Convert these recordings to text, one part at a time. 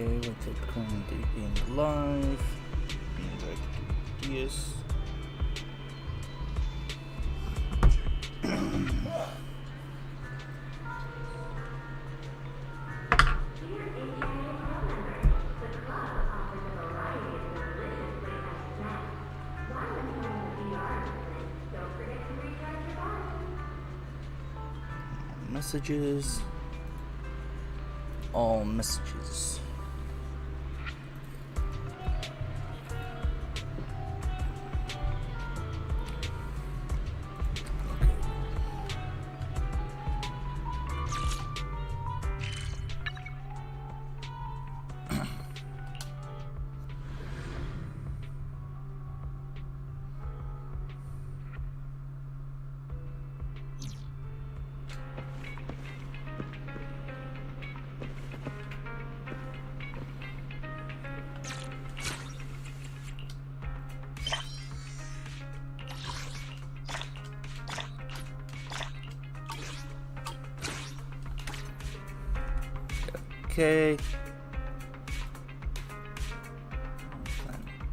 Okay, we'll take currently being live. Yes. Messages. All messages. Okay.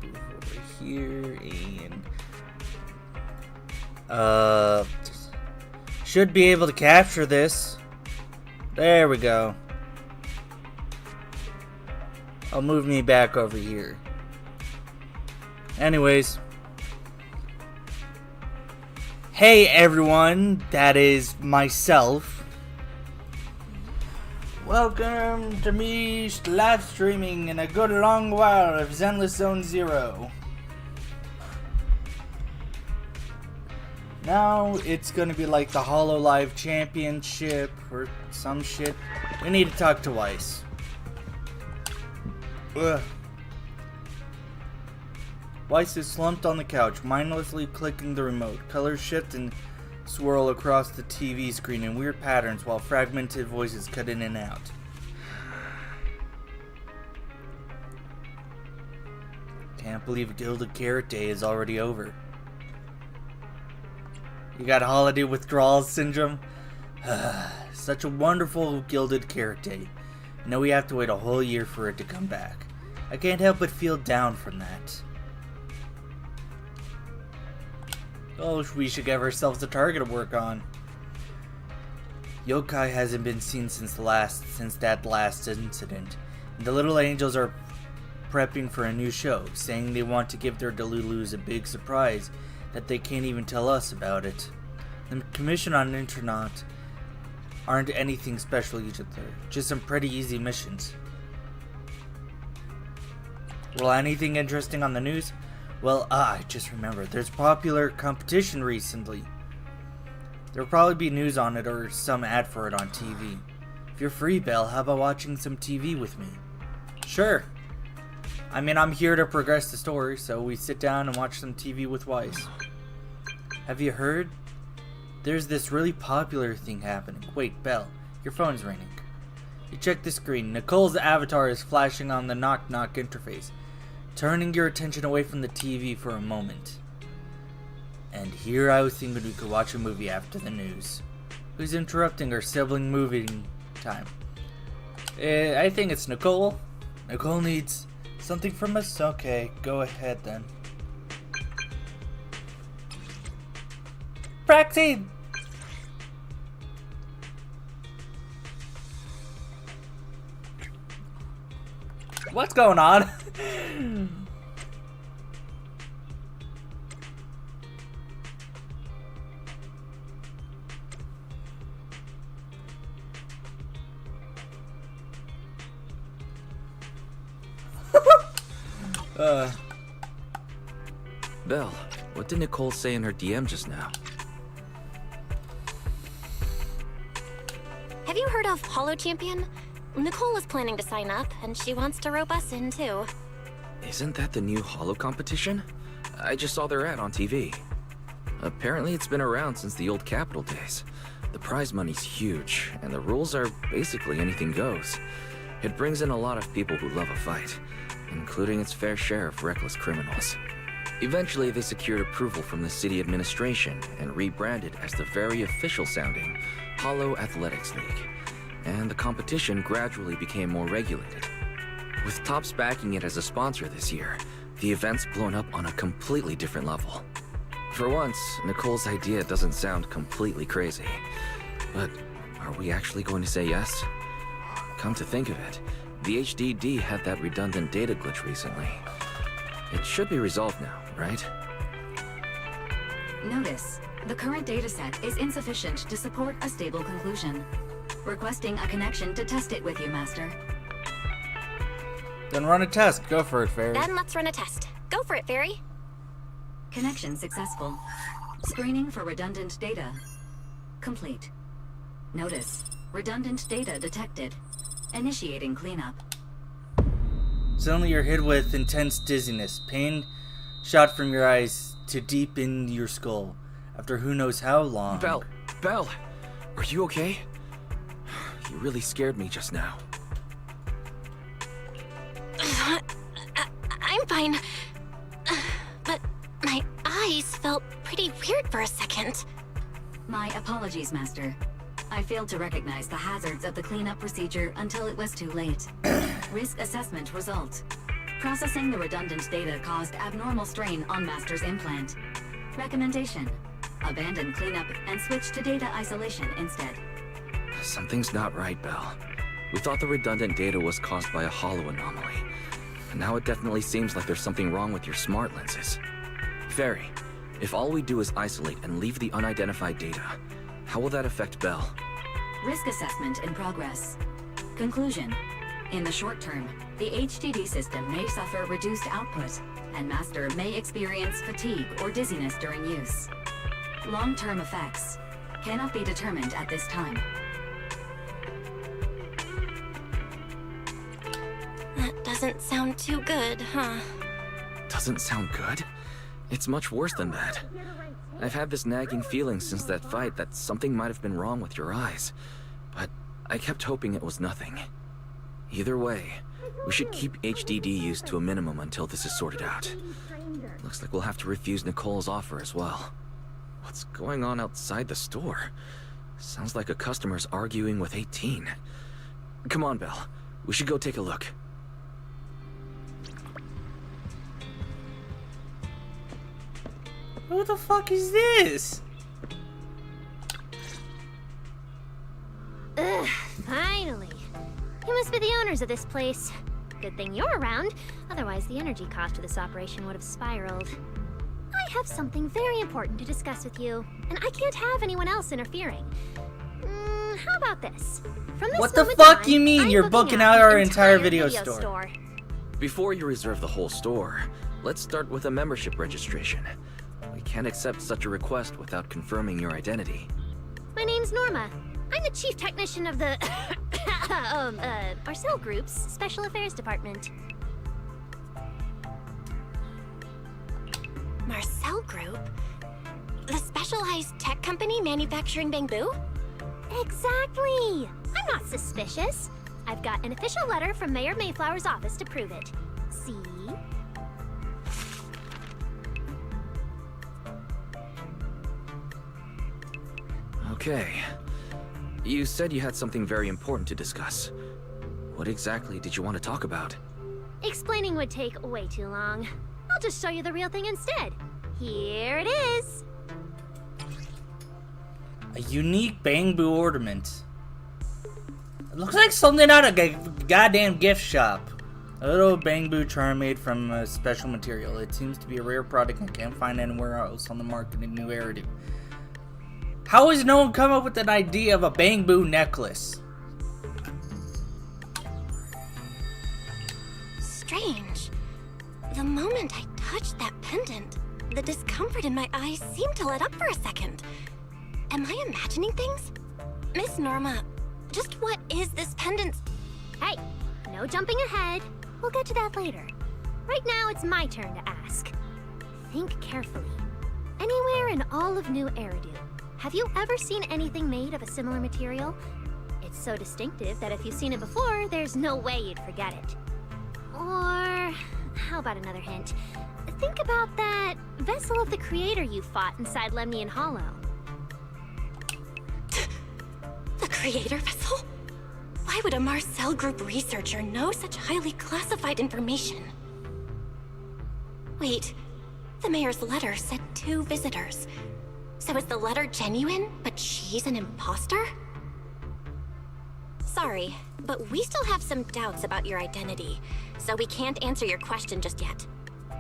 Move over here and should be able to capture this. There we go. I'll move me back over here. Anyways. Hey everyone, that is myself. Welcome to me live streaming in a good long while of Zenless Zone 0. Now it's gonna be like the HoloLive Championship or some shit. We need to talk to Weiss. Ugh. Weiss is slumped on the couch, mindlessly clicking the remote. Colors shift and swirl across the TV screen in weird patterns while fragmented voices cut in and out. Can't believe Gilded Carrot Day is already over. You got holiday withdrawal syndrome? Such a wonderful Gilded Carrot Day. I know we have to wait a whole year for it to come back. I can't help but feel down from that. Oh, we should give ourselves a target to work on. Yokai hasn't been seen since that last incident. And the little angels are prepping for a new show, saying they want to give their Delulus a big surprise that they can't even tell us about it. The commission on Internet aren't anything special either, just some pretty easy missions. Well, anything interesting on the news? Well, I just remembered, there's popular competition recently. There'll probably be news on it or some ad for it on TV. If you're free, Belle, how about watching some TV with me? Sure. I mean, I'm here to progress the story, so we sit down and watch some TV with Weiss. Have you heard? There's this really popular thing happening. Wait, Belle, your phone's ringing. You check the screen. Nicole's avatar is flashing on the knock-knock interface, turning your attention away from the TV for a moment. And here I was thinking we could watch a movie after the news. Who's interrupting our sibling moving time? I think it's Nicole. Nicole needs something from us? Okay, go ahead then. Praxi! What's going on? Belle, what did Nicole say in her DM just now? Have you heard of Holo Champion? Nicole was planning to sign up, and she wants to rope us in too. Isn't that the new Holo competition? I just saw their ad on TV. Apparently it's been around since the old Capital days. The prize money's huge, and the rules are basically anything goes. It brings in a lot of people who love a fight, including its fair share of reckless criminals. Eventually, they secured approval from the city administration and rebranded as the very official-sounding Holo Athletics League, and the competition gradually became more regulated. With Topps backing it as a sponsor this year, the event's blown up on a completely different level. For once, Nicole's idea doesn't sound completely crazy. But are we actually going to say yes? Come to think of it, the HDD had that redundant data glitch recently. It should be resolved now, right? Notice, the current dataset is insufficient to support a stable conclusion. Requesting a connection to test it with you, Master. Then run a test. Go for it, Fairy. Then let's run a test. Go for it, Fairy. Connection successful. Screening for redundant data. Complete. Notice, redundant data detected. Initiating cleanup. Suddenly you're hit with intense dizziness. Pain shot from your eyes to deep in your skull. After who knows how long. Belle, are you okay? You really scared me just now. I'm fine. But my eyes felt pretty weird for a second. My apologies, Master. I failed to recognize the hazards of the cleanup procedure until it was too late. Risk assessment result. Processing the redundant data caused abnormal strain on Master's implant. Recommendation. Abandon cleanup and switch to data isolation instead. Something's not right, Belle. We thought the redundant data was caused by a hollow anomaly. And now it definitely seems like there's something wrong with your smart lenses. Fairy, if all we do is isolate and leave the unidentified data, how will that affect Belle? Risk assessment in progress. Conclusion. In the short term, the HDD system may suffer reduced output, and Master may experience fatigue or dizziness during use. Long-term effects cannot be determined at this time. That doesn't sound too good, huh? Doesn't sound good? It's much worse than that. I've had this nagging feeling since that fight that something might have been wrong with your eyes, but I kept hoping it was nothing. Either way, we should keep HDD use to a minimum until this is sorted out. Looks like we'll have to refuse Nicole's offer as well. What's going on outside the store? Sounds like a customer's arguing with 18. Come on, Belle. We should go take a look. Who the fuck is this? Ugh, finally. You must be the owners of this place. Good thing you're around, otherwise the energy cost of this operation would have spiraled. I have something very important to discuss with you, and I can't have anyone else interfering. How about this? From this What the moment fuck on, you mean I'm you're booking booking out out the our entire entire video store? Before you reserve the whole store, let's start with a membership registration. We can't accept such a request without confirming your identity. My name's Norma. I'm the chief technician of the Marcel Group's Special Affairs Department. Marcel Group? The specialized tech company manufacturing bamboo? Exactly! I'm not suspicious. I've got an official letter from Mayor Mayflower's office to prove it. See? Okay. You said you had something very important to discuss. What exactly did you want to talk about? Explaining would take way too long. I'll just show you the real thing instead. Here it is. A unique bamboo ornament. It looks like something out of a goddamn gift shop. A little bamboo charm made from a special material. It seems to be a rare product and can't find anywhere else on the market in New Era. How has no one come up with an idea of a bamboo necklace? Strange. The moment I touched that pendant, the discomfort in my eyes seemed to let up for a second. Am I imagining things? Miss Norma, just what is this pendant? Hey, no jumping ahead. We'll get to that later. Right now, it's my turn to ask. Think carefully. Anywhere in all of New Eridu, have you ever seen anything made of a similar material? It's so distinctive that if you've seen it before, there's no way you'd forget it. Or, how about another hint? Think about that vessel of the Creator you fought inside Lemnian Hollow. The creator vessel? Why Why would a Marcel Group researcher know such highly classified information? Wait, the mayor's letter said 2 visitors. So is the letter genuine, but she's an imposter? Sorry, but we still have some doubts about your identity, so we can't answer your question just yet.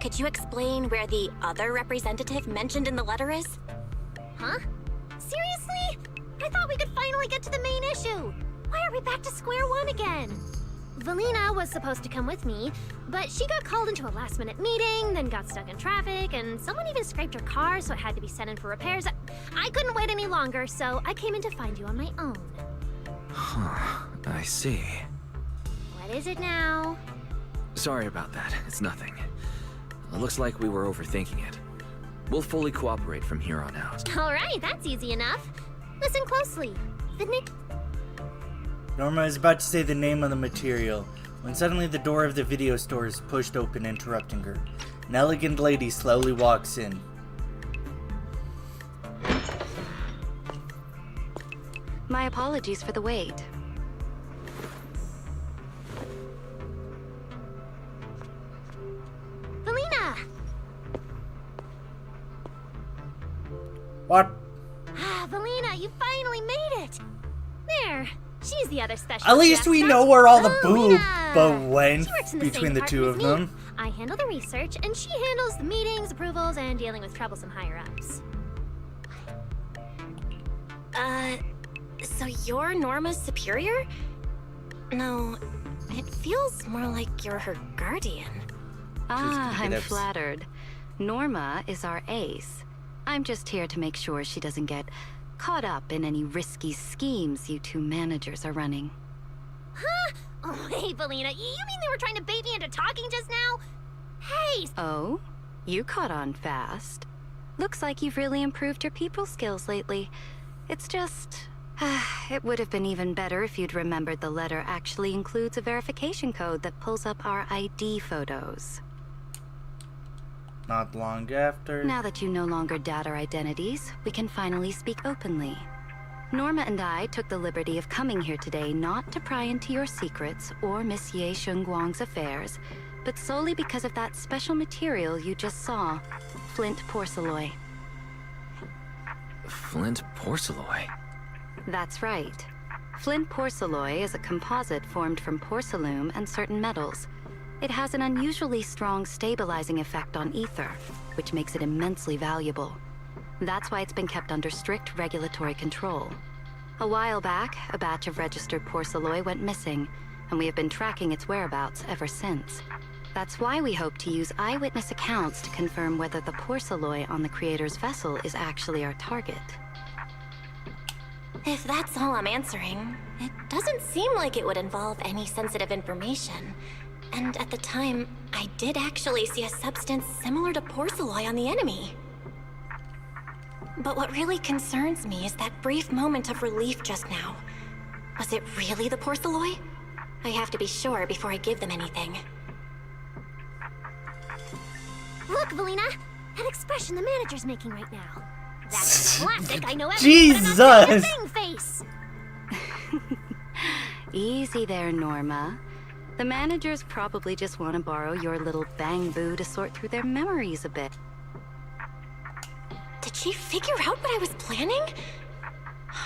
Could you explain where the other representative mentioned in the letter is? Huh? Seriously? I thought we could finally get to the main issue. Why are we back to square one again? Valina was supposed to come with me, but she got called into a last-minute meeting, then got stuck in traffic, and someone even scraped her car, so it had to be sent in for repairs. I couldn't wait any longer, so I came in to find you on my own. Huh, I see. What is it now? Sorry about that. It's nothing. It looks like we were overthinking it. We'll fully cooperate from here on out. All right, that's easy enough. Listen closely. The nick... Norma is about to say the name of the material when suddenly the door of the video store is pushed open, interrupting her. An elegant lady slowly walks in. My apologies for the wait. Valina! What? Ah, Valina, you finally made it! There, she's the other special. At least we know where all the boob went She works in the between same the two of department them. as me. I handle the research, and she handles the meetings, approvals, and dealing with troublesome higher-ups. So you're Norma's superior? No, it feels more like you're her guardian. Ah, I'm negatives. flattered. Norma is our ace. I'm just here to make sure she doesn't get caught up in any risky schemes you 2 managers are running. Huh? Oh, hey, Valina, you mean they were trying to bait me into talking just now? Hey! Oh? You caught on fast. Looks like you've really improved your people skills lately. It's just... it would have been even better if you'd remembered the letter actually includes a verification code that pulls up our ID photos. Not long after. Now that you no longer doubt our identities, we can finally speak openly. Norma and I took the liberty of coming here today not to pry into your secrets or Miss Ye Shengguang's affairs, but solely because of that special material you just saw, flint porcelain. Flint porcelain? That's right. Flint porcelain is a composite formed from porcelain and certain metals. It has an unusually strong stabilizing effect on ether, which makes it immensely valuable. That's why it's been kept under strict regulatory control. A while back, a batch of registered porcelain went missing, and we have been tracking its whereabouts ever since. That's why we hope to use eyewitness accounts to confirm whether the porcelain on the creator's vessel is actually our target. If that's all I'm answering, it doesn't seem like it would involve any sensitive information. And at the time, I did actually see a substance similar to porcelain on the enemy. But what really concerns me is that brief moment of relief just now. Was it really the porcelain? I have to be sure before I give them anything. Look, Valina! That expression the manager's making right now. That's classic, I know Jesus! everything, but I'm not saying a thing face! Easy there, Norma. The managers probably just want to borrow your little bang boo to sort through their memories a bit. Did she figure out what I was planning?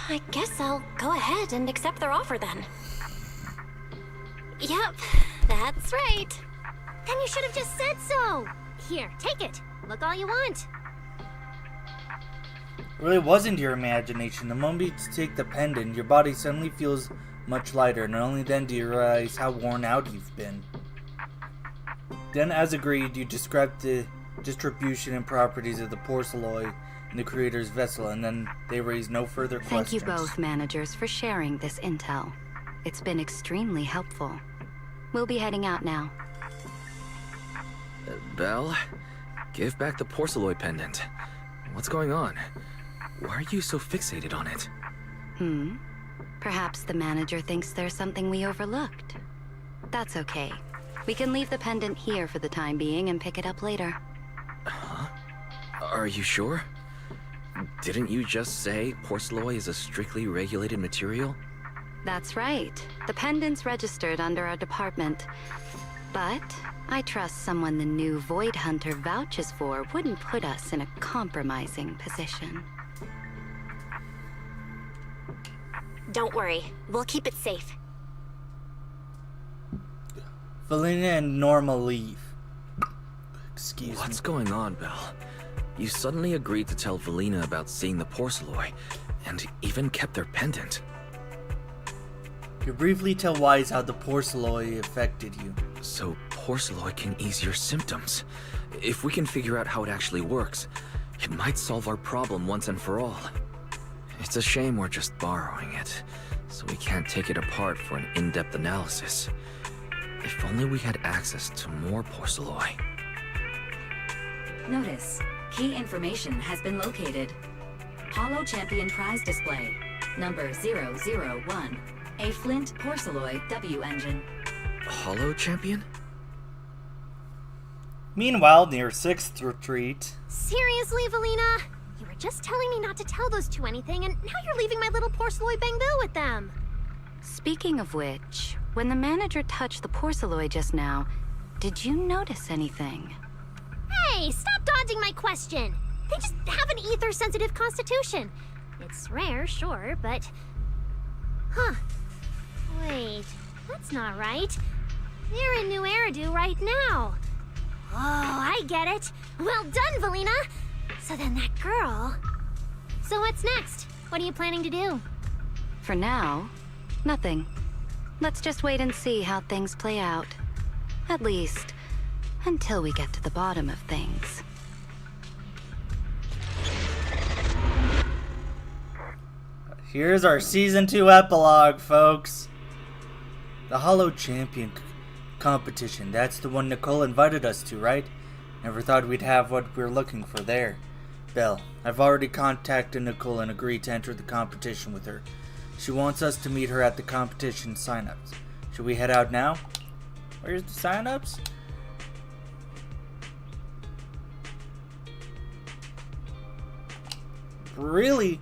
I guess I'll go ahead and accept their offer then. Yep, that's right. Then you should have just said so! Here, take it. Look all you want. It really wasn't your imagination. The moment you take the pendant, your body suddenly feels much lighter, and only then do you realize how worn out you've been. Then, as agreed, you described the distribution and properties of the porcelain in the creator's vessel, and then they raised no further questions. Thank you both, managers, for sharing this intel. It's been extremely helpful. We'll be heading out now. Belle, give back the porcelain pendant. What's going on? Why are you so fixated on it? Perhaps the manager thinks there's something we overlooked. That's okay. We can leave the pendant here for the time being and pick it up later. Huh? Are you sure? Didn't you just say porcelain is a strictly regulated material? That's right. The pendant's registered under our department. But I trust someone the new Void Hunter vouches for wouldn't put us in a compromising position. Don't worry, we'll keep it safe. Valina and Norma leave. Excuse me. What's going on, Belle? You suddenly agreed to tell Valina about seeing the Porceloi, and even kept their pendant. You briefly tell Wise how the Porceloi affected you. So Porceloi can ease your symptoms. If we can figure out how it actually works, it might solve our problem once and for all. It's a shame we're just borrowing it, so we can't take it apart for an in-depth analysis. If only we had access to more Porceloi. Notice, key information has been located. Holo Champion prize display, number 001, a Flint Porceloi W engine. Holo Champion? Meanwhile, near 6th Retreat. Seriously, Valina? You were just telling me not to tell those two anything, and now you're leaving my little Porceloi Bangbill with them. Speaking of which, when the manager touched the Porceloi just now, did you notice anything? Hey, stop dodging my question. They just have an ether-sensitive constitution. It's rare, sure, but... Huh. Wait, that's not right. They're in New Eridu right now. Oh, I get it. Well done, Valina. So then that girl... So what's next? What are you planning to do? For now, nothing. Let's just wait and see how things play out. At least, until we get to the bottom of things. Here's our Season 2 epilogue, folks. The Holo Champion competition. That's the one Nicole invited us to, right? Never thought we'd have what we're looking for there. Belle, I've already contacted Nicole and agreed to enter the competition with her. She wants us to meet her at the competition signups. Should we head out now? Where's the signups? Really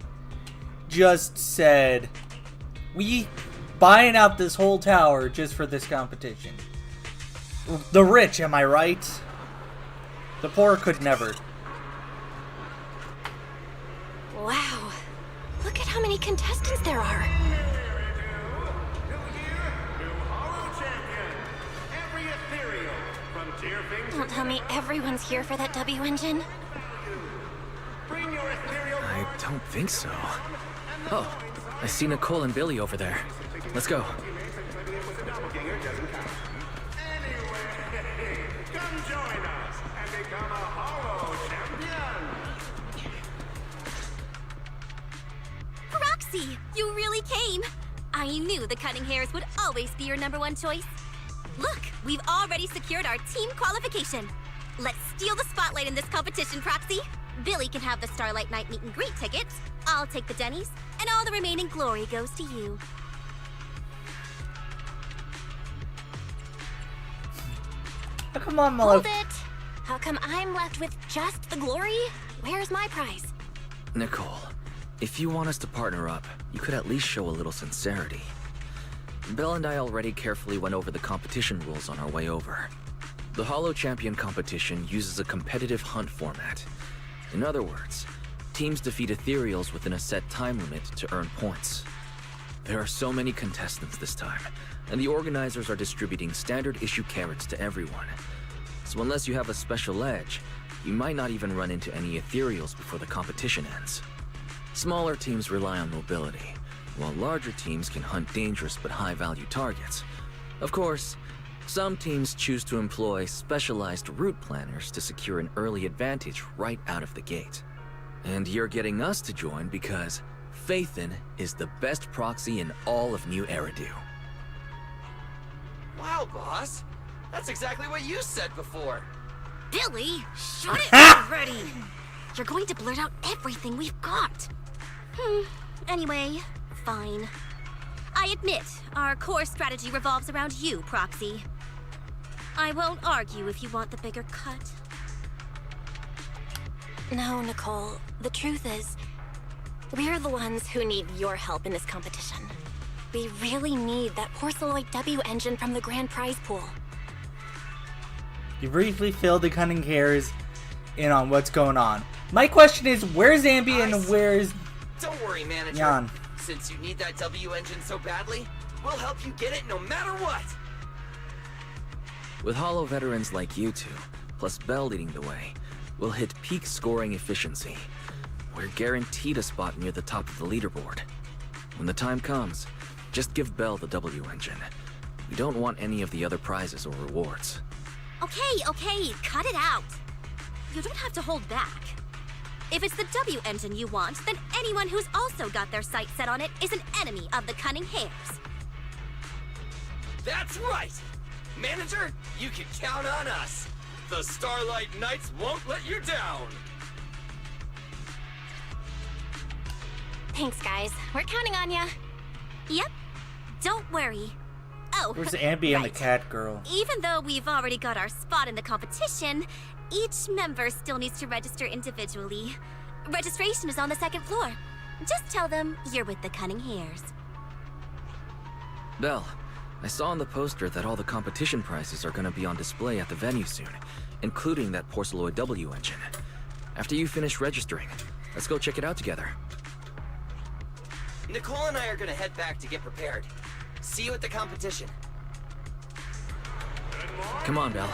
just said we buying out this whole tower just for this competition. The rich, am I right? The poor could never. Wow. Look at how many contestants there are. Don't tell me everyone's here for that W engine. I don't think so. Oh, I see Nicole and Billy over there. Let's go. Come join us and become a Holo Champion. Roxy, you really came. I knew the cutting hairs would always be your number one choice. Look, we've already secured our team qualification. Let's steal the spotlight in this competition, Proxy. Billy can have the Starlight Night meet and greet tickets. I'll take the Denny's, and all the remaining glory goes to you. Oh, come on, Hold Melissa. it! How come I'm left with just the glory? Where's my prize? Nicole, if you want us to partner up, you could at least show a little sincerity. Belle and I already carefully went over the competition rules on our way over. The Holo Champion competition uses a competitive hunt format. In other words, teams defeat ethereals within a set time limit to earn points. There are so many contestants this time, and the organizers are distributing standard issue carrots to everyone. So unless you have a special edge, you might not even run into any ethereals before the competition ends. Smaller teams rely on mobility, while larger teams can hunt dangerous but high-value targets. Of course, some teams choose to employ specialized route planners to secure an early advantage right out of the gate. And you're getting us to join because Phaethon is the best proxy in all of New Eridu. Wow, boss. That's exactly what you said before. Billy, shut it already! You're going to blurt out everything we've got. Anyway, fine. I admit, our core strategy revolves around you, Proxy. I won't argue if you want the bigger cut. No, Nicole. The truth is, we're the ones who need your help in this competition. We really need that Porceloid W engine from the grand prize pool. You briefly filled the cunning hairs in on what's going on. My question is, where's Ambi and where's Don't worry, manager. Jan? Since you need that W engine so badly, we'll help you get it no matter what. With Holo veterans like you two, plus Bell leading the way, we'll hit peak scoring efficiency. We're guaranteed a spot near the top of the leaderboard. When the time comes, just give Bell the W engine. We don't want any of the other prizes or rewards. Okay, cut it out. You don't have to hold back. If it's the W engine you want, then anyone who's also got their sights set on it is an enemy of the Cunning Hares. That's right! Manager, you can count on us. The Starlight Knights won't let you down. Thanks, guys. We're counting on ya. Yep, don't worry. Oh, Where's Ambi and the right. cat girl? Even though we've already got our spot in the competition, each member still needs to register individually. Registration is on the second floor. Just tell them you're with the Cunning Hares. Bell, I saw on the poster that all the competition prizes are gonna be on display at the venue soon, including that Porceloid W engine. After you finish registering, let's go check it out together. Nicole and I are gonna head back to get prepared. See you at the competition. Come on, Bell.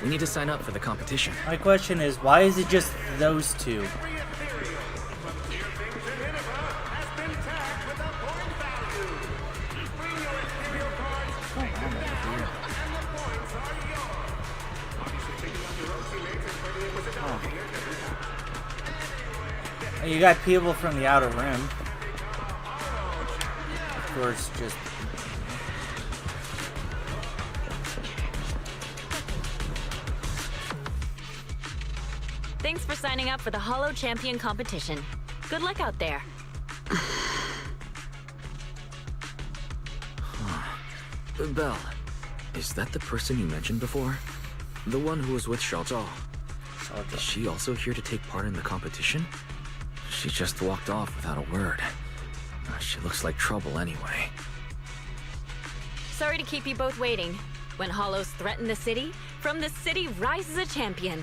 We need to sign up for the competition. My question is, why is it just those two? Every ethereal from near things in Nineveh has been tagged with a point value. Bring your ethereal cards, take them down, and the points are yours. Obviously, taking on your own teammates and putting it with a dog here. You got people from the Outer Rim. Of course, just... Thanks for signing up for the Holo Champion competition. Good luck out there. Bell, is that the person you mentioned before? The one who was with Xiaozhao? Is she also here to take part in the competition? She just walked off without a word. She looks like trouble anyway. Sorry to keep you both waiting. When Holos threaten the city, from the city rises a champion.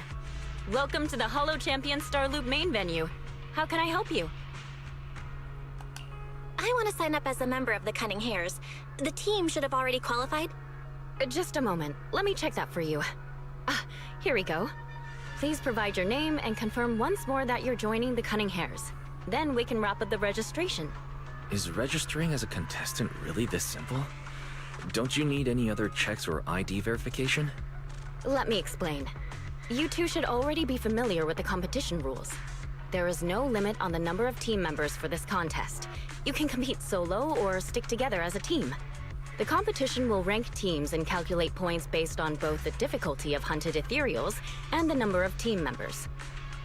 Welcome to the Holo Champion Starloop main venue. How can I help you? I want to sign up as a member of the Cunning Hares. The team should have already qualified. Just a moment. Let me check that for you. Here we go. Please provide your name and confirm once more that you're joining the Cunning Hares. Then we can wrap up the registration. Is registering as a contestant really this simple? Don't you need any other checks or ID verification? Let me explain. You two should already be familiar with the competition rules. There is no limit on the number of team members for this contest. You can compete solo or stick together as a team. The competition will rank teams and calculate points based on both the difficulty of hunted ethereals and the number of team members.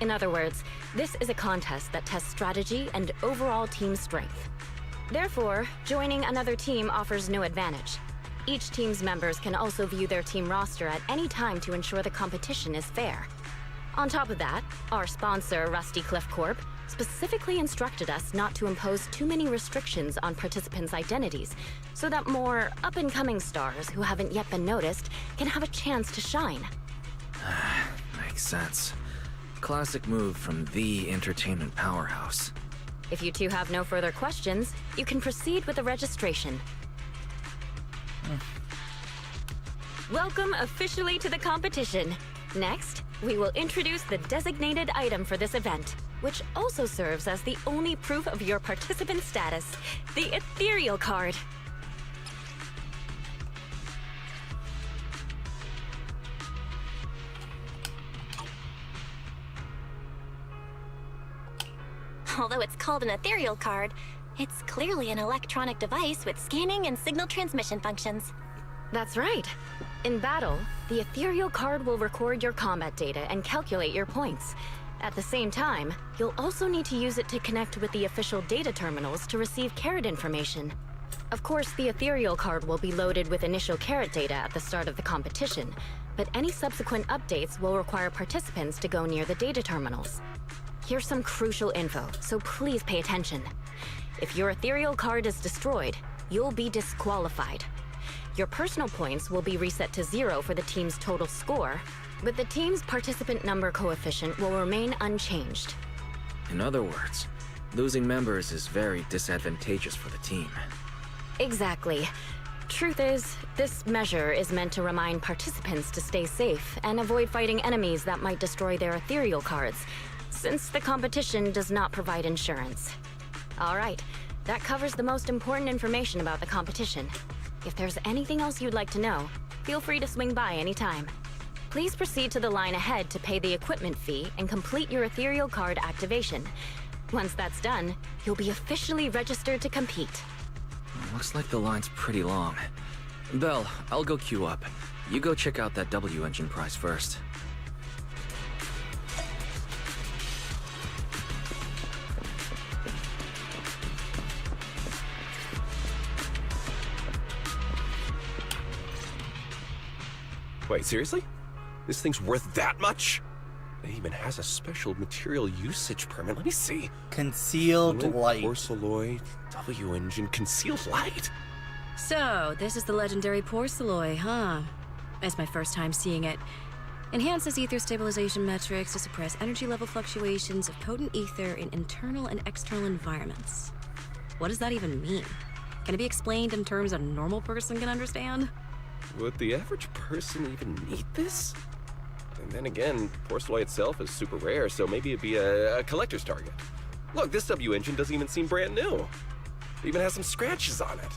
In other words, this is a contest that tests strategy and overall team strength. Therefore, joining another team offers no advantage. Each team's members can also view their team roster at any time to ensure the competition is fair. On top of that, our sponsor, Rusty Cliff Corp, specifically instructed us not to impose too many restrictions on participants' identities, so that more up-and-coming stars who haven't yet been noticed can have a chance to shine. Makes sense. Classic move from the entertainment powerhouse. If you two have no further questions, you can proceed with the registration. Welcome officially to the competition. Next, we will introduce the designated item for this event, which also serves as the only proof of your participant status, the ethereal card. Although it's called an ethereal card, it's clearly an electronic device with scanning and signal transmission functions. That's right. In battle, the ethereal card will record your combat data and calculate your points. At the same time, you'll also need to use it to connect with the official data terminals to receive carrot information. Of course, the ethereal card will be loaded with initial carrot data at the start of the competition, but any subsequent updates will require participants to go near the data terminals. Here's some crucial info, so please pay attention. If your ethereal card is destroyed, you'll be disqualified. Your personal points will be reset to 0 for the team's total score, but the team's participant number coefficient will remain unchanged. In other words, losing members is very disadvantageous for the team. Exactly. Truth is, this measure is meant to remind participants to stay safe and avoid fighting enemies that might destroy their ethereal cards, since the competition does not provide insurance. All right, that covers the most important information about the competition. If there's anything else you'd like to know, feel free to swing by anytime. Please proceed to the line ahead to pay the equipment fee and complete your ethereal card activation. Once that's done, you'll be officially registered to compete. Looks like the line's pretty long. Belle, I'll go queue up. You go check out that W engine prize first. Wait, seriously? This thing's worth that much? It even has a special material usage permit. Let me see. Concealed light. Porcelloy, W engine, concealed light. So, this is the legendary Porcelloy, huh? It's my first time seeing it. Enhances ether stabilization metrics to suppress energy level fluctuations of potent ether in internal and external environments. What does that even mean? Can it be explained in terms a normal person can understand? Would the average person even need this? And then again, Porcelloy itself is super rare, so maybe it'd be a collector's target. Look, this W engine doesn't even seem brand new. It even has some scratches on it.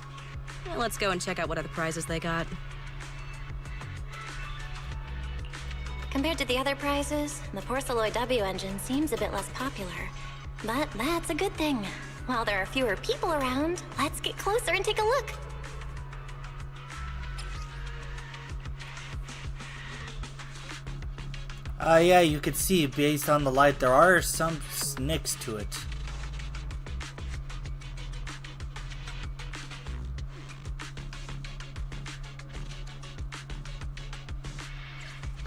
Well, let's go and check out what other prizes they got. Compared to the other prizes, the Porcelloy W engine seems a bit less popular. But that's a good thing. While there are fewer people around, let's get closer and take a look. Yeah, you could see based on the light there are some nicks to it.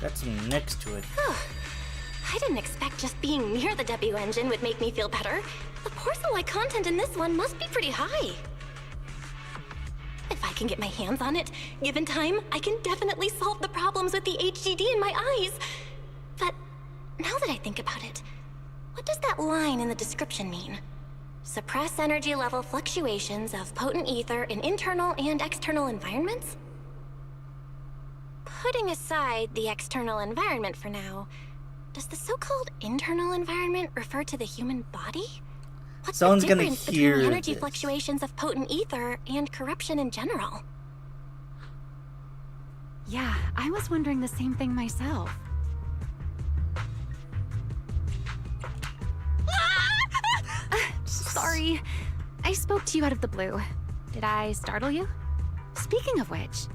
Got some nicks to it. I didn't expect just being near the W engine would make me feel better. The Porcelloy content in this one must be pretty high. If I can get my hands on it, given time, I can definitely solve the problems with the HDD in my eyes. But now that I think about it, what does that line in the description mean? Suppress energy level fluctuations of potent ether in internal and external environments? Putting aside the external environment for now, does the so-called internal environment refer to the human body? What's Someone's the gonna difference hear between energy this. fluctuations of potent ether and corruption in general? Yeah, I was wondering the same thing myself. Sorry. I spoke to you out of the blue. Did I startle you? Speaking of which,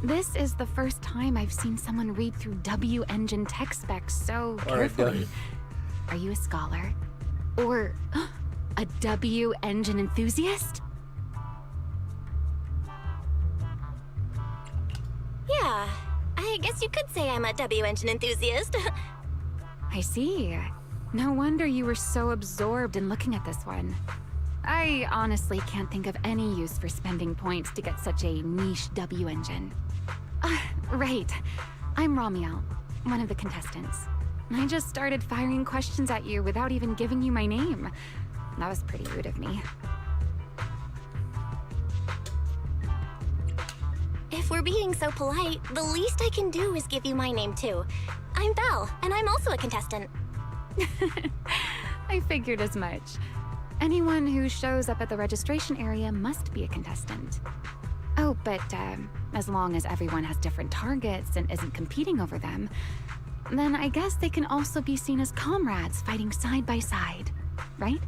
this is the first time I've seen someone read through W engine tech specs so carefully. Are you a scholar? Or a W engine enthusiast? Yeah, I guess you could say I'm a W engine enthusiast. I see. No wonder you were so absorbed in looking at this one. I honestly can't think of any use for spending points to get such a niche W engine. Right. I'm Ramiel, one of the contestants. I just started firing questions at you without even giving you my name. That was pretty rude of me. If we're being so polite, the least I can do is give you my name too. I'm Belle, and I'm also a contestant. I figured as much. Anyone who shows up at the registration area must be a contestant. Oh, but as long as everyone has different targets and isn't competing over them, then I guess they can also be seen as comrades fighting side by side, right?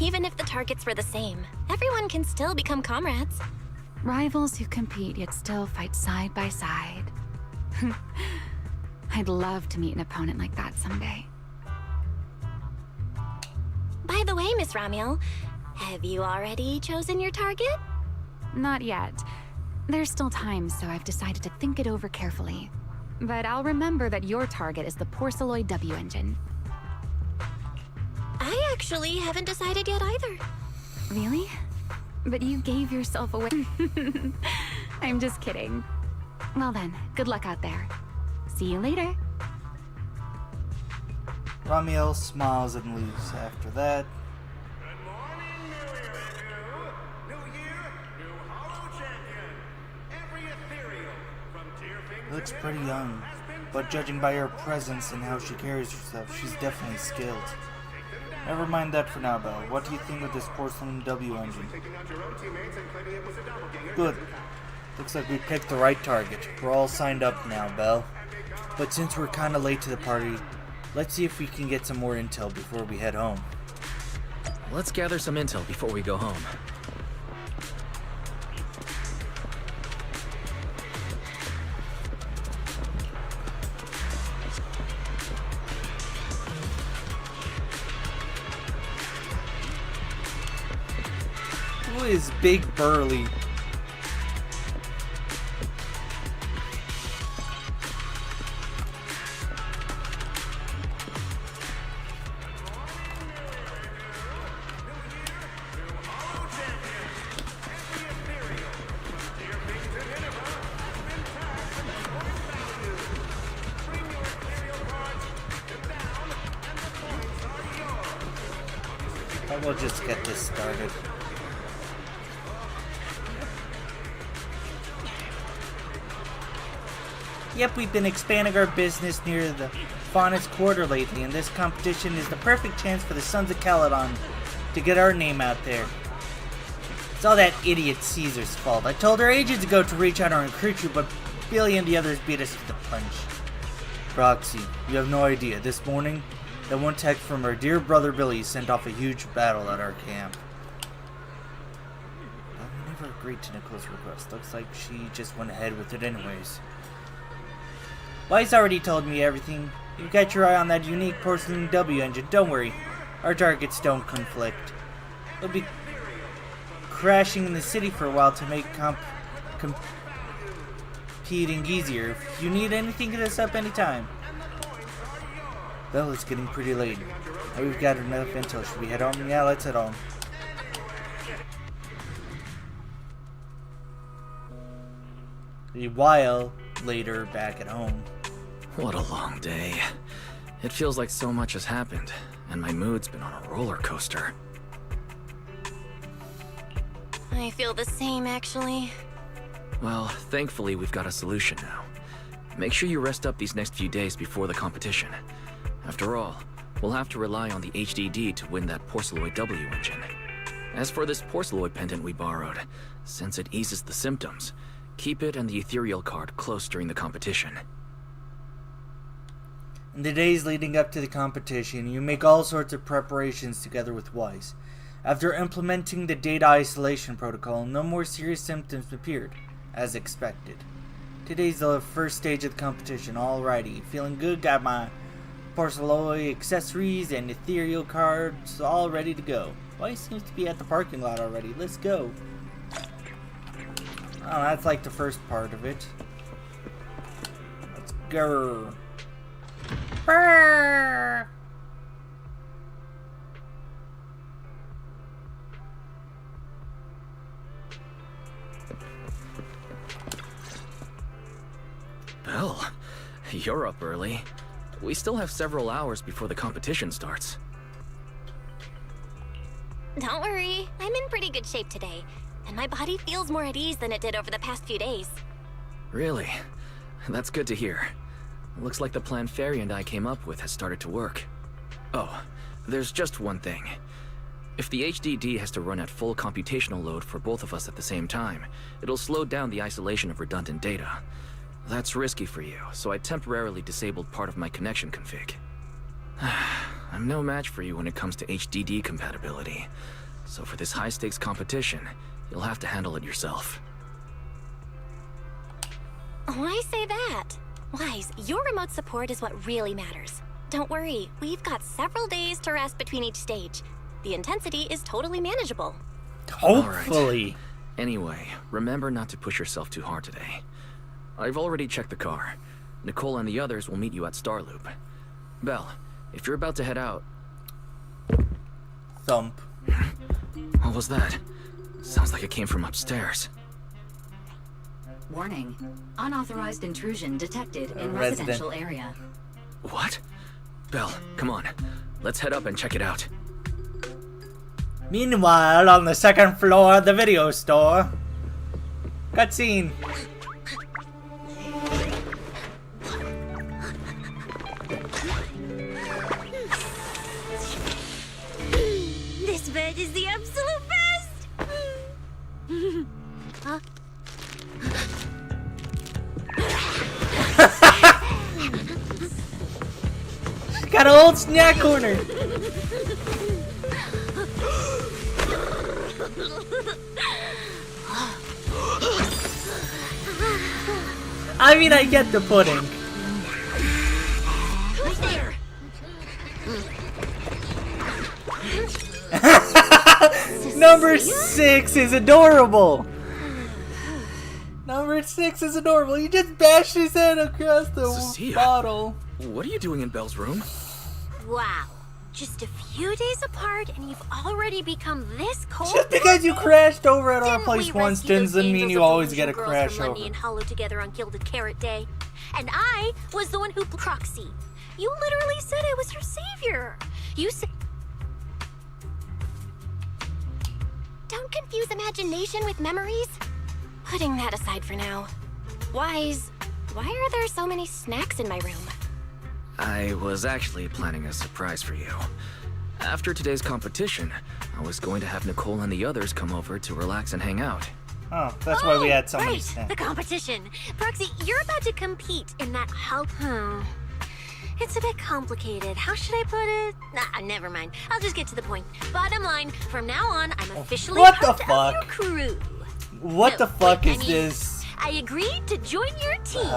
Even if the targets were the same, everyone can still become comrades. Rivals who compete yet still fight side by side. I'd love to meet an opponent like that someday. By the way, Miss Ramiel, have you already chosen your target? Not yet. There's still time, so I've decided to think it over carefully. But I'll remember that your target is the Porcelloy W engine. I actually haven't decided yet either. Really? but you gave yourself away. I'm just kidding. Well then, good luck out there. See you later. Ramiel smiles and leaves after that. Good morning, New Year, New Year, new Hollow Champion. Every ethereal from Dear Things Looks and pretty Nineveh young, has been but judging by her presence and how she carries herself, she's definitely skilled. Never mind that for now, Belle. What do you think of this porcelain W engine? taking out your own teammates and claiming it was a doppelganger. Good. Looks like we picked the right target. We're all signed up now, Belle. But since we're kinda late to the party, let's see if we can get some more intel before we head home. Let's gather some intel before we go home. Who is Big Burly? We'll just get this started. Yep, we've been expanding our business near the Faunus Quarter lately, and this competition is the perfect chance for the Sons of Caledon to get our name out there. It's all that idiot Caesar's fault. I told her ages ago to reach out and recruit you, but Billy and the others beat us to the punch. Roxy, you have no idea. This morning, that one text from her dear brother Billy sent off a huge battle at our camp. Well, we never agreed to Nicole's request. Looks like she just went ahead with it anyways. Weiss already told me everything. You got your eye on that unique porcelain W engine. Don't worry. Our targets don't conflict. We'll be crashing in the city for a while to make competing easier. If you need anything, hit us up anytime. Well, it's getting pretty late. Now we've got enough intel. Should we head home? Yeah, let's head home. A while later, back at home. What a long day. It feels like so much has happened, and my mood's been on a roller coaster. I feel the same, actually. Well, thankfully we've got a solution now. Make sure you rest up these next few days before the competition. After all, we'll have to rely on the HDD to win that Porceloid W engine. As for this Porceloid pendant we borrowed, since it eases the symptoms, keep it and the ethereal card close during the competition. In the days leading up to the competition, you make all sorts of preparations together with Weiss. After implementing the data isolation protocol, no more serious symptoms appeared, as expected. Today's the first stage of the competition. Alrighty, feeling good, got my Porceloid accessories and ethereal cards all ready to go. Weiss seems to be at the parking lot already. Let's go. Oh, that's like the first part of it. Let's go. Brrr. Belle, you're up early. We still have several hours before the competition starts. Don't worry, I'm in pretty good shape today, and my body feels more at ease than it did over the past few days. Really? That's good to hear. Looks like the plan Fairy and I came up with has started to work. Oh, there's just one thing. If the HDD has to run at full computational load for both of us at the same time, it'll slow down the isolation of redundant data. That's risky for you, so I temporarily disabled part of my connection config. I'm no match for you when it comes to HDD compatibility, so for this high-stakes competition, you'll have to handle it yourself. Why say that? Weiss, your remote support is what really matters. Don't worry, we've got several days to rest between each stage. The intensity is totally manageable. Hopefully. Right. Anyway, remember not to push yourself too hard today. I've already checked the car. Nicole and the others will meet you at Starloop. Belle, if you're about to head out... Thump. What was that? Sounds like it came from upstairs. Warning. Unauthorized intrusion detected in Resident. residential area. What? Belle, come on. Let's head up and check it out. Meanwhile, on the second floor of the video store. Cutscene. This bed is the absolute best! Huh? Got an old snack corner. I mean, I get the pudding. Who's there? Number 6 is adorable. Number 6 is adorable. He just bashed his head across the Cecilia. bottle. What are you doing in Belle's room? Wow. Just a few days apart and you've already become this cold? Just because you crashed over at our Didn't place we once rescue those doesn't mean angels you of always get a delusion girls crash from Lundy over. and Hollow together on Gilded Carrot Day? And I was the one who proxy. You literally said I was your savior. You said... Don't confuse imagination with memories. Putting that aside for now. Why are there so many snacks in my room? I was actually planning a surprise for you. After today's competition, I was going to have Nicole and the others come over to relax and hang out. Oh, that's why we had so many right, snacks. the competition. Proxy, you're about to compete in that It's a bit complicated. How should I put it? Nah, never mind. I'll just get to the point. Bottom line, from now on, I'm officially What the part of fuck? your crew. What No, the fuck wait, is I mean, this? I agreed to join your team.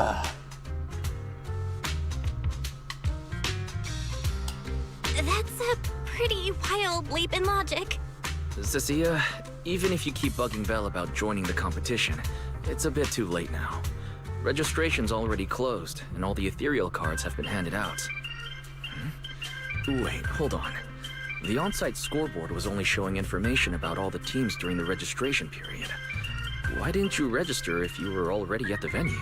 That's a pretty wild leap in logic. Cecilia, even if you keep bugging Belle about joining the competition, it's a bit too late now. Registration's already closed, and all the ethereal cards have been handed out. Wait, hold on. The on-site scoreboard was only showing information about all the teams during the registration period. Why didn't you register if you were already at the venue?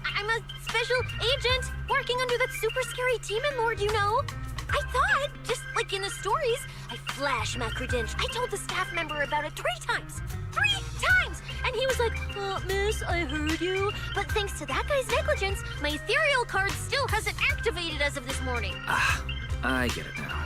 I'm a special agent working under that super scary demon lord, you know. I thought, just like in the stories, I flashed my credentials. I told the staff member about it 3 times. 3 times! And he was like, miss, I heard you. But thanks to that guy's negligence, my ethereal card still hasn't activated as of this morning. I get it now.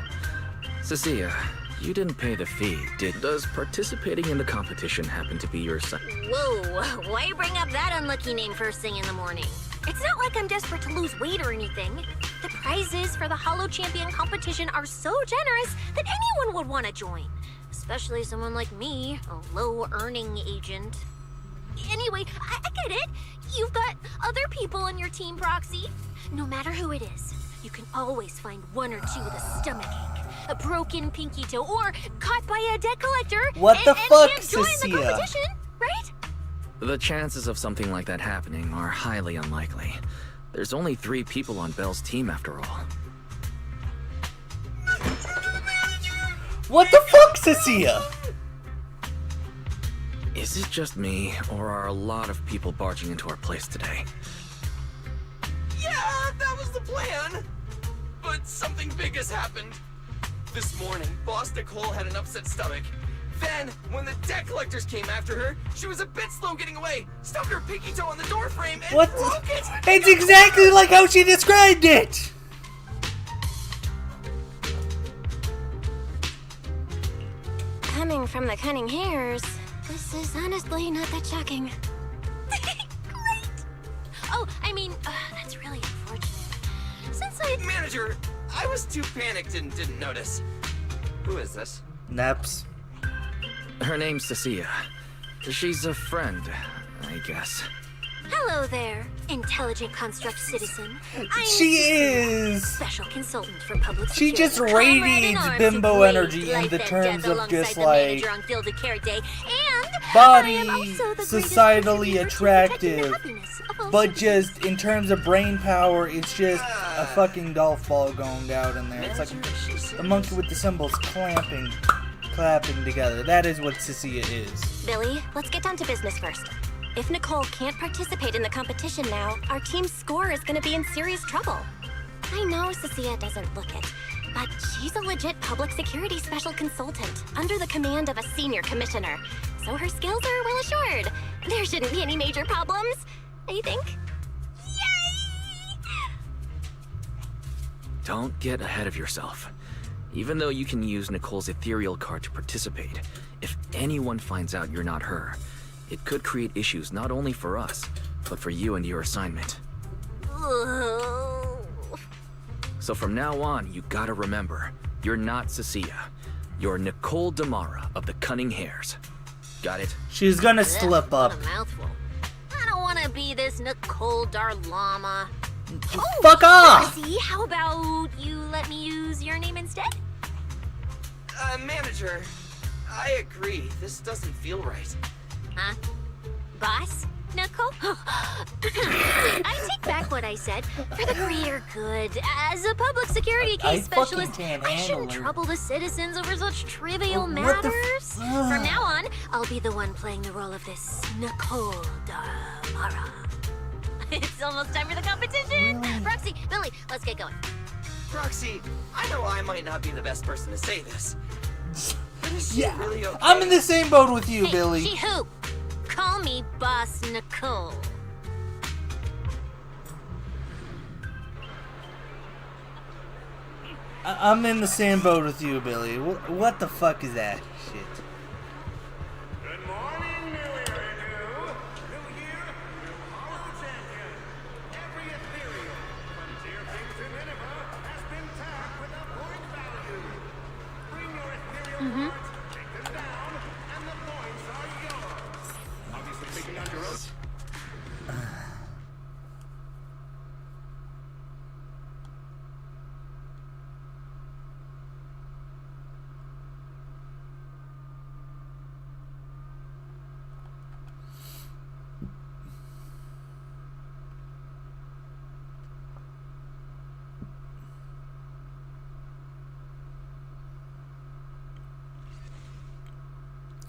Cecilia, you didn't pay the fee, Does participating in the competition happen to be your son? Whoa, why bring up that unlucky name first thing in the morning? It's not like I'm desperate to lose weight or anything. The prizes for the Hollow Champion competition are so generous that anyone would want to join. Especially someone like me, a low-earning agent. Anyway, I get it. You've got other people in your team, Proxy. No matter who it is, you can always find 1 or 2 with a stomachache, a broken pinky toe, or caught by a debt collector. What the fuck, can't join the Cecilia? competition, right? The chances of something like that happening are highly unlikely. There's only 3 people on Belle's team after all. What the fuck, Cecilia? Is it just me, or are a lot of people barging into our place today? Yeah, that was the plan. But something big has happened. This morning, Boss Nicole had an upset stomach. Then, when the debt collectors came after her, she was a bit slow getting away, stubbed her pinky toe on the door frame, and What? broke it! It's exactly like how she described it! Coming from the cunning hairs, this is honestly not that shocking. Great! Oh, I mean, that's really unfortunate. Since I... Manager, I was too panicked and didn't notice. Who is this? Neps. Her name's Cecilia. She's a friend, I guess. Hello there, intelligent construct citizen. I'm She is. special consultant for public She security. just Comrade in radiates arms bimbo who braved energy in life the and terms death of just alongside the like manager on Gilded Carrot Day, and I body, am also the greatest societally contributor to protecting the attractive, happiness of all but citizens. just in terms of brain power, it's just a fucking golf ball going down in there. It's like the monkey with the cymbals clamping clapping together. That is what Cecilia is. Billy, let's get down to business first. If Nicole can't participate in the competition now, our team's score is going to be in serious trouble. I know Cecilia doesn't look it, but she's a legit public security special consultant under the command of a senior commissioner, so her skills are well assured. There shouldn't be any major problems, I think. Yay! Don't get ahead of yourself. Even though you can use Nicole's ethereal card to participate, if anyone finds out you're not her, it could create issues not only for us, but for you and your assignment. So from now on, you gotta remember, you're not Cecilia. You're Nicole Damara of the Cunning Hares. Got it? She's gonna slip up. What a mouthful. I don't want to be this Nicole Darlama. Fuck off! Darcy, how about you let me use your name instead? Manager, I agree. This doesn't feel right. Huh? Boss? Nicole? I take back what I said. For the greater good, as a public security case specialist, I shouldn't trouble the citizens over such trivial matters. From now on, I'll be the one playing the role of this Nicole Damara. It's almost time for the competition. Roxy, Billy, let's get going. Roxy, I know I might not be the best person to say this, but is she really okay? I'm in the same boat with you, Hey, Billy. she who? Call me Boss Nicole. I'm in the same boat with you, Billy. What the fuck is that shit? Good morning, New Eridu. New year, new Hollow champion. Every ethereal frontier king to Nineveh has been tagged with a point value. Bring your ethereal cards, take them down, and the points are yours. Obviously taking on your own.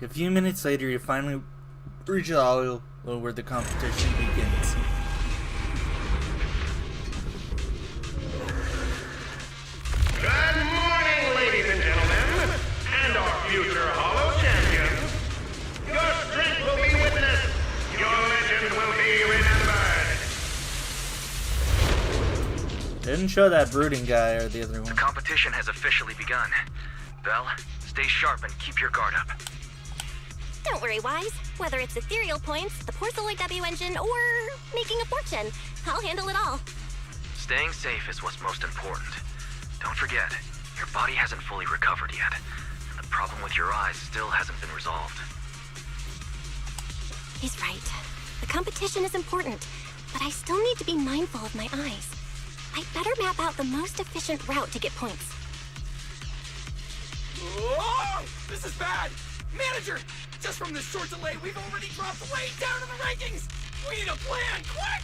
A few minutes later, you finally reach the hollow where the competition begins. Good morning, ladies and gentlemen, and our future Hollow champions. Your strength will be witnessed. Your legend will be remembered. Didn't show that brooding guy or the other The one. competition has officially begun. Belle, stay sharp and keep your guard up. Don't worry, Wise. Whether it's ethereal points, the Porceloid W engine, or making a fortune, I'll handle it all. Staying safe is what's most important. Don't forget, your body hasn't fully recovered yet, and the problem with your eyes still hasn't been resolved. He's right. The competition is important, but I still need to be mindful of my eyes. I'd better map out the most efficient route to get points. Whoa! This is bad! Manager! Just from this short delay, we've already dropped way down in the rankings! We need a plan, quick!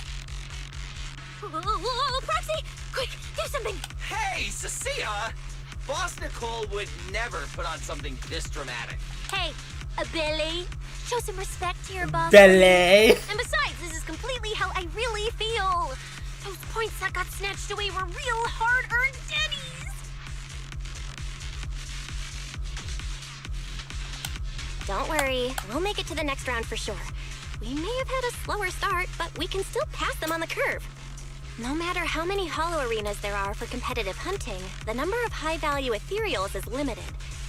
Whoa, Proxy! Quick, do something! Hey, Cecilia! Boss Nicole would never put on something this dramatic. Hey, Billy, show some respect to your boss. Billy! And besides, this is completely how I really feel. Those points that got snatched away were real hard-earned dennies. Don't worry, we'll make it to the next round for sure. We may have had a slower start, but we can still pass them on the curve. No matter how many hollow arenas there are for competitive hunting, the number of high-value ethereals is limited.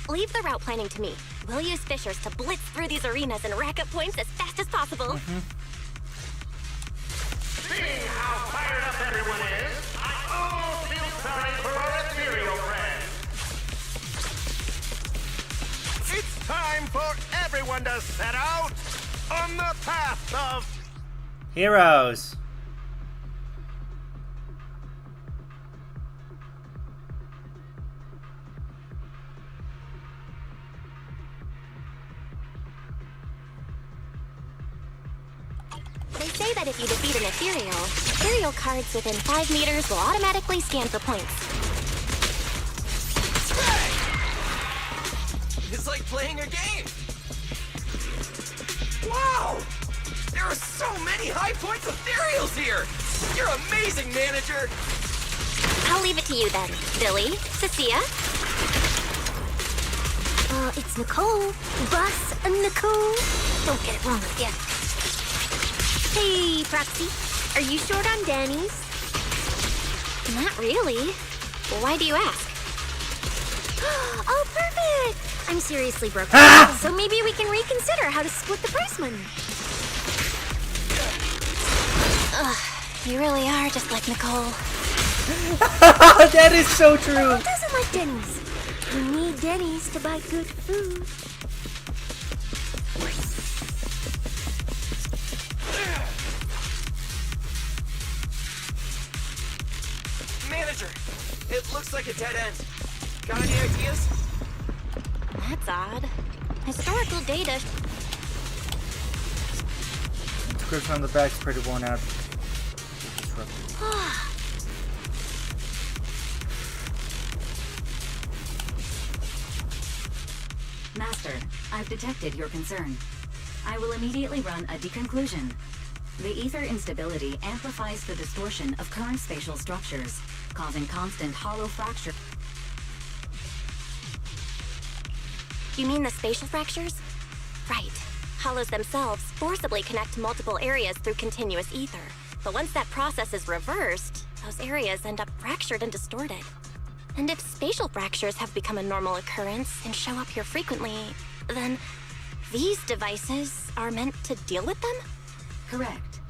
Leave the route planning to me. We'll use fishers to blitz through these arenas and rack up points as fast as possible. Seeing how fired up everyone is, I almost feel sorry for our ethereal friends. It's time for everyone to set out on the path of Heroes. They say that if you defeat an ethereal cards within 5 meters will automatically scan for points. It's like playing a game. Wow! There are so many high points ethereals here! You're amazing, manager! I'll leave it to you then, Billy, Cecilia. It's Nicole. Boss Nicole. Don't get it wrong again. Hey, Proxy. Are you short on Danny's? Not really. Why do you ask? Oh, perfect! I'm seriously broke. So maybe we can reconsider how to split the prize money. Ugh, you really are just like Nicole. That is so true. Who doesn't like Denny's? You need Denny's to buy good food. Manager, it looks like a dead end. Got any ideas? That's odd. Historical data. Inscription on the back is pretty worn out. Master, I've detected your concern. I will immediately run a deconclusion. The ether instability amplifies the distortion of current spatial structures, causing constant hollow fracture. You mean the spatial fractures? Right. Hollows themselves forcibly connect multiple areas through continuous ether. But once that process is reversed, those areas end up fractured and distorted. And if spatial fractures have become a normal occurrence and show up here frequently, then these devices are meant to deal with them? Correct.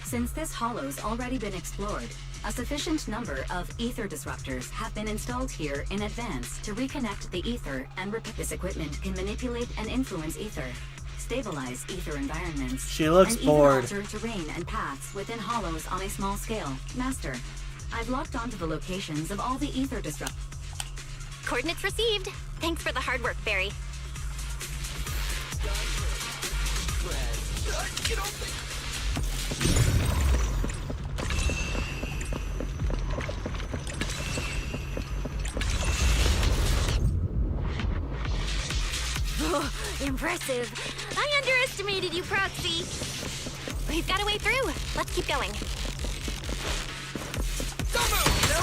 Since this hollow's already been explored, a sufficient number of ether disruptors have been installed here in advance to reconnect the ether and this equipment can manipulate and influence ether, stabilize ether environments, She looks and bored. even alter terrain and paths within hollows on a small scale. Master, I've locked onto the locations of all the ether disruptors. Coordinates received. Thanks for the hard work, Barry. You don't think... Impressive. I underestimated you, Proxy. We've got a way through. Let's keep going. Don't move, no?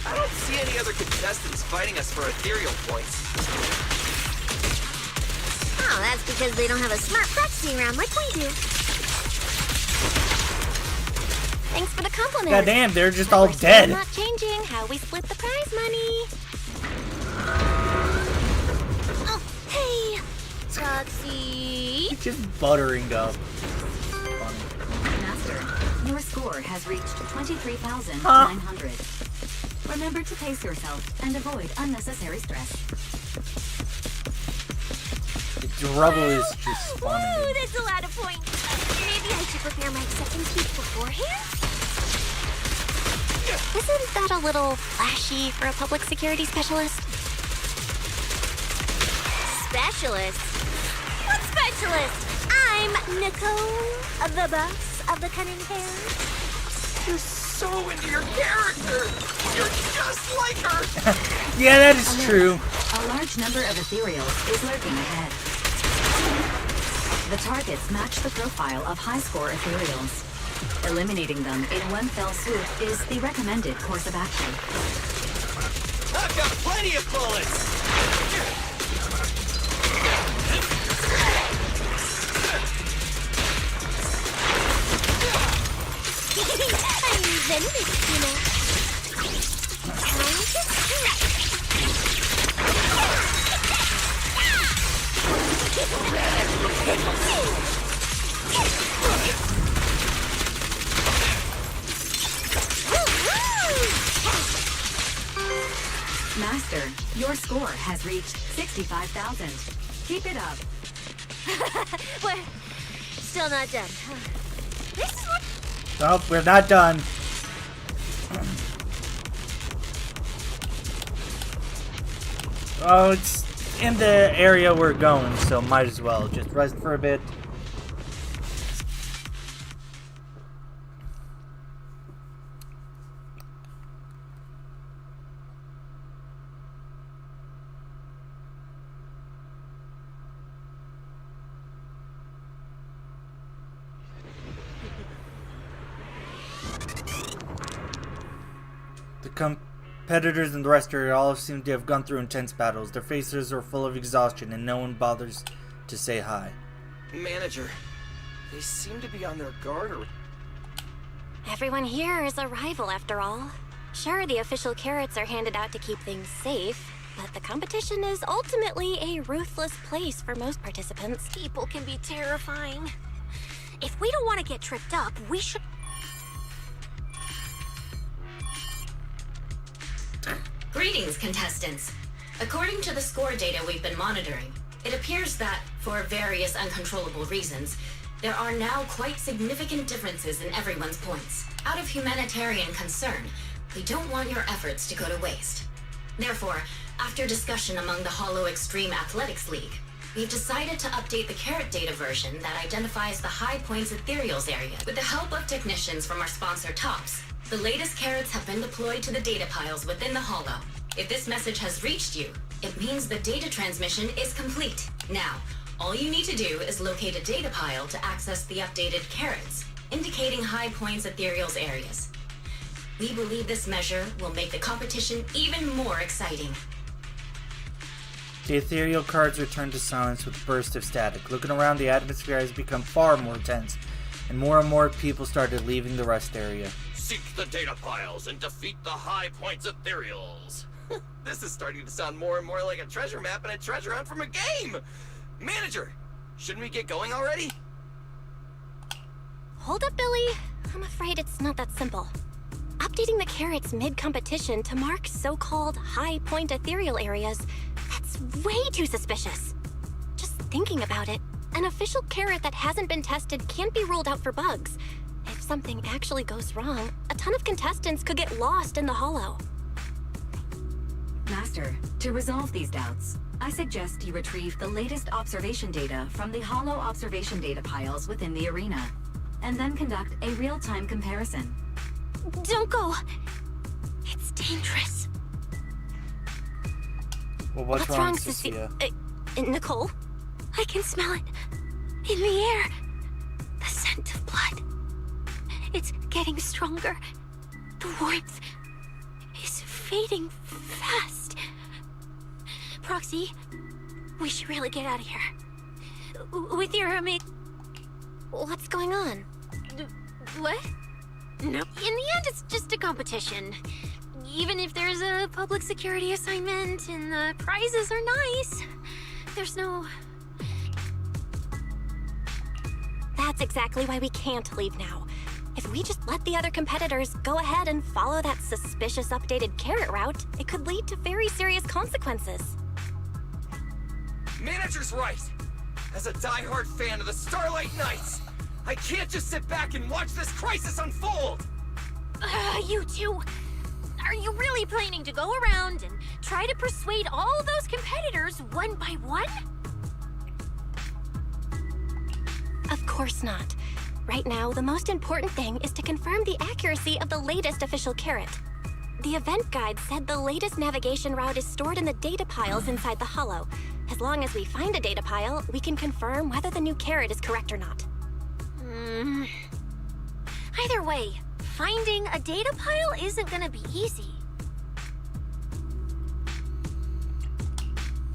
I don't see any other contestants fighting us for ethereal points. Oh, that's because they don't have a smart Proxy around like we do. Thanks for the compliment. God damn, they're just But all we're still dead. not changing how we split the prize money. Oh, hey, Proxy. Just buttering up. Master, your score has reached 23,900. Remember to pace yourself and avoid unnecessary stress. The rubble is just spawning. Woo, that's a lot of points. Maybe I should prepare my acceptance speech beforehand? Isn't that a little flashy for a public security specialist? Specialist? What specialist? I'm Nicole, the boss of the Cunning Pair. You're so into your character! You're just like her! Yeah, that is true. A large number of ethereals is lurking ahead. The targets match the profile of high-score ethereals. Eliminating them in one fell swoop is the recommended course of action. I've got plenty of bullets! I'm Zenless, you know. Time to strike. Master, your score has reached 65,000. Keep it up. We're still not done. This is what... Nope, we're not done. Oh, it's in the area we're going, so might as well just rest for a bit. The competitors in the rest area all seem to have gone through intense battles. Their faces are full of exhaustion and no one bothers to say hi. Manager, they seem to be on their guard or... Everyone here is a rival after all. Sure, the official carrots are handed out to keep things safe, but the competition is ultimately a ruthless place for most participants. People can be terrifying. If we don't want to get tripped up, we should... Greetings, contestants. According to the score data we've been monitoring, it appears that, for various uncontrollable reasons, there are now quite significant differences in everyone's points. Out of humanitarian concern, we don't want your efforts to go to waste. Therefore, after discussion among the Hollow Extreme Athletics League, we've decided to update the carrot data version that identifies the High Points Ethereals area. With the help of technicians from our sponsor Tops, the latest carrots have been deployed to the data piles within the Hollow. If this message has reached you, it means the data transmission is complete. Now, all you need to do is locate a data pile to access the updated carrots, indicating High Points Ethereals areas. We believe this measure will make the competition even more exciting. The ethereal cards return to silence with a burst of static. Looking around, the atmosphere has become far more tense, and more people started leaving the rest area. Seek the data piles and defeat the High Points Ethereals. This is starting to sound more and more like a treasure map and a treasure hunt from a game. Manager, shouldn't we get going already? Hold up, Billy. I'm afraid it's not that simple. Updating the carrots mid-competition to mark so-called high-point ethereal areas, that's way too suspicious. Just thinking about it, an official carrot that hasn't been tested can't be ruled out for bugs. If something actually goes wrong, a ton of contestants could get lost in the Hollow. Master, to resolve these doubts, I suggest you retrieve the latest observation data from the Hollow observation data piles within the arena, and then conduct a real-time comparison. Don't go! It's dangerous. Well, what's wrong, Cecilia? Nicole? I can smell it. In the air. The scent of blood. It's getting stronger. The warmth is fading fast. Proxy, we should really get out of here. With your What's going on? What? No. In the end, it's just a competition. Even if there's a public security assignment and the prizes are nice, there's no... That's exactly why we can't leave now. If we just let the other competitors go ahead and follow that suspicious updated carrot route, it could lead to very serious consequences. Manager's right. As a die-hard fan of the Starlight Knights, I can't just sit back and watch this crisis unfold! You two, are you really planning to go around and try to persuade all those competitors one by one? Of course not. Right now, the most important thing is to confirm the accuracy of the latest official carrot. The event guide said the latest navigation route is stored in the data piles inside the Hollow. As long as we find a data pile, we can confirm whether the new carrot is correct or not. Either way, finding a data pile isn't gonna be easy.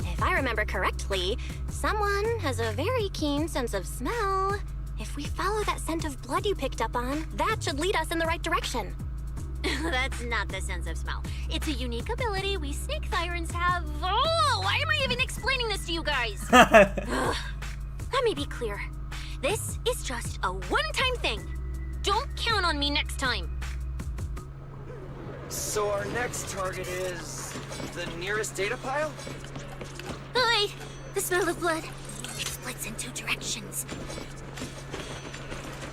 If I remember correctly, someone has a very keen sense of smell. If we follow that scent of blood you picked up on, that should lead us in the right direction. That's not the sense of smell. It's a unique ability we snake sirens have. Oh, why am I even explaining this to you guys? Let me be clear. This is just a one-time thing. Don't count on me next time. So our next target is... the nearest data pile? Oh, wait. The smell of blood. It splits in two directions.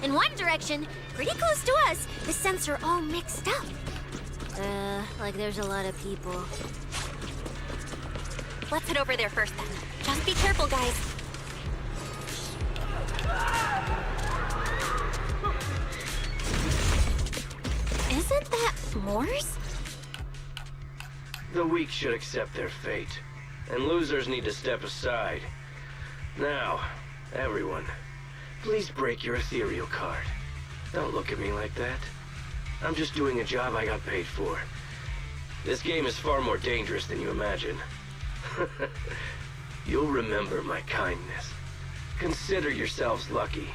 In one direction, pretty close to us, the scents are all mixed up. Like there's a lot of people. Let's head over there first then. Just be careful, guys. Isn't that Morse? The weak should accept their fate, and losers need to step aside. Now, everyone, please break your ethereal card. Don't look at me like that. I'm just doing a job I got paid for. This game is far more dangerous than you imagine. You'll remember my kindness. Consider yourselves lucky.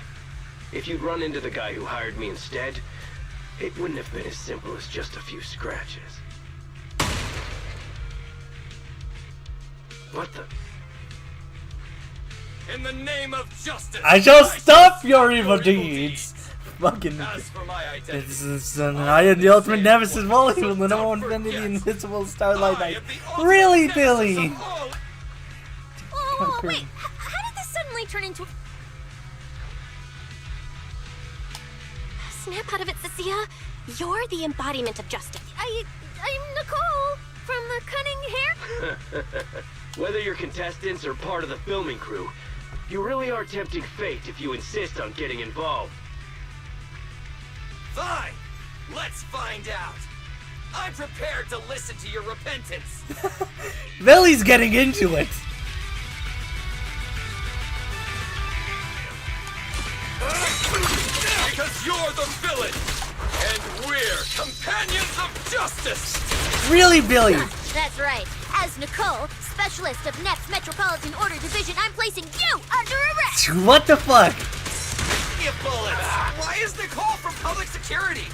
If you'd run into the guy who hired me instead, it wouldn't have been as simple as just a few scratches. What the? In the name of justice, I shall stop your evil deeds. Fucking. As for my identity, This is I am the ultimate nemesis of all evil, the number one friend of the invisible Starlight Knight. Really, Billy? Oh, wait. How did this suddenly turn into... Snap out of it, Cecilia. You're the embodiment of justice. I'm Nicole from the Cunning Hair. Whether you're contestants or part of the filming crew, you really are tempting fate if you insist on getting involved. fine. Let's find out. I'm prepared to listen to your repentance. Billy's getting into it. Because you're the villain, and we're companions of justice. Really, Billy? That's right. As Nicole, specialist of NEP's Metropolitan Order Division, I'm placing you under arrest. What the fuck? You bullets. Why is Nicole from public security?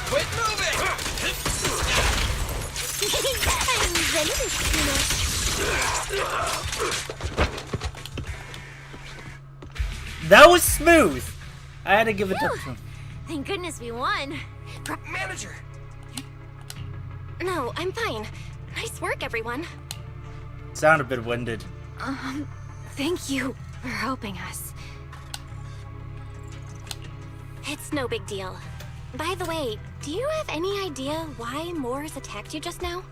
Quit moving! I'm Zenless, you know. That was smooth. I had to give it up to him. Thank goodness we won. Manager! No, I'm fine. Nice work, everyone. Sound a bit winded. Thank you for helping us. It's no big deal. By the way, do you have any idea why Moores attacked you just now?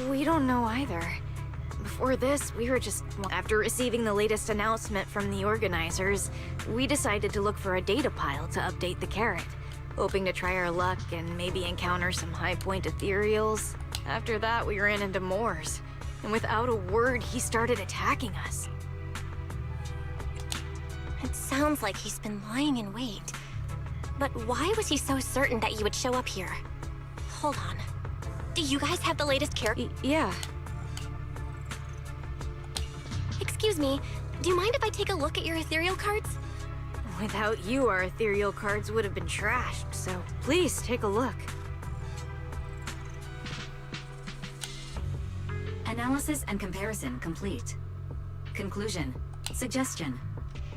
We don't know either. Before this, we were just... After receiving the latest announcement from the organizers, we decided to look for a data pile to update the carrot, hoping to try our luck and maybe encounter some high-point ethereals. After that, we ran into Moores, and without a word, he started attacking us. It sounds like he's been lying in wait. But why was he so certain that you would show up here? Hold on. Do you guys have the latest character? Yeah. Excuse me, do you mind if I take a look at your ethereal cards? Without you, our ethereal cards would have been trashed, so please take a look. Analysis and comparison complete. Conclusion. Suggestion.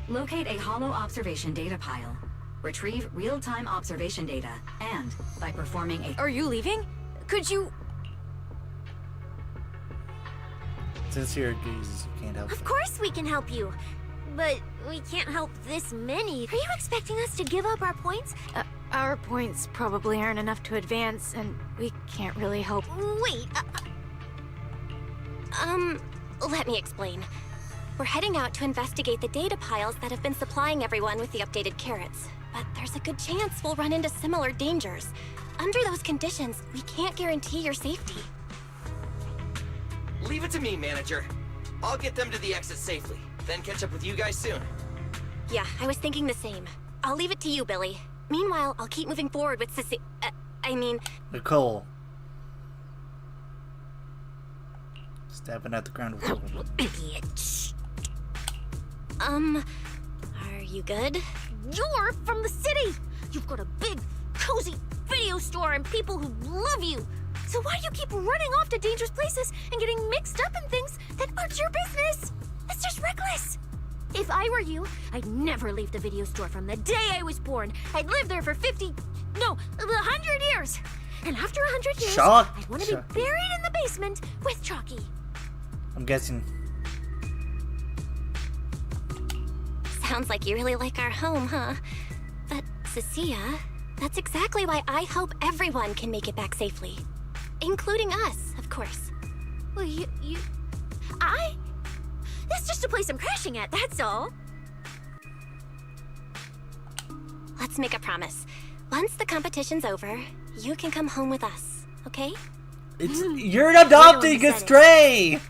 Locate a hollow observation data pile. Retrieve real-time observation data, and by performing a... Are you leaving? Could you... Sincere Jesus, you can't help Of it. course we can help you. But we can't help this many. Are you expecting us to give up our points? Our points probably aren't enough to advance, and we can't really help. Wait, Let me explain. We're heading out to investigate the data piles that have been supplying everyone with the updated carrots. But there's a good chance we'll run into similar dangers. Under those conditions, we can't guarantee your safety. Leave it to me, manager. I'll get them to the exit safely, then catch up with you guys soon. Yeah, I was thinking the same. I'll leave it to you, Billy. Meanwhile, I'll keep moving forward with Nicole. Stabbing at the ground with bitch. Are you good? You're from the city. You've got a big, cozy video store and people who love you. So why do you keep running off to dangerous places and getting mixed up in things that aren't your business? It's just reckless. If I were you, I'd never leave the video store from the day I was born. I'd live there for 100 years. And after 100 years, I'd want to be buried in the basement with Chalky. I'm guessing. Sounds like you really like our home, huh? But, Cecilia, that's exactly why I hope everyone can make it back safely. Including us, of course. Well, this just a place I'm crashing at, that's all. Let's make a promise. Once the competition's over, you can come home with us, okay? You're adopting a stray!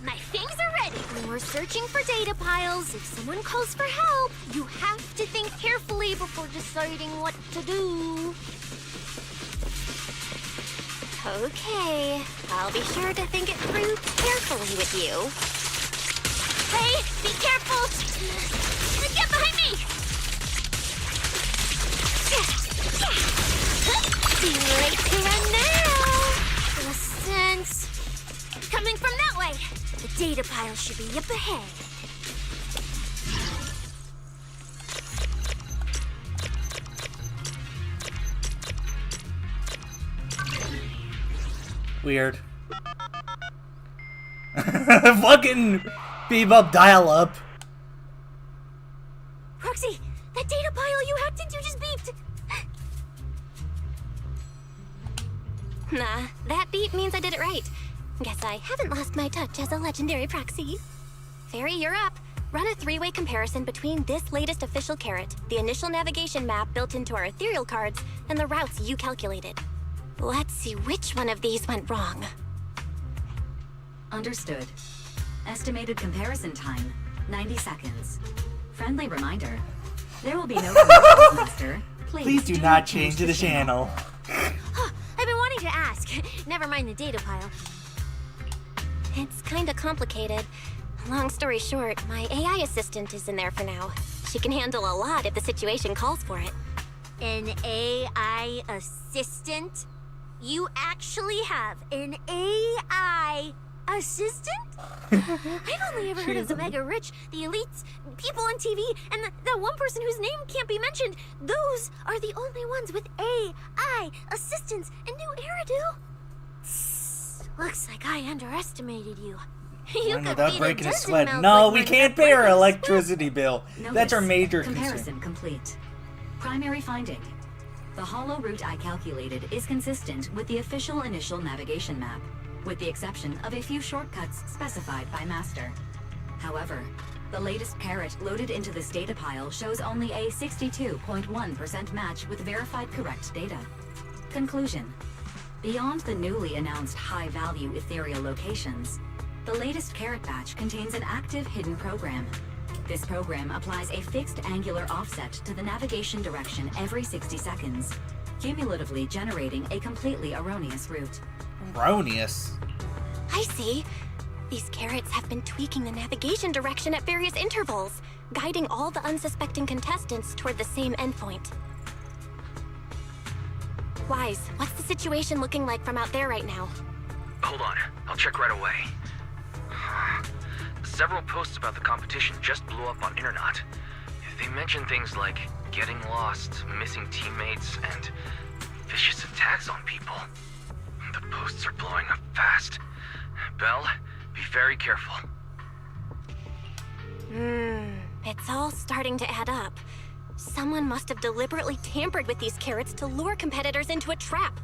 My things are ready. When we're searching for data piles, if someone calls for help, you have to think carefully before deciding what to do. Okay, I'll be sure to think it through carefully with you. Hey, be careful! Get behind me! Too late to run now! In a sense. Coming from that way. The data pile should be up ahead. Weird. Fucking beep up, dial up. Roxy, that data pile you hacked into just beeped. Nah, that beep means I did it right. Guess I haven't lost my touch as a legendary proxy. Fairy, you're up. Run a three-way comparison between this latest official carrot, the initial navigation map built into our ethereal cards, and the routes you calculated. Let's see which one of these went wrong. Understood. Estimated comparison time, 90 seconds. Friendly reminder, there will be no commercials, Master. Please do not change the channel. I've been wanting to ask. Never mind the data pile. It's kinda complicated. Long story short, my AI assistant is in there for now. She can handle a lot if the situation calls for it. An AI assistant? You actually have an AI assistant? I've only ever heard of the mega rich, the elites, people on TV, and that one person whose name can't be mentioned. Those are the only ones with AI assistants in New Eridu. Looks like I underestimated you. You could Without beat breaking a dozen sweat. mouths No, like we one can't of pay our Britain's. electricity bill. That's our major Comparison concern. complete. Primary finding. The hollow route I calculated is consistent with the official initial navigation map, with the exception of a few shortcuts specified by Master. However, the latest carrot loaded into this data pile shows only a 62.1% match with verified correct data. Conclusion. Beyond the newly announced high-value ethereal locations, the latest carrot batch contains an active hidden program. This program applies a fixed angular offset to the navigation direction every 60 seconds, cumulatively generating a completely erroneous route. Erroneous? I see. These carrots have been tweaking the navigation direction at various intervals, guiding all the unsuspecting contestants toward the same endpoint. Wise, what's the situation looking like from out there right now? Hold on, I'll check right away. Several posts about the competition just blew up on Internet. They mention things like getting lost, missing teammates, and vicious attacks on people. The posts are blowing up fast. Belle, be very careful. It's all starting to add up. Someone must have deliberately tampered with these carrots to lure competitors into a trap.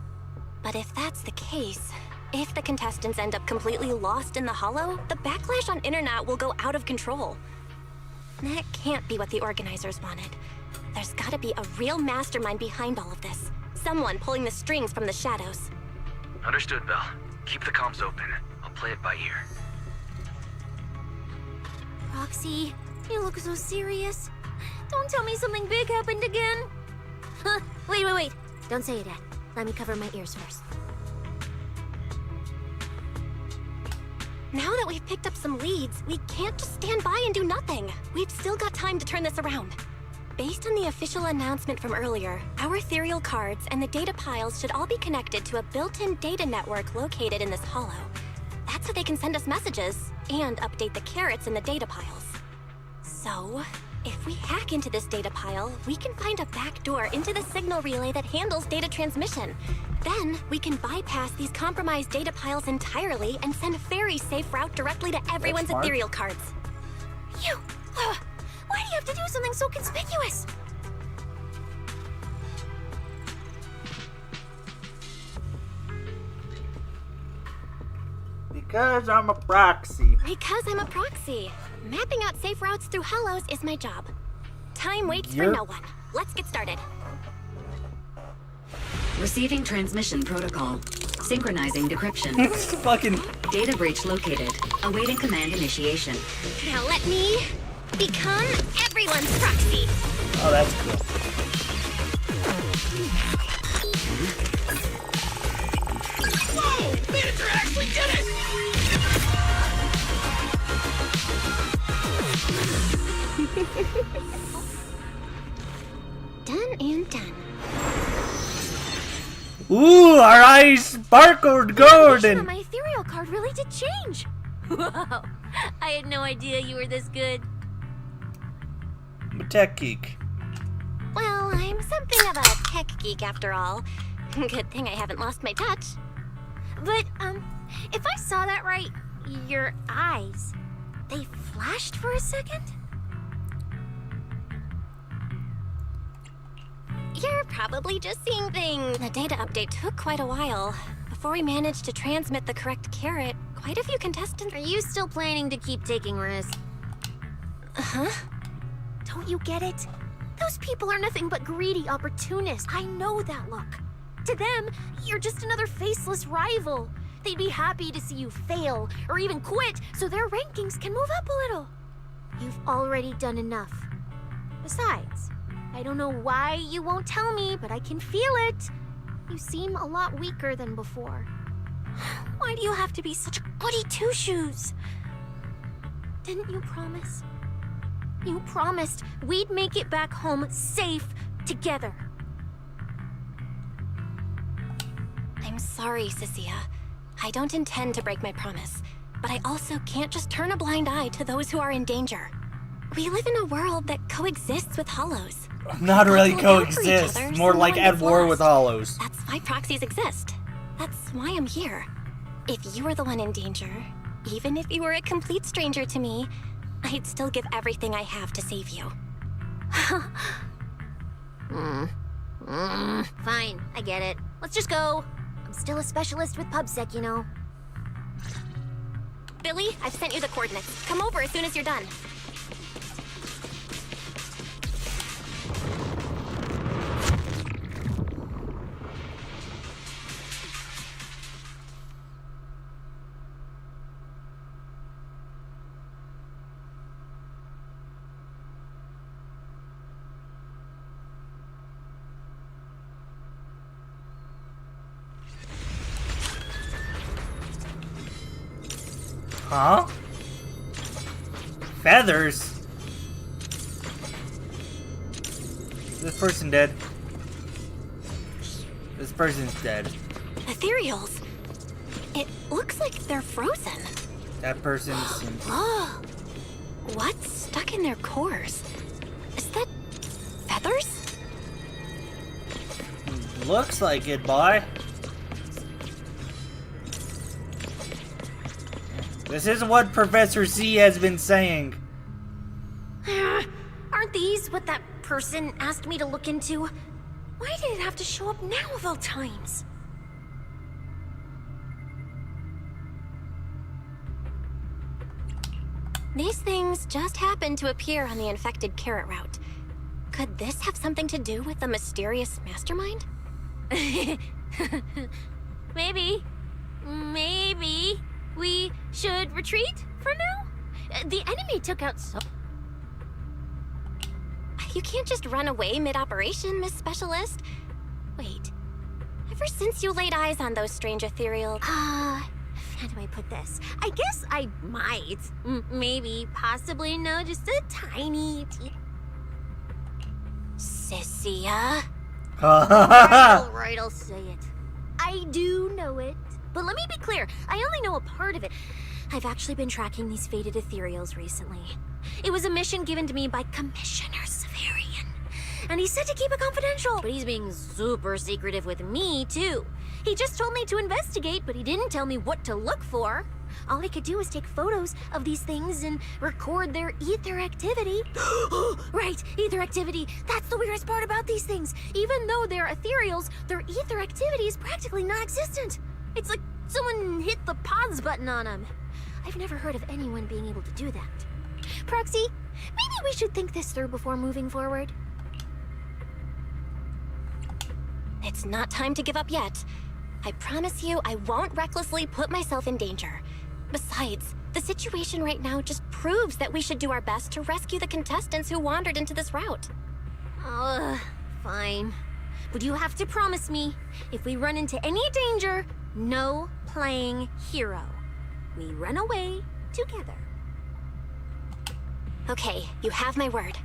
But if that's the case, if the contestants end up completely lost in the hollow, the backlash on Internet will go out of control. That can't be what the organizers wanted. There's gotta be a real mastermind behind all of this. Someone pulling the strings from the shadows. Understood, Belle. Keep the comms open. I'll play it by ear. Roxy, you look so serious. Don't tell me something big happened again. Huh? Wait. Don't say it yet. Let me cover my ears first. Now that we've picked up some leads, we can't just stand by and do nothing. We've still got time to turn this around. Based on the official announcement from earlier, our ethereal cards and the data piles should all be connected to a built-in data network located in this hollow. That's how they can send us messages and update the carrots in the data piles. So, if we hack into this data pile, we can find a back door into the signal relay that handles data transmission. Then, we can bypass these compromised data piles entirely and send a very safe route directly to everyone's smart. ethereal cards. Why do you have to do something so conspicuous? Because I'm a proxy. Because I'm a proxy. Mapping out safe routes through hollows is my job. Time waits You're- for no one. Let's get started. Receiving transmission protocol. Synchronizing decryption. Fucking. Data breach located. Awaiting command initiation. Now let me become everyone's proxy. Oh, that's cool. Whoa! Manager actually did it! Done and done. Ooh, our eyes sparkled golden. My ethereal card really did change. Whoa! I had no idea you were this good. I'm a tech geek. Well, I'm something of a tech geek after all. Good thing I haven't lost my touch. But, if I saw that right, your eyes, they flashed for a second? You're probably just seeing things. The data update took quite a while. Before we managed to transmit the correct carrot, quite a few contestants. Are you still planning to keep taking risks? Huh? Don't you get it? Those people are nothing but greedy opportunists. I know that look. To them, you're just another faceless rival. They'd be happy to see you fail or even quit so their rankings can move up a little. You've already done enough. Besides, I don't know why you won't tell me, but I can feel it. You seem a lot weaker than before. Why do you have to be such a goody two-shoes? Didn't you promise? You promised we'd make it back home safe together. I'm sorry, Cecilia. I don't intend to break my promise, but I also can't just turn a blind eye to those who are in danger. We live in a world that coexists with hollows. Not really Look out for each coexist. other, More so like no at one war gets with lost. hollows. That's why proxies exist. That's why I'm here. If you were the one in danger, even if you were a complete stranger to me, I'd still give everything I have to save you. Fine, I get it. Let's just go. I'm still a specialist with PubSec, you know. Billy, I've sent you the coordinates. Come over as soon as you're done. Huh? Feathers? This person dead. This person's dead. Ethereals. It looks like they're frozen. That person seems... Oh, what's stuck in their cores? Is that feathers? Looks like it, boy. This is what Professor C has been saying. Aren't these what that person asked me to look into? Why did it have to show up now of all times? These things just happened to appear on the infected carrot route. Could this have something to do with the mysterious mastermind? Maybe. Maybe we should retreat for now? The enemy took out so... You can't just run away mid-operation, Miss Specialist. Wait. Ever since you laid eyes on those strange ethereal... How do I put this? I guess I might, maybe, possibly know just a tiny... Cecilia? Alright, I'll say it. I do know it. But let me be clear, I only know a part of it. I've actually been tracking these faded ethereals recently. It was a mission given to me by Commissioner Severian. And he said to keep it confidential. But he's being super secretive with me, too. He just told me to investigate, but he didn't tell me what to look for. All I could do was take photos of these things and record their ether activity. Right, ether activity. That's the weirdest part about these things. Even though they're ethereals, their ether activity is practically non-existent. It's like someone hit the pause button on them. I've never heard of anyone being able to do that. Proxy, maybe we should think this through before moving forward. It's not time to give up yet. I promise you I won't recklessly put myself in danger. Besides, the situation right now just proves that we should do our best to rescue the contestants who wandered into this route. Fine. But you have to promise me, if we run into any danger, no playing hero. We run away together. Okay, you have my word.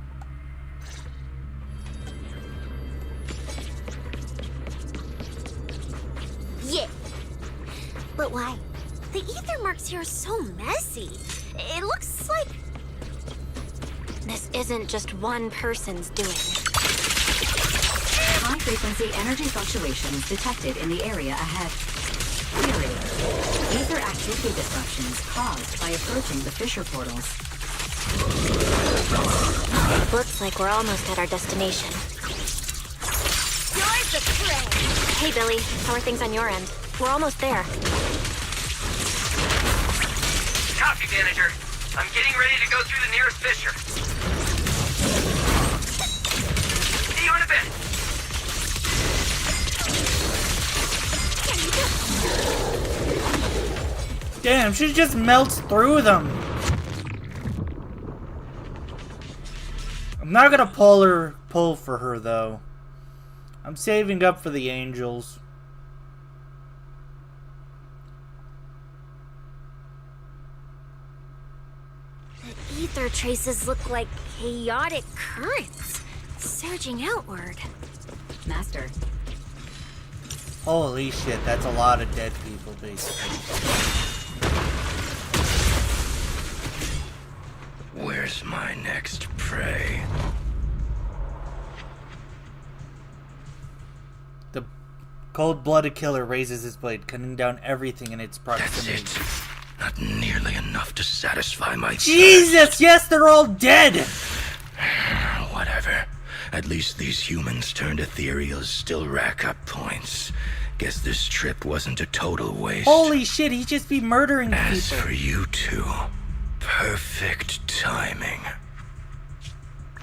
Yeah. But why? The ether marks here are so messy. It looks like... This isn't just one person's doing. High-frequency energy fluctuations detected in the area ahead. Theory. Ether activity disruptions caused by approaching the fissure portals. Looks like we're almost at our destination. You're the prey! Hey, Billy. How are things on your end? We're almost there. Copy, manager. I'm getting ready to go through the nearest fissure. See you in a bit. Damn, she just melts through them. I'm not gonna pull for her though. I'm saving up for the angels. The ether traces look like chaotic currents, surging outward. Master, Holy shit, that's a lot of dead people, basically. Where's my next prey? The cold-blooded killer raises his blade, cutting down everything in its proximity. That's it. Not nearly enough to satisfy my Jesus, yes, they're all dead! Whatever. At least these humans turned ethereals still rack up points. Guess this trip wasn't a total waste. Holy shit, he'd just be murdering As people. for you two, perfect timing.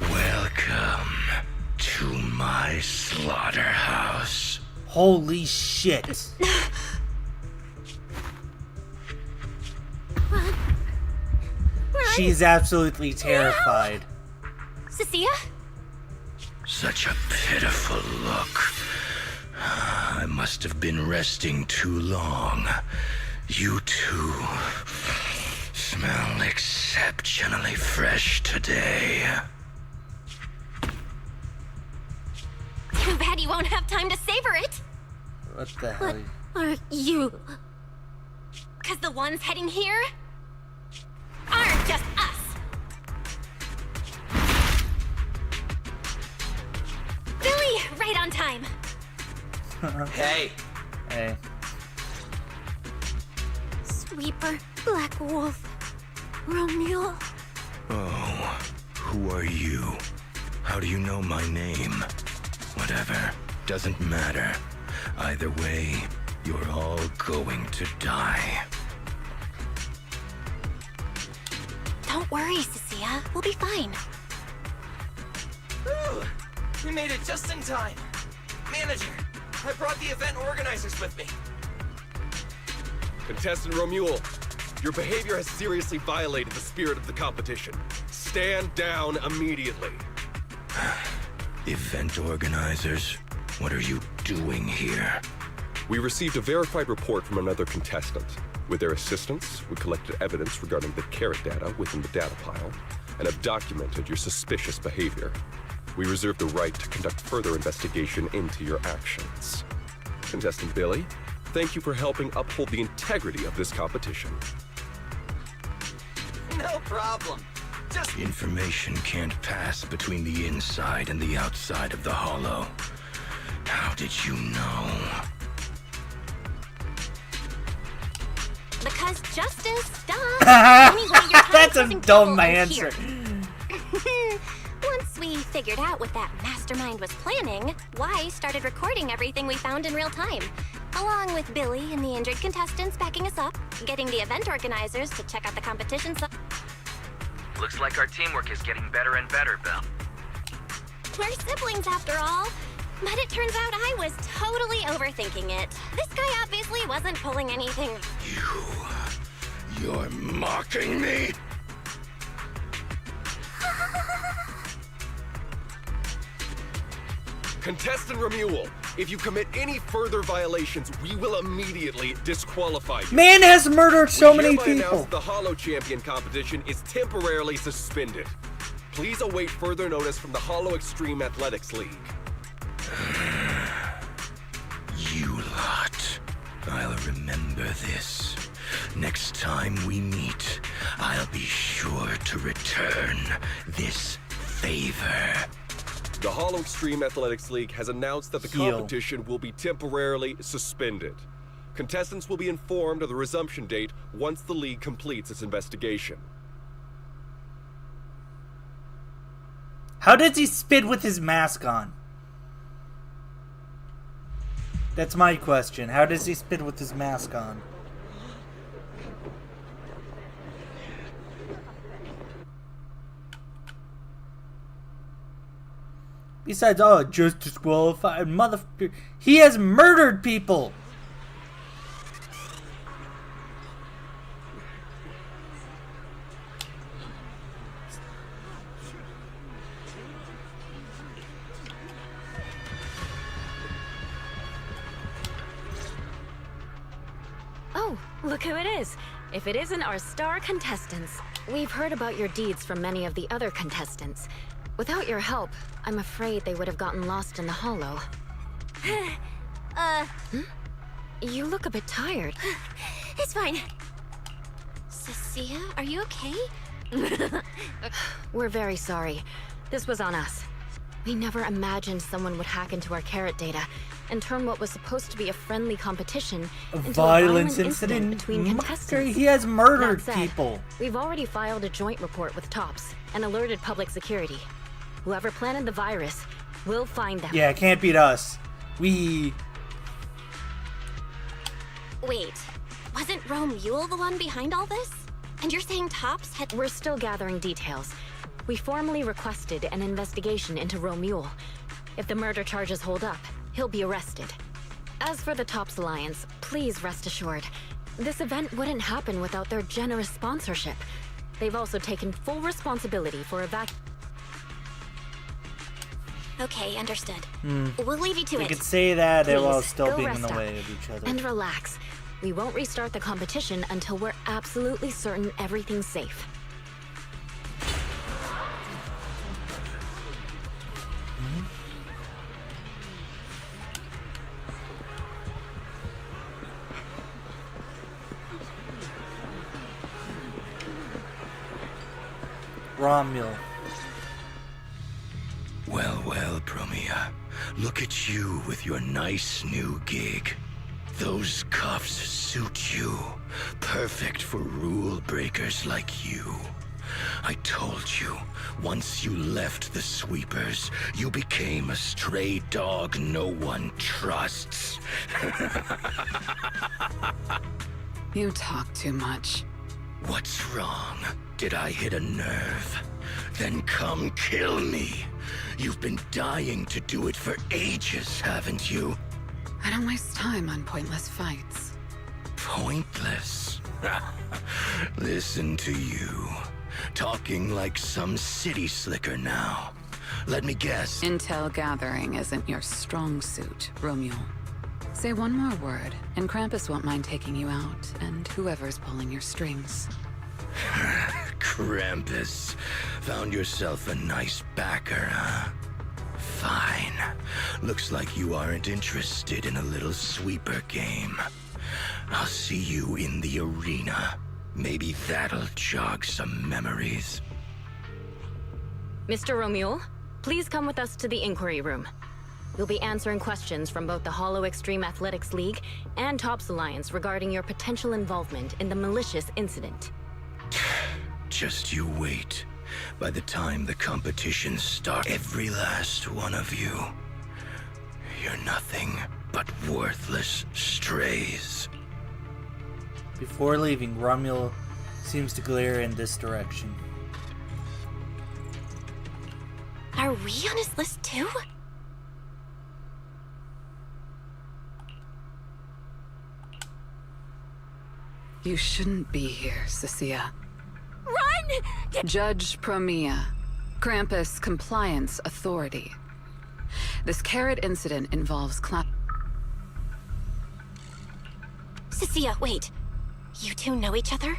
Welcome to my slaughterhouse. Holy shit. Run. She's absolutely terrified. Cecilia? Such a pitiful look. I must have been resting too long. You two smell exceptionally fresh today. Too bad you won't have time to savor it. What the hell? Are you... Because the ones heading here aren't just us. Billy, right on time. Hey. Hey. Sweeper, Black Wolf, Romeo? Oh, who are you? How do you know my name? Whatever, doesn't matter. Either way, you're all going to die. Don't worry, Cecilia. We'll be fine. Whew. We made it just in time. Manager, I brought the event organizers with me. Contestant Romuald, your behavior has seriously violated the spirit of the competition. Stand down immediately. Event organizers, what are you doing here? We received a verified report from another contestant. With their assistance, we collected evidence regarding the carrot data within the data pile and have documented your suspicious behavior. We reserve the right to conduct further investigation into your actions. Contestant Billy, thank you for helping uphold the integrity of this competition. No problem. Just... Information can't pass between the inside and the outside of the hollow. How did you know? Because justice, duh. Anyway, your time That's a wasn't dumb over answer. here. Once we figured out what that mastermind was planning, Y started recording everything we found in real time. Along with Billy and the injured contestants backing us up, getting the event organizers to check out the competition. Looks like our teamwork is getting better and better, Belle. We're siblings after all. But it turns out I was totally overthinking it. This guy obviously wasn't pulling anything. You're mocking me? Contestant Remuel, if you commit any further violations, we will immediately disqualify you. Man has murdered so many hereby people. announce the Hollow Champion competition is temporarily suspended. Please await further notice from the Hollow Extreme Athletics League. You lot. I'll remember this. Next time we meet, I'll be sure to return this favor. The Hollow Extreme Athletics League has announced that the Heal. competition will be temporarily suspended. Contestants will be informed of the resumption date once the league completes its investigation. How does he spit with his mask on? That's my question. How does he spit with his mask on? Besides, oh, just disqualified motherfucker. He has murdered people. Oh, look who it is. If it isn't our star contestants. We've heard about your deeds from many of the other contestants. Without your help, I'm afraid they would have gotten lost in the hollow. You look a bit tired. It's fine. Cecilia, are you okay? We're very sorry. This was on us. We never imagined someone would hack into our carrot data and turn what was supposed to be a friendly competition into Violence a violent incident incident. between contestants. He has murdered That said, people. We've already filed a joint report with TOPS and alerted public security. Whoever planted the virus, we'll find them. Yeah, it can't beat us. We... Wait, wasn't Romule the one behind all this? And you're saying TOPS had... We're still gathering details. We formally requested an investigation into Romule. If the murder charges hold up, he'll be arrested. As for the TOPS Alliance, please rest assured, this event wouldn't happen without their generous sponsorship. They've also taken full responsibility for Okay, understood. We'll leave you to We it. could say that while Please, still go being in rest the up. way of each other. And relax. We won't restart the competition until we're absolutely certain everything's safe. Romule. Well, Promia. Look at you with your nice new gig. Those cuffs suit you. Perfect for rule breakers like you. I told you, once you left the sweepers, you became a stray dog no one trusts. You talk too much. What's wrong? Did I hit a nerve? Then come kill me. You've been dying to do it for ages, haven't you? I don't waste time on pointless fights. Pointless? Listen to you. Talking like some city slicker now. Let me guess. Intel gathering isn't your strong suit, Romule. Say one more word, and Krampus won't mind taking you out, and whoever's pulling your strings. Krampus. Found yourself a nice backer, huh? Fine. Looks like you aren't interested in a little sweeper game. I'll see you in the arena. Maybe that'll jog some memories. Mr. Romule, please come with us to the inquiry room. You'll be answering questions from both the Hollow Extreme Athletics League and TOPS Alliance regarding your potential involvement in the malicious incident. Just you wait. By the time the competition starts, every last one of you, you're nothing but worthless strays. Before leaving, Romulo seems to glare in this direction. Are we on his list too? You shouldn't be here, Cecilia. Run! Judge Promia, Krampus Compliance Authority. This carrot incident involves Cecilia, wait. You two know each other?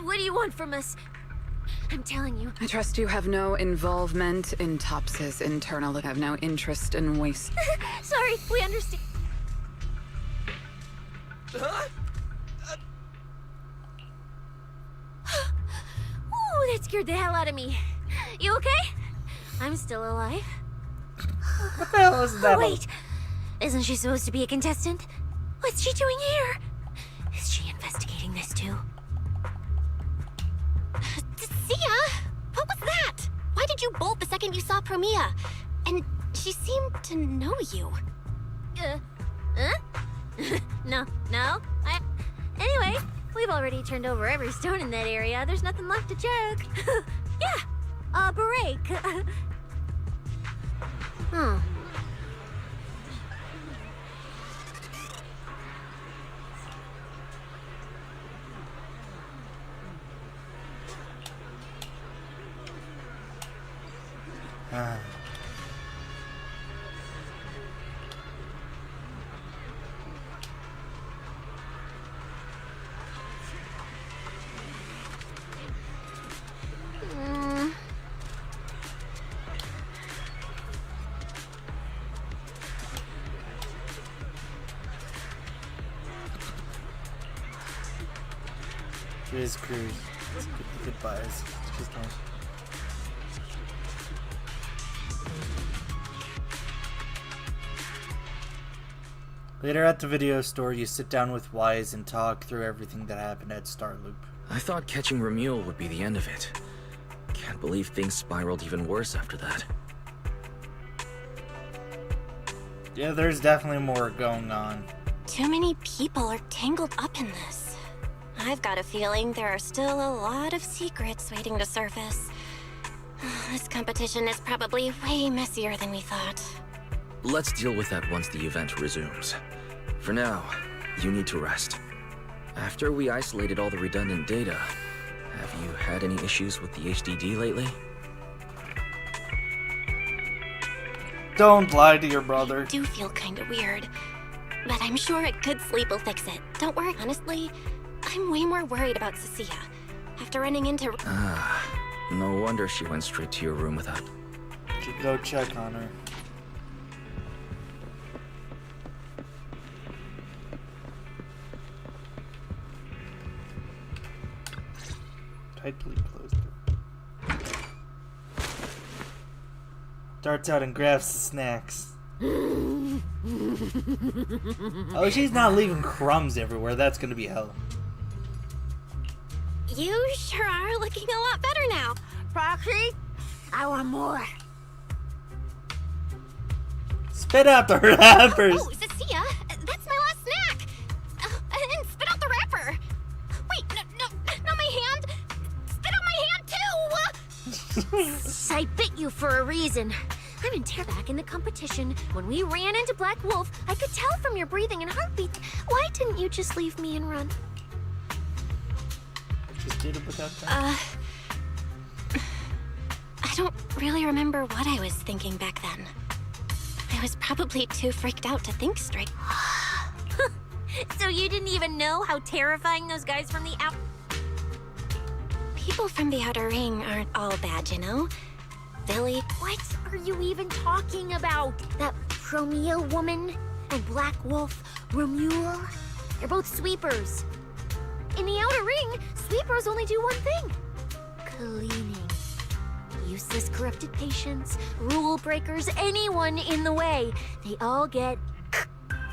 What do you want from us? I'm telling you. I trust you have no involvement in Tops's internal, have no interest in waste. Sorry, we understand. Huh? Ooh, that scared the hell out of me. You okay? I'm still alive. What the hell is that? Wait, isn't she supposed to be a contestant? What's she doing here? Is she investigating this too? Sia, what was that? Why did you bolt the second you saw Promia? And she seemed to know you. Huh? No. Anyway, we've already turned over every stone in that area. There's nothing left to check. Yeah, break. His cruise. Goodbyes. Just nice. Later at the video store, you sit down with Wise and talk through everything that happened at Starloop. I thought catching Ramule would be the end of it. Can't believe things spiraled even worse after that. Yeah, there's definitely more going on. Too many people are tangled up in this. I've got a feeling there are still a lot of secrets waiting to surface. This competition is probably way messier than we thought. Let's deal with that once the event resumes. For now, you need to rest. After we isolated all the redundant data, have you had any issues with the HDD lately? Don't lie to your brother. I do feel kind of weird, but I'm sure a good sleep will fix it. Don't worry, honestly, I'm way more worried about Cecilia. After running into... No wonder she went straight to your room without... Should go check on her. Tightly closed it. Darts out and grabs the snacks. Oh, she's not leaving crumbs everywhere. That's gonna be hell. You sure are looking a lot better now. Proxy, I want more. Spit out the wrappers. Oh, Cecilia, that's my last snack. And spit out the wrapper. Wait, not my hand. Spit out my hand too. I bit you for a reason. I'm in terror back in the competition. When we ran into Black Wolf, I could tell from your breathing and heartbeat. Why didn't you just leave me and run? Just did it without that. I don't really remember what I was thinking back then. I was probably too freaked out to think straight. So you didn't even know how terrifying those guys from the out... People from the Outer Ring aren't all bad, you know? Billy... What are you even talking about? That Promia woman and Black Wolf, Ramule? They're both sweepers. In the Outer Ring, sweepers only do one thing. Cleaning. Useless corrupted patients, rule breakers, anyone in the way. They all get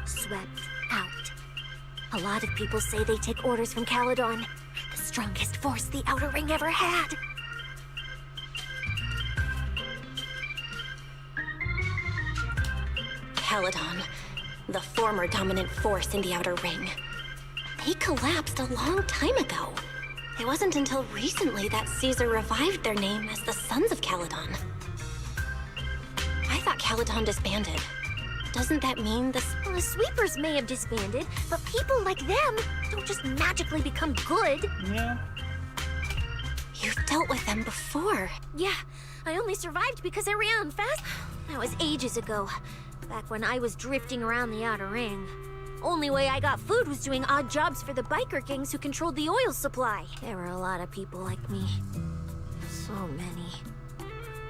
swept out. A lot of people say they take orders from Caledon, the strongest force the Outer Ring ever had. Caledon. the former dominant force in the Outer Ring. They collapsed a long time ago. It wasn't until recently that Caesar revived their name as the Sons of Caledon. I thought Caledon disbanded. Doesn't that mean the Sweepers may have disbanded, but people like them don't just magically become good. Yeah. You've dealt with them before? Yeah, I only survived because I ran fast. That was ages ago, back when I was drifting around the Outer Ring. Only way I got food was doing odd jobs for the biker gangs who controlled the oil supply. There were a lot of people like me. So many.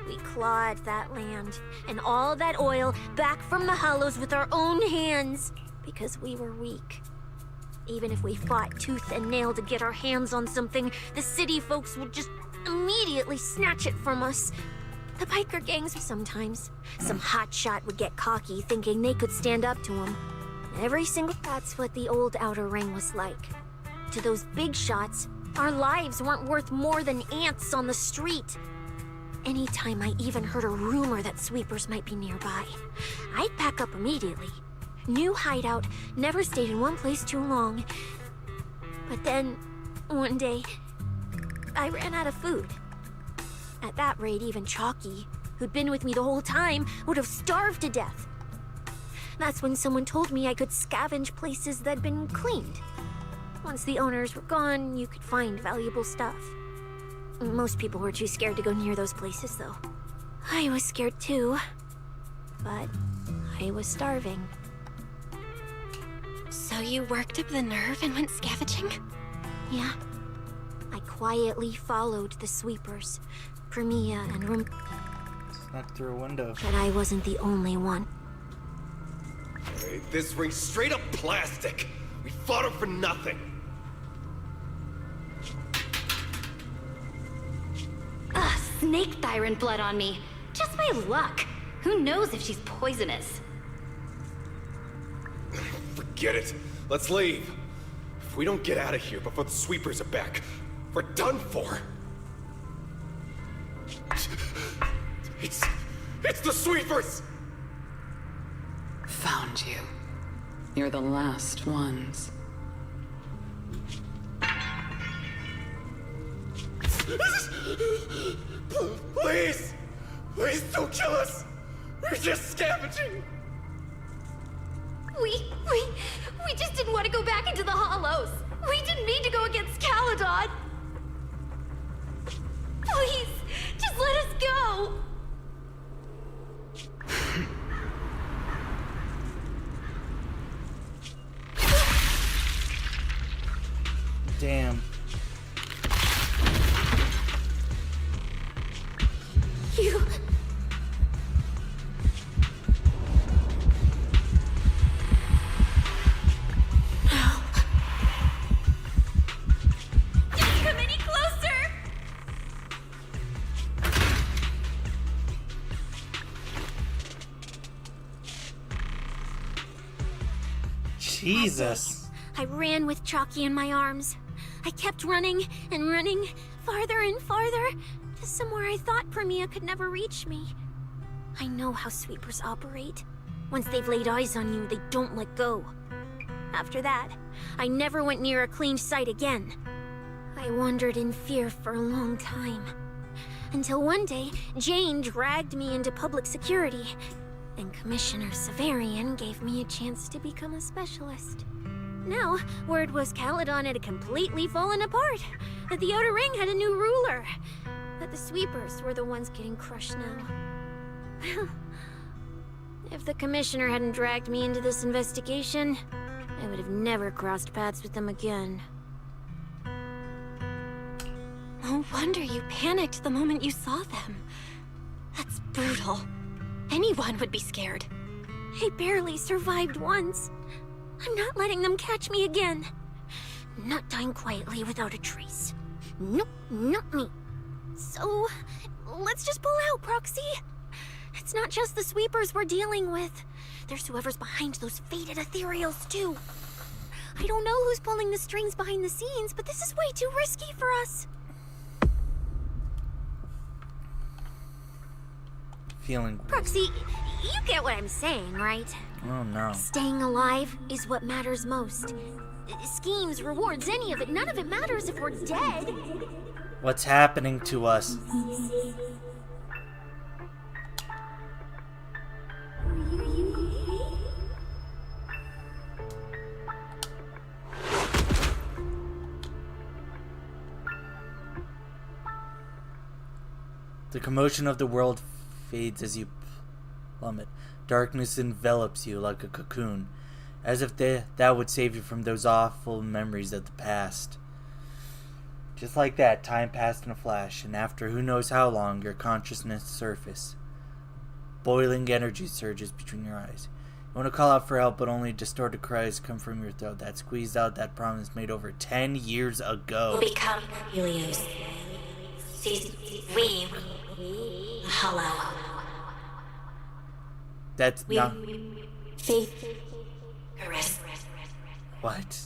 We clawed that land and all that oil back from the Hollows with our own hands because we were weak. Even if we fought tooth and nail to get our hands on something, the city folks would just immediately snatch it from us. The biker gangs sometimes. Some hotshot would get cocky thinking they could stand up to them. That's what the old Outer Ring was like. To those big shots, our lives weren't worth more than ants on the street. Anytime I even heard a rumor that sweepers might be nearby, I'd pack up immediately. New hideout, never stayed in one place too long. But then, one day, I ran out of food. At that rate, even Chalky, who'd been with me the whole time, would have starved to death. That's when someone told me I could scavenge places that'd been cleaned. Once the owners were gone, you could find valuable stuff. Most people were too scared to go near those places, though. I was scared too, but I was starving. So you worked up the nerve and went scavenging? Yeah. I quietly followed the sweepers, Premia and Rum. Snuck through a window. But I wasn't the only one. Hey, this ring's straight up plastic. We fought her for nothing. Ugh, snake thyron blood on me. Just my luck. Who knows if she's poisonous? Forget it. Let's leave. If we don't get out of here before the sweepers are back, we're done for. It's the sweepers! Found you. You're the last ones. Please! Please don't kill us! We're just scavenging! We just didn't want to go back into the Hollows. We didn't mean to go against Caledon. Please, just let us go. Damn. You... Don't come any closer. Jesus. I ran with Chalky in my arms. I kept running and running, farther and farther, to somewhere I thought Premia could never reach me. I know how sweepers operate. Once they've laid eyes on you, they don't let go. After that, I never went near a cleaned site again. I wandered in fear for a long time. Until one day, Jane dragged me into public security, and Commissioner Severian gave me a chance to become a specialist. Now, word was Caledon had completely fallen apart, that the Outer Ring had a new ruler, that the sweepers were the ones getting crushed now. If the Commissioner hadn't dragged me into this investigation, I would have never crossed paths with them again. No wonder you panicked the moment you saw them. That's brutal. Anyone would be scared. I barely survived once. I'm not letting them catch me again. Not dying quietly without a trace. Nope, not me. So, let's just pull out, Proxy. It's not just the sweepers we're dealing with. There's whoever's behind those faded ethereals, too. I don't know who's pulling the strings behind the scenes, but this is way too risky for us. feeling. Proxy, you get what I'm saying, right? Oh no. Staying alive is what matters most. Schemes, rewards, any of it, none of it matters if we're dead. What's happening to us? The commotion of the world fades as you plummet. Darkness envelops you like a cocoon, as if that would save you from those awful memories of the past. Just like that, time passed in a flash, and after who knows how long, your consciousness surfaces. Boiling energy surges between your eyes. You want to call out for help, but only distorted cries come from your throat that squeezed out that promise made over 10 years ago. Become Helios. We hollow. That's not... Faith. Caress. What?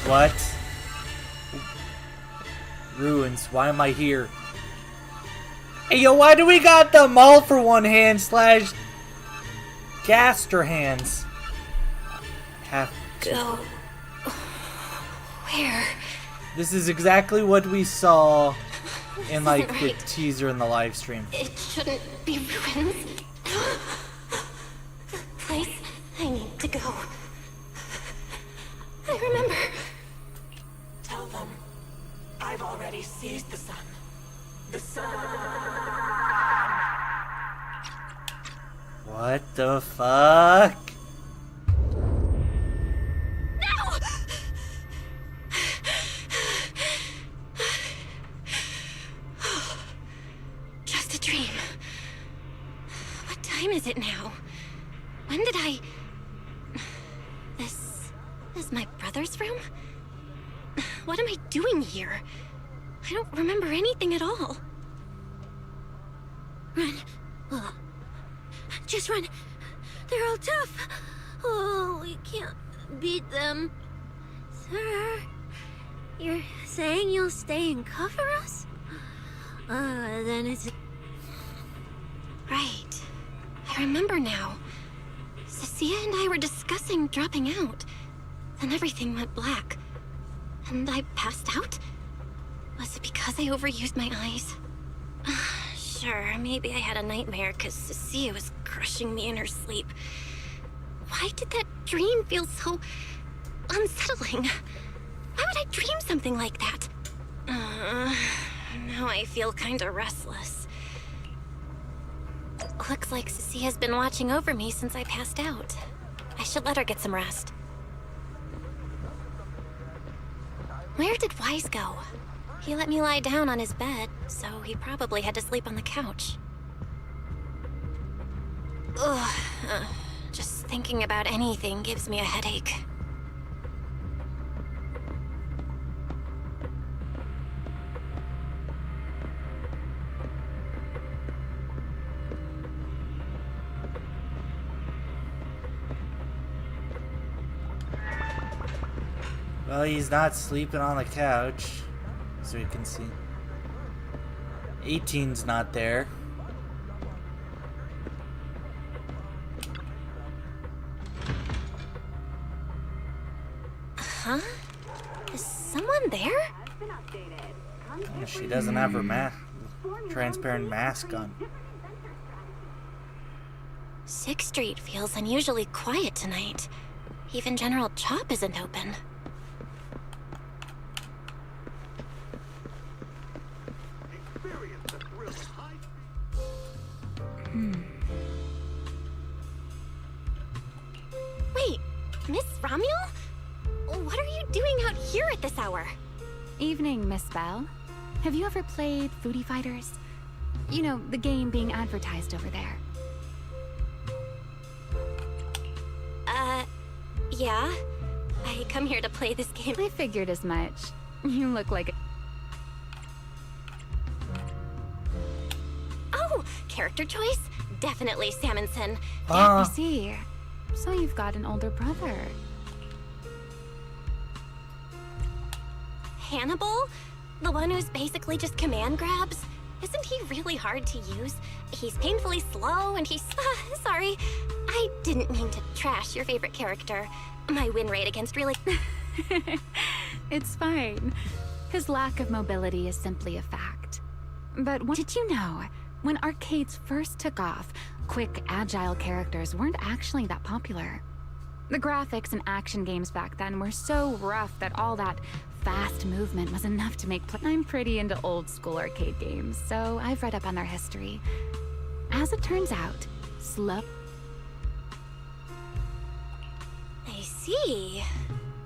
What? Ruins, why am I here? Hey yo, why do we got the all for one hand slash caster hands? Have to. Go. Where? This is exactly what we saw in like the teaser in the live stream. It shouldn't be ruins. The place I need to go. I remember. Tell them I've already seized the sun. The sun. What the fuck? Just a dream. What time is it now? When did I... This is my brother's room? What am I doing here? I don't remember anything at all. Run. Oh. Just run. They're all tough. Oh, we can't beat them. Sir, you're saying you'll stay and cover us? Then it's... Right. I remember now. Cecilia and I were discussing dropping out. Then everything went black. And I passed out? Was it because I overused my eyes? Sure, maybe I had a nightmare because Cecilia was crushing me in her sleep. Why did that dream feel so unsettling? Why would I dream something like that? Now I feel kinda restless. Looks like Cecilia's been watching over me since I passed out. I should let her get some rest. Where did Wise go? He let me lie down on his bed, so he probably had to sleep on the couch. Ugh, just thinking about anything gives me a headache. Well, he's not sleeping on the couch, so you can see. 18's not there. Huh? Is someone there? Oh, she doesn't have her transparent mask on. 6th Street feels unusually quiet tonight. Even General Chop isn't open. Wait, Miss Romuel? What are you doing out here at this hour? Evening, Miss Bell. Have you ever played Foodie Fighters? You know, the game being advertised over there. Yeah. I come here to play this game. I figured as much. You look like a... Oh, character choice? Definitely Salmonson. I see. So you've got an older brother. Hannibal? The one who's basically just command grabs? Isn't he really hard to use? He's painfully slow and he's... sorry. I didn't mean to trash your favorite character. My win rate against really... It's fine. His lack of mobility is simply a fact. But did you know, when arcades first took off, quick, agile characters weren't actually that popular. The graphics in action games back then were so rough that all that fast movement was enough to make I'm pretty into old school arcade games, so I've read up on their history. As it turns out, slow... I see.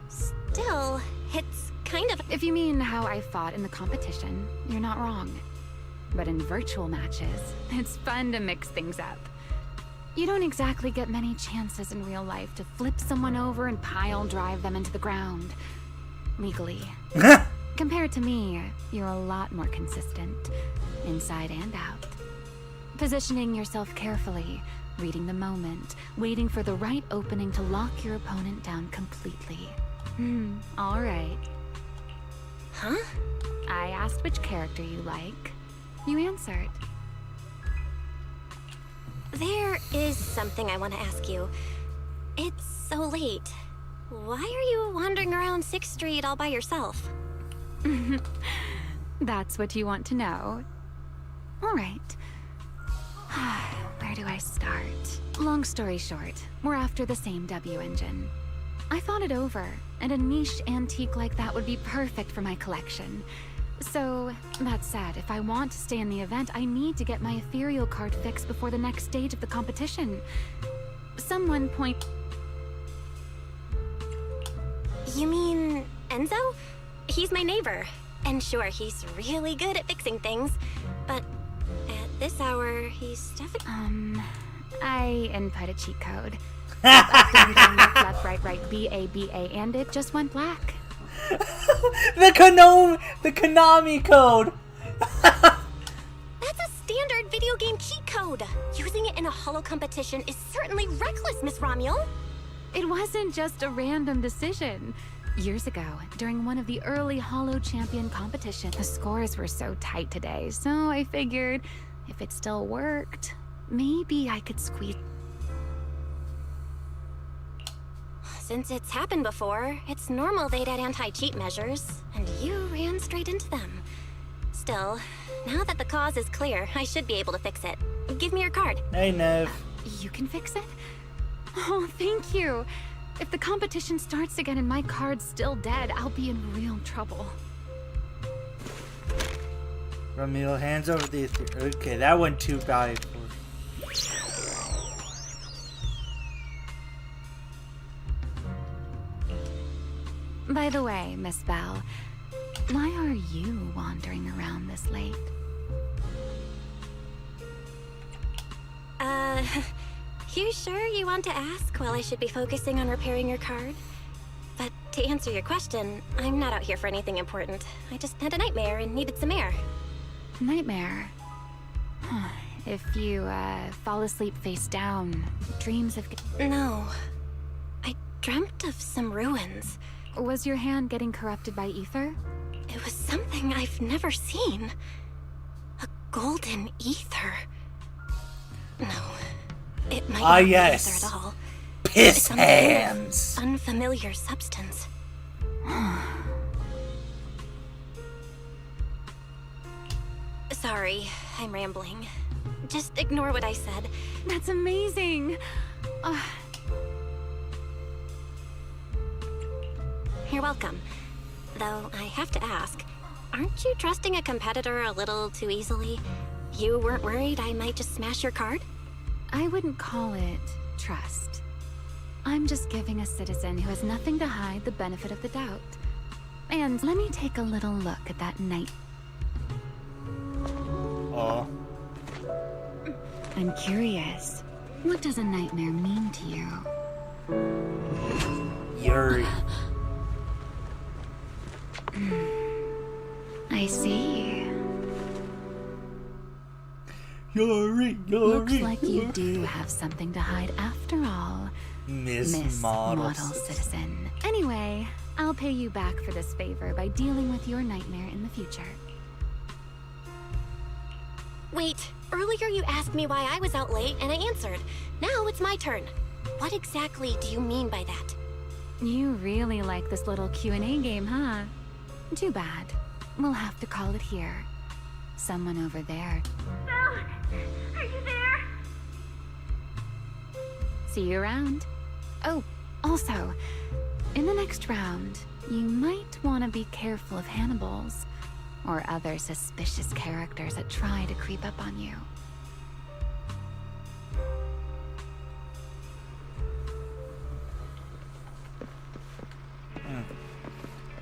Still, it's kind of... If you mean how I fought in the competition, you're not wrong. But in virtual matches, it's fun to mix things up. You don't exactly get many chances in real life to flip someone over and pile drive them into the ground. Legally. Compared to me, you're a lot more consistent, inside and out. Positioning yourself carefully, reading the moment, waiting for the right opening to lock your opponent down completely. All right. Huh? I asked which character you like. You answered. There is something I want to ask you. It's so late. Why are you wandering around 6th Street all by yourself? That's what you want to know. All right. Where do I start? Long story short, we're after the same W engine. I thought it over, and a niche antique like that would be perfect for my collection. So, that said, if I want to stay in the event, I need to get my ethereal card fixed before the next stage of the competition. Someone point... You mean Enzo? He's my neighbor. And sure, he's really good at fixing things. But at this hour, he's definitely... I input a cheat code. Left, right, B-A, and it just went black. The Konami code! That's a standard video game cheat code. Using it in a holo competition is certainly reckless, Miss Romuel. It wasn't just a random decision. Years ago, during one of the early holo champion competitions, the scores were so tight today, so I figured if it still worked, maybe I could squeeze... Since it's happened before, it's normal they'd add anti-cheat measures, and you ran straight into them. Still, now that the cause is clear, I should be able to fix it. Give me your card. Hey, Nev. You can fix it? Oh, thank you. If the competition starts again and my card's still dead, I'll be in real trouble. Ramil hands over the... Okay, that went too valuable. By the way, Miss Bell, why are you wandering around this late? You sure you want to ask while I should be focusing on repairing your card? But to answer your question, I'm not out here for anything important. I just had a nightmare and needed some air. Nightmare? If you, fall asleep face down, dreams of... No. I dreamt of some ruins. Was your hand getting corrupted by ether? It was something I've never seen. A golden ether. No. It might not be ether at all. Piss hands! Unfamiliar substance. Sorry, I'm rambling. Just ignore what I said. That's amazing! You're welcome. Though I have to ask, aren't you trusting a competitor a little too easily? You weren't worried I might just smash your card? I wouldn't call it trust. I'm just giving a citizen who has nothing to hide the benefit of the doubt. And let me take a little look at that night. Oh. I'm curious. What does a nightmare mean to you? Yuri. I see. Yuri. Looks like you do have something to hide after all. Miss Model Citizen. Anyway, I'll pay you back for this favor by dealing with your nightmare in the future. Wait, earlier you asked me why I was out late and I answered. Now it's my turn. What exactly do you mean by that? You really like this little Q&A game, huh? Too bad. We'll have to call it here. Someone over there. Belle, are you there? See you around. Oh, also, in the next round, you might want to be careful of Hannibals or other suspicious characters that try to creep up on you.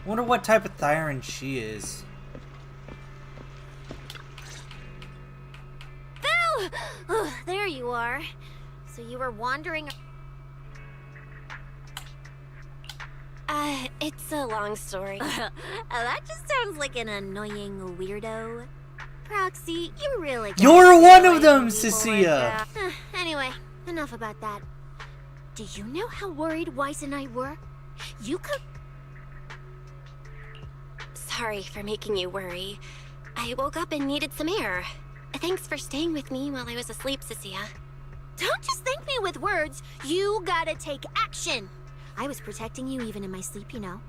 Wonder what type of Thyran she is. Belle! Oh, there you are. So you were wandering... It's a long story. That just sounds like an annoying weirdo. Proxy, you really... You're one of them, Cecilia! Anyway, enough about that. Do you know how worried Weiss and I were? You could... Sorry for making you worry. I woke up and needed some air. Thanks for staying with me while I was asleep, Cecilia. Don't just thank me with words. You gotta take action. I was protecting you even in my sleep, you know.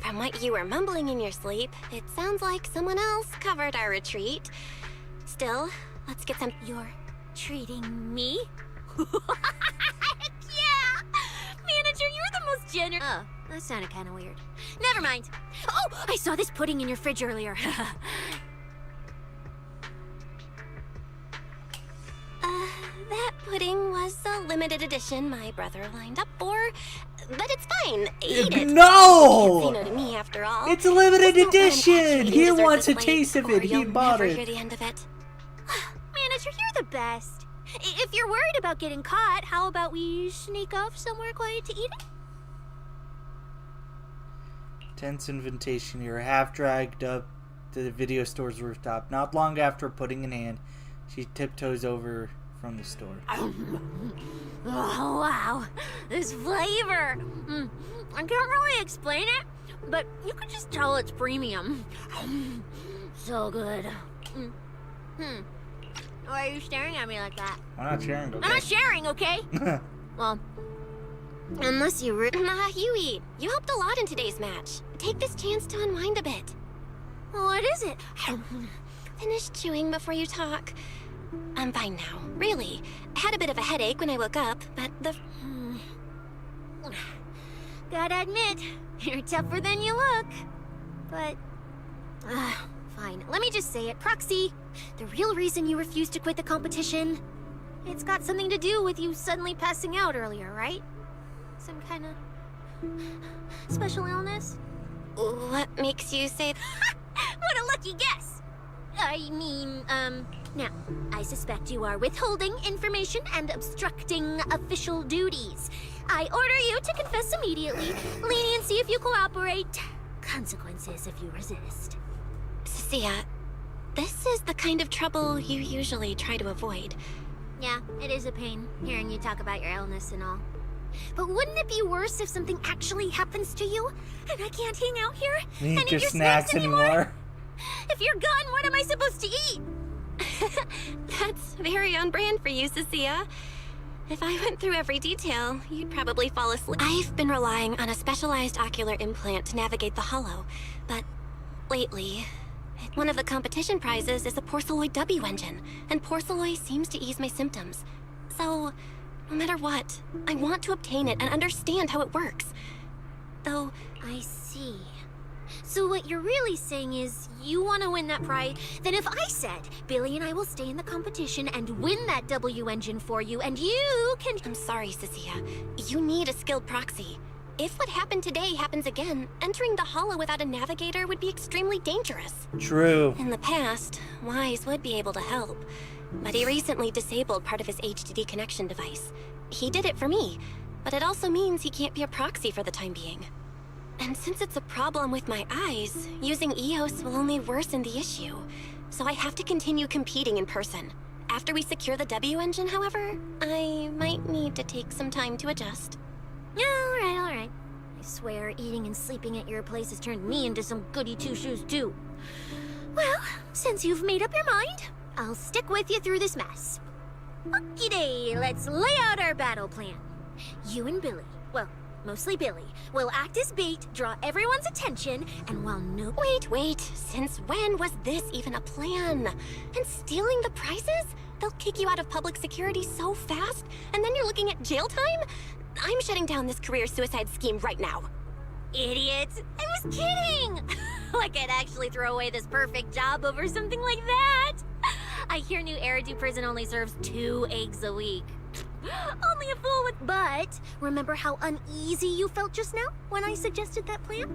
From what you were mumbling in your sleep, it sounds like someone else covered our retreat. Still, let's get some... You're treating me? Heck yeah! Manager, you're the most generous... Oh, that sounded kind of weird. Never mind. Oh, I saw this pudding in your fridge earlier. That pudding was a limited edition my brother lined up for, but it's fine. Eat it. No! You can't say no to me after all. It's a limited Just don't let him edition! actually He dessert wants this a late, taste of or it. He you'll bought never it. hear the end of it. Manager, you're the best. If you're worried about getting caught, how about we sneak off somewhere quiet to eat it? Tense invitation. You're half dragged up to the video store's rooftop. Not long after pudding in hand, she tiptoes over from the store. Oh, wow. This flavor. I can't really explain it, but you can just tell it's premium. So good. Why are you staring at me like that? I'm not sharing, okay? I'm not sharing, okay? Well, unless you you eat. You helped a lot in today's match. Take this chance to unwind a bit. What is it? Finish chewing before you talk. I'm fine now, really. I had a bit of a headache when I woke up, but the... Gotta admit, you're tougher than you look. But... fine, let me just say it. Proxy, the real reason you refused to quit the competition, it's got something to do with you suddenly passing out earlier, right? Some kind of... special illness? What makes you say that? What a lucky guess! I mean, now, I suspect you are withholding information and obstructing official duties. I order you to confess immediately. Leniency if you cooperate. Consequences if you resist. Cecilia, this is the kind of trouble you usually try to avoid. Yeah, it is a pain, hearing you talk about your illness and all. But wouldn't it be worse if something actually happens to you, and I can't hang out here and eat your snacks anymore? If you're gone, what am I supposed to eat? That's very on brand for you, Cecilia. If I went through every detail, you'd probably fall asleep. I've been relying on a specialized ocular implant to navigate the hollow, but lately, one of the competition prizes is a Porceloid W engine, and Porceloid seems to ease my symptoms. So, no matter what, I want to obtain it and understand how it works. Though, I see. So what you're really saying is you want to win that prize? Then if I said Billy and I will stay in the competition and win that W engine for you, and you can... I'm sorry, Cecilia. You need a skilled proxy. If what happened today happens again, entering the hollow without a navigator would be extremely dangerous. True. In the past, Wise would be able to help, but he recently disabled part of his HDD connection device. He did it for me, but it also means he can't be a proxy for the time being. And since it's a problem with my eyes, using EOS will only worsen the issue. So I have to continue competing in person. After we secure the W engine, however, I might need to take some time to adjust. Alright. I swear eating and sleeping at your place has turned me into some goody two-shoes too. Well, since you've made up your mind, I'll stick with you through this mess. Okie-day, let's lay out our battle plan. You and Billy, well, mostly Billy, will act as bait, draw everyone's attention, and while no— Wait, since when was this even a plan? And stealing the prizes? They'll kick you out of public security so fast, and then you're looking at jail time? I'm shutting down this career suicide scheme right now. Idiot! I was kidding! Like I'd actually throw away this perfect job over something like that! I hear New Eridu Prison only serves 2 eggs a week. Only a fool would— But remember how uneasy you felt just now when I suggested that plan?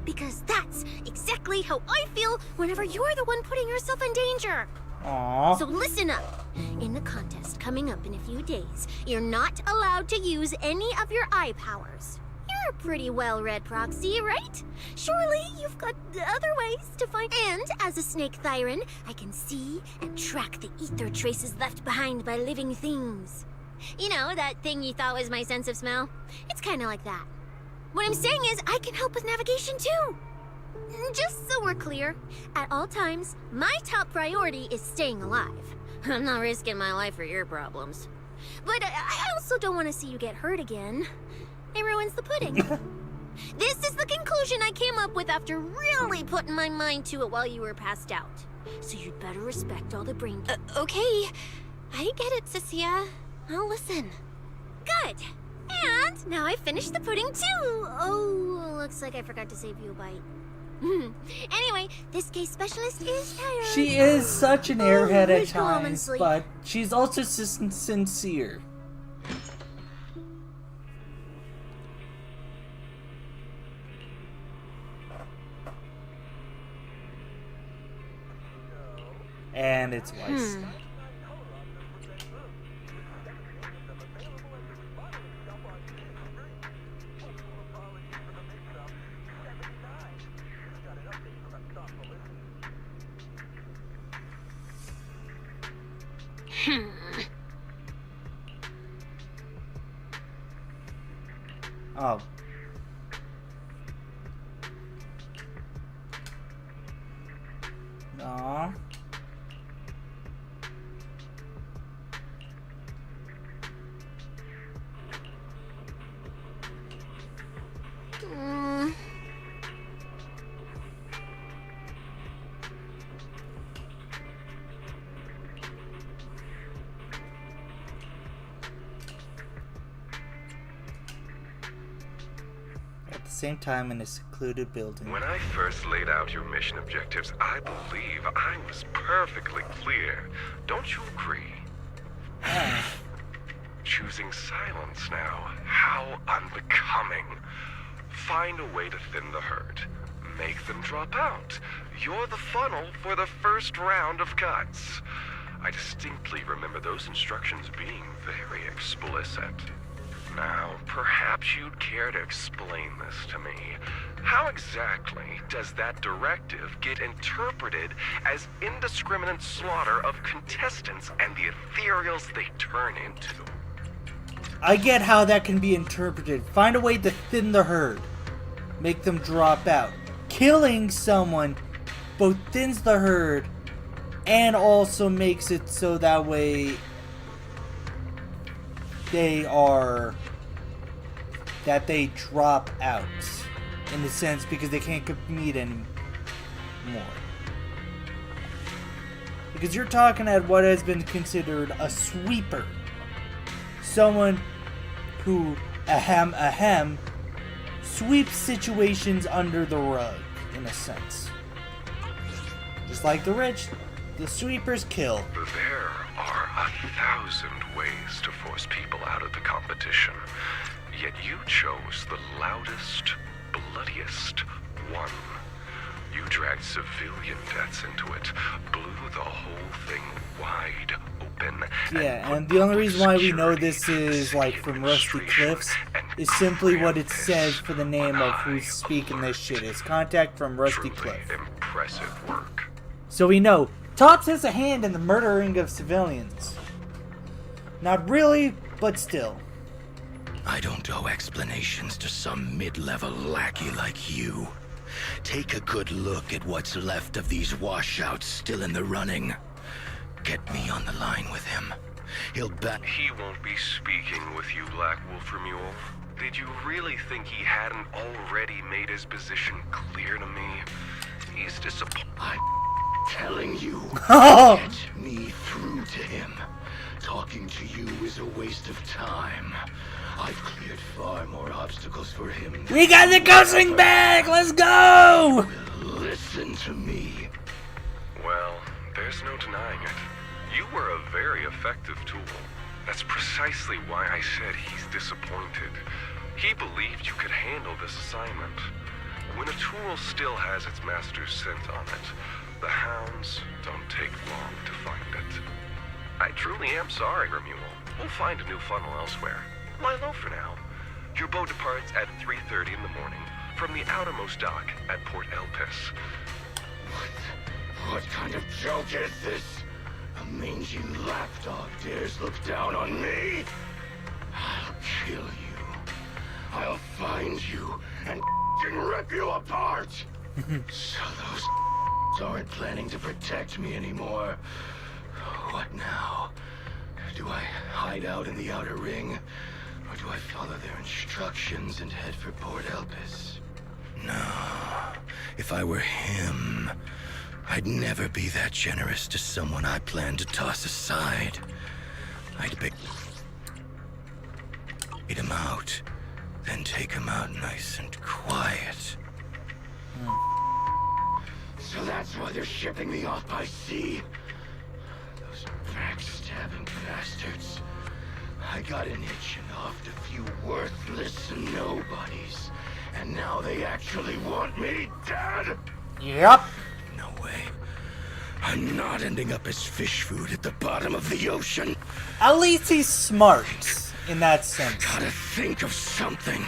Because that's exactly how I feel whenever you're the one putting yourself in danger. Aww. So listen up. In the contest coming up in a few days, you're not allowed to use any of your eye powers. You're a pretty well-read proxy, right? Surely you've got other ways to find— And as a snake Thyran, I can see and track the ether traces left behind by living things. You know, that thing you thought was my sense of smell? It's kind of like that. What I'm saying is, I can help with navigation too. Just so we're clear, at all times, my top priority is staying alive. I'm not risking my life for your problems. But I also don't want to see you get hurt again. It ruins the pudding. This is the conclusion I came up with after really putting my mind to it while you were passed out. So you'd better respect all the brain— Okay. I get it, Cecilia. I'll listen. Good. And now I've finished the pudding too. Oh, looks like I forgot to save you a bite. Anyway, this case specialist is tired. She is such an airhead at let's go home and times, sleep. but she's also sincere. And it's Weiss. Oh. Aw. At the same time, in a secluded building. When I first laid out your mission objectives, I believe I was perfectly clear. Don't you agree? Choosing silence now. How unbecoming. Find a way to thin the herd. Make them drop out. You're the funnel for the first round of cuts. I distinctly remember those instructions being very explicit. Now, perhaps you'd care to explain this to me. How exactly does that directive get interpreted as indiscriminate slaughter of contestants and the ethereals they turn into? I get how that can be interpreted. Find a way to thin the herd. Make them drop out. Killing someone both thins the herd and also makes it so that way they drop out, in a sense, because they can't compete anymore. Because you're talking at what has been considered a sweeper. Someone who, sweeps situations under the rug, in a sense. Just like the rich, the sweepers kill. There are 1,000 ways to force people out of the competition. Yet you chose the loudest, bloodiest one. You dragged civilian deaths into it, blew the whole thing wide open. Yeah, and the only reason why we know this is, like, from Rusty Cliffs is simply what it says for the name of who's speaking this shit. It's contact from Rusty Cliff. Impressive work. So we know Tops has a hand in the murdering of civilians. Not really, but still. I don't owe explanations to some mid-level lackey like you. Take a good look at what's left of these washouts still in the running. Get me on the line with him. He'll bet. He won't be speaking with you, Black Wolf Mule. Did you really think he hadn't already made his position clear to me? He's disappointed. I'm telling you, get me through to him. Talking to you is a waste of time. I've cleared far more obstacles for him. We got the ghosting back! Let's go! Listen to me. Well, there's no denying it. You were a very effective tool. That's precisely why I said he's disappointed. He believed you could handle this assignment. When a tool still has its master's scent on it, the hounds don't take long to find it. I truly am sorry, Remuel. We'll find a new funnel elsewhere. Lie low for now. Your boat departs at 3:30 in the morning from the outermost dock at Port Elpis. What kind of joke is this? A mangy lapdog dares look down on me? I'll kill you. I'll find you and rip you apart. So those aren't planning to protect me anymore. What now? Do I hide out in the outer ring? Or do I follow their instructions and head for Port Elpis? No. If I were him, I'd never be that generous to someone I plan to toss aside. I'd bait him out, then take him out nice and quiet. So that's why they're shipping me off by sea. Those backstabbing bastards. I got an itch and offed a few worthless nobodies. And now they actually want me dead? Yep. No way. I'm not ending up as fish food at the bottom of the ocean. At least he's smart in that sense. Gotta think of something.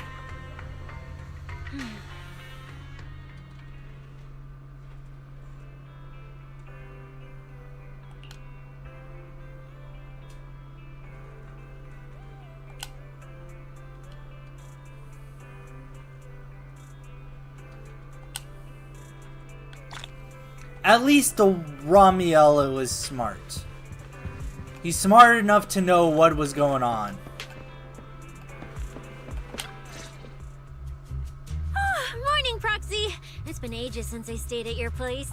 At least the Romulo is smart. He's smart enough to know what was going on. Morning, Proxy. It's been ages since I stayed at your place.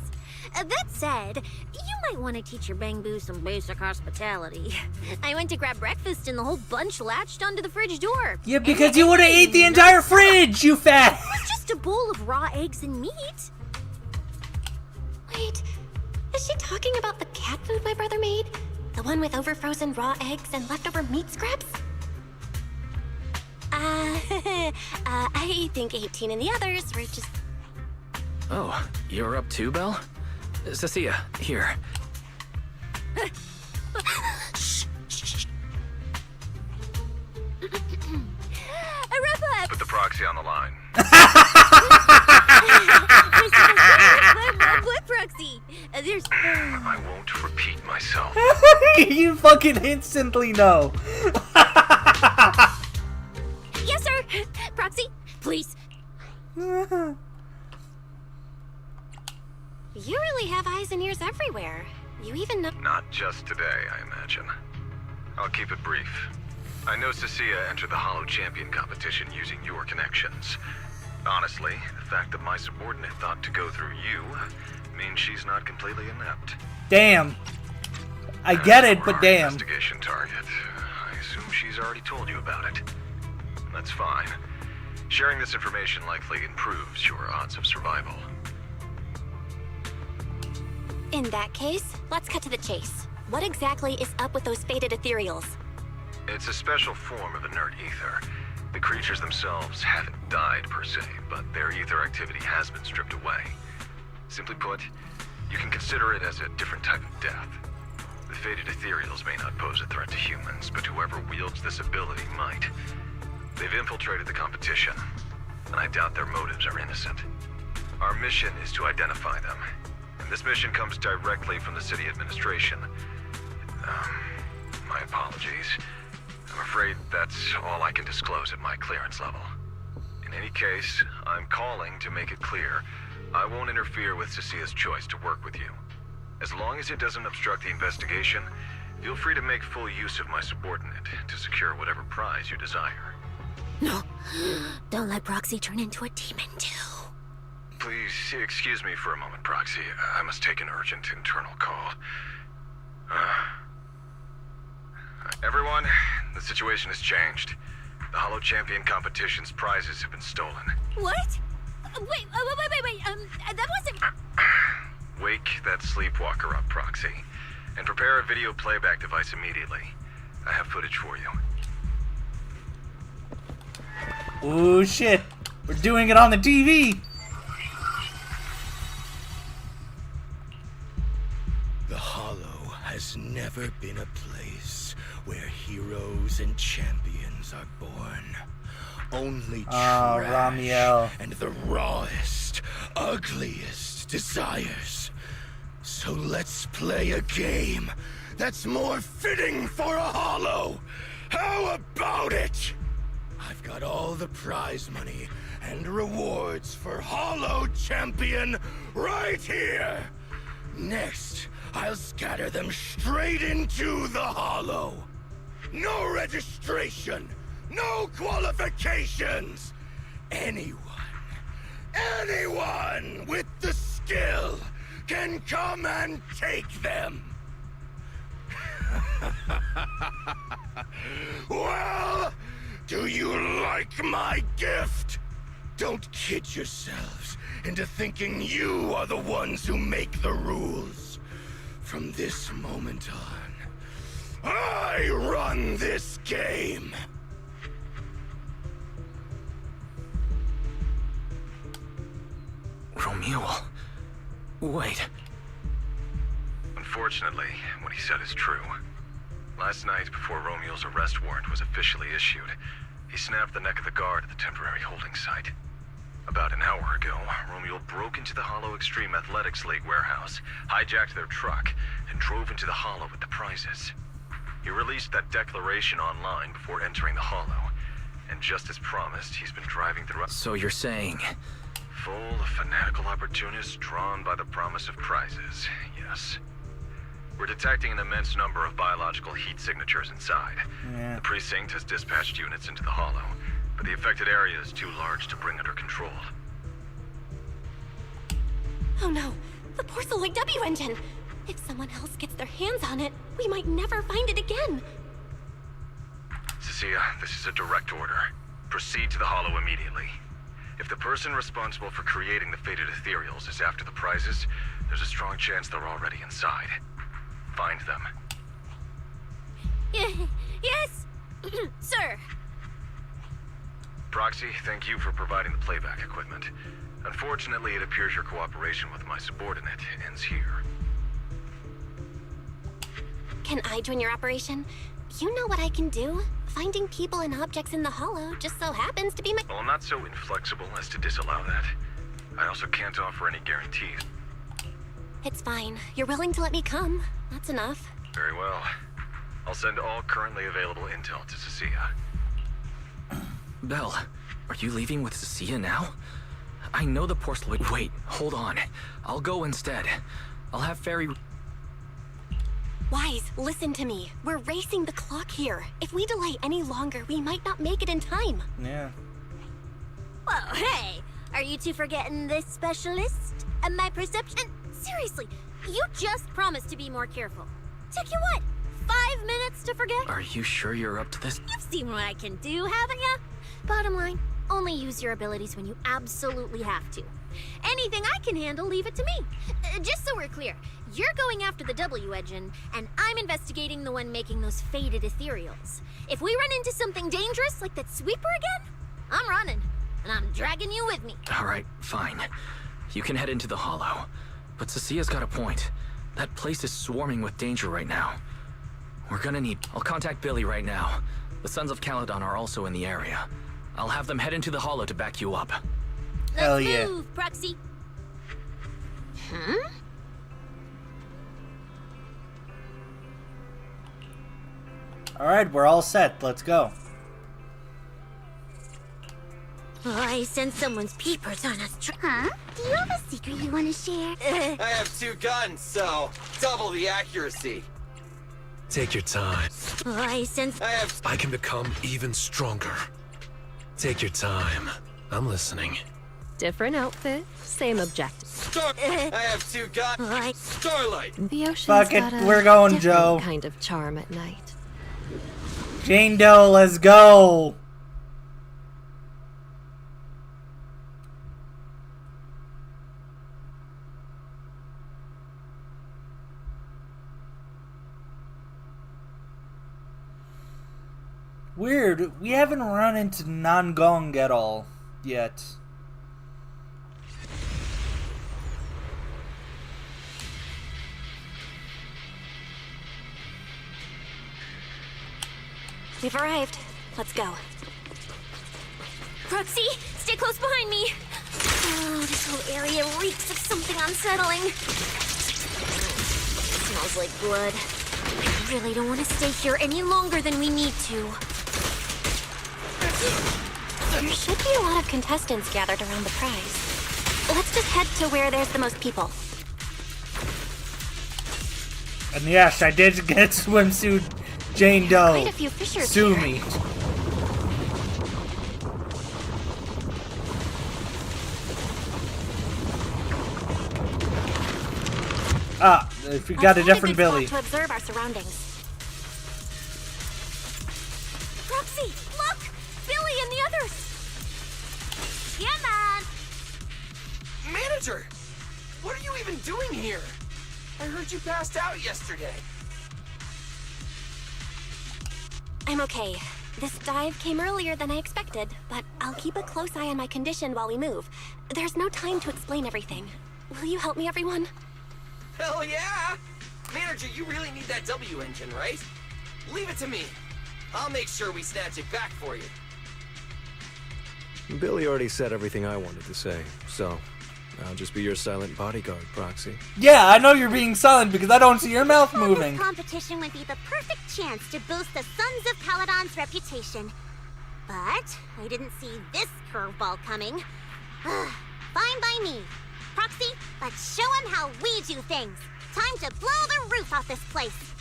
That said, you might want to teach your Bang Boo some basic hospitality. I went to grab breakfast and the whole bunch latched onto the fridge door. Yeah, because you would have ate the entire fridge, you fat! It was just a bowl of raw eggs and meat. Wait, is she talking about the cat food my brother made? The one with overfrozen raw eggs and leftover meat scraps? I think 18 and the others were just... Oh, you're up too, Belle? Cecilia, here. Put the proxy on the line. What proxy? There's... I won't repeat myself. You fucking instantly know. Yes, sir. Proxy, please. You really have eyes and ears everywhere. You even know... Not just today, I imagine. I'll keep it brief. I know Cecilia entered the Hollow Champion competition using your connections. Honestly, the fact that my subordinate thought to go through you means she's not completely inept. Damn. I get it, but damn. Investigation target. I assume she's already told you about it. That's fine. Sharing this information likely improves your odds of survival. In that case, let's cut to the chase. What exactly is up with those faded ethereals? It's a special form of inert ether. The creatures themselves haven't died per se, but their ether activity has been stripped away. Simply put, you can consider it as a different type of death. The faded ethereals may not pose a threat to humans, but whoever wields this ability might. They've infiltrated the competition, and I doubt their motives are innocent. Our mission is to identify them, and This mission comes directly from the city administration. My apologies. I'm afraid that's all I can disclose at my clearance level. In any case, I'm calling to make it clear I won't interfere with Cecia's choice to work with you. As long as it doesn't obstruct the investigation, feel free to make full use of my subordinate to secure whatever prize you desire. No, don't let Proxy turn into a demon too. Please excuse me for a moment, Proxy. I must take an urgent internal call. Everyone, the situation has changed. The Hollow Champion competition's prizes have been stolen. What? Wait, that wasn't... Wake that sleepwalker up, Proxy, and prepare a video playback device immediately. I have footage for you. Ooh, shit. We're doing it on the TV. The Hollow has never been a place where heroes and champions are born. Only trash Ramiel. and the rawest, ugliest desires. So let's play a game that's more fitting for a Hollow. How about it? I've got all the prize money and rewards for Hollow Champion right here. Next, I'll scatter them straight into the Hollow. No registration, no qualifications. Anyone with the skill can come and take them. Well, do you like my gift? Don't kid yourselves into thinking you are the ones who make the rules. From this moment on, I run this game. Romuald. Wait. Unfortunately, what he said is true. Last night, before Romeo's arrest warrant was officially issued, he snapped the neck of the guard at the temporary holding site. About an hour ago, Romeo broke into the Hollow Extreme Athletics League warehouse, hijacked their truck, and drove into the Hollow with the prizes. He released that declaration online before entering the Hollow, and just as promised, he's been driving throughout— So you're saying... Full of fanatical opportunists drawn by the promise of prizes, yes. We're detecting an immense number of biological heat signatures inside. Yeah. The precinct has dispatched units into the Hollow, but the affected area is too large to bring under control. Oh no, the Porceloid W engine! If someone else gets their hands on it, we might never find it again. Cecilia, this is a direct order. Proceed to the Hollow immediately. If the person responsible for creating the fated ethereals is after the prizes, there's a strong chance they're already inside. Find them. Yes, sir. Proxy, thank you for providing the playback equipment. Unfortunately, it appears your cooperation with my subordinate ends here. Can I join your operation? You know what I can do. Finding people and objects in the Hollow just so happens to be my— Well, I'm not so inflexible as to disallow that. I also can't offer any guarantees. It's fine. You're willing to let me come. That's enough. Very well. I'll send all currently available intel to Cecilia. Belle, are you leaving with Cecilia now? I know the Porceloid— Wait, hold on. I'll go instead. I'll have Fairy— Wise, listen to me. We're racing the clock here. If we delay any longer, we might not make it in time. Yeah. Well, hey, are you two forgetting this specialist? And my perception? Seriously, you just promised to be more careful. Took you what, 5 minutes to forget? Are you sure you're up to this? You've seen what I can do, haven't ya? Bottom line, only use your abilities when you absolutely have to. Anything I can handle, leave it to me. Just so we're clear, you're going after the W engine, and I'm investigating the one making those faded ethereals. If we run into something dangerous like that sweeper again, I'm running, and I'm dragging you with me. Alright, fine. You can head into the Hollow. But Cecilia's got a point. That place is swarming with danger right now. We're gonna need— I'll contact Billy right now. The Sons of Caledon are also in the area. I'll have them head into the Hollow to back you up. Hell yeah. Let's move, Proxy. Alright, we're all set. Let's go. Oh, I sense someone's peepers on us. Huh? Do you have a secret you want to share? I have 2 guns, so double the accuracy. Take your time. Oh, I sense... I can become even stronger. Take your time. I'm listening. Different outfit, same objective. I have 2 guns. Starlight. The ocean's Fuck it, got a we're going, different Joe. kind of charm at night. Jane Doe, let's go. Weird, we haven't run into Nangong at all yet. We've arrived. Let's go. Roxy, stay close behind me. Oh, this whole area reeks of something unsettling. Smells like blood. I really don't want to stay here any longer than we need to. There should be a lot of contestants gathered around the prize. Let's just head to where there's the most people. And yes, I did get swimsuit Jane Doe. Quite a few fishers Sue here. me. Ah, if we got a different Billy. To observe our surroundings. Roxy, look! Billy and the others! Yeah, man! Manager! What are you even doing here? I heard you passed out yesterday. I'm okay. This dive came earlier than I expected, but I'll keep a close eye on my condition while we move. There's no time to explain everything. Will you help me, everyone? Hell yeah! Manager, you really need that W engine, right? Leave it to me. I'll make sure we snatch it back for you. Billy already said everything I wanted to say, so I'll just be your silent bodyguard, Proxy. Yeah, I know you're being silent because I don't see your mouth moving. This competition would be the perfect chance to boost the Sons of Caledon's reputation. But I didn't see this curveball coming. Fine by me. Proxy, let's show him how we do things. Time to blow the roof off this place.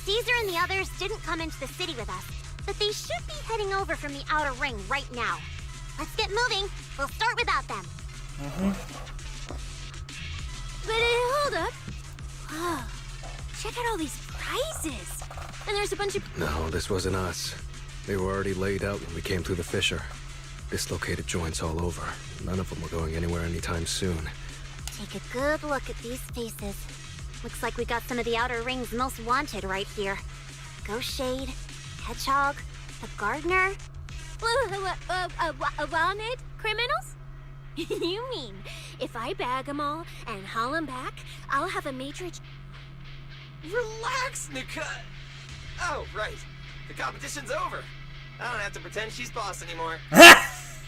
Caesar and the others didn't come into the city with us, but they should be heading over from the outer ring right now. Let's get moving. We'll start without them. But hold up. Whoa. Check out all these prizes. And there's a bunch of... No, this wasn't us. They were already laid out when we came through the fissure. Dislocated joints all over. None of them were going anywhere anytime soon. Take a good look at these faces. Looks like we got some of the outer ring's most wanted right here. Ghost Shade, Hedgehog, the Gardener. Wanted criminals? You mean, if I bag them all and haul them back, I'll have a matrix... Relax, Nika. Oh, right. The competition's over. I don't have to pretend she's boss anymore.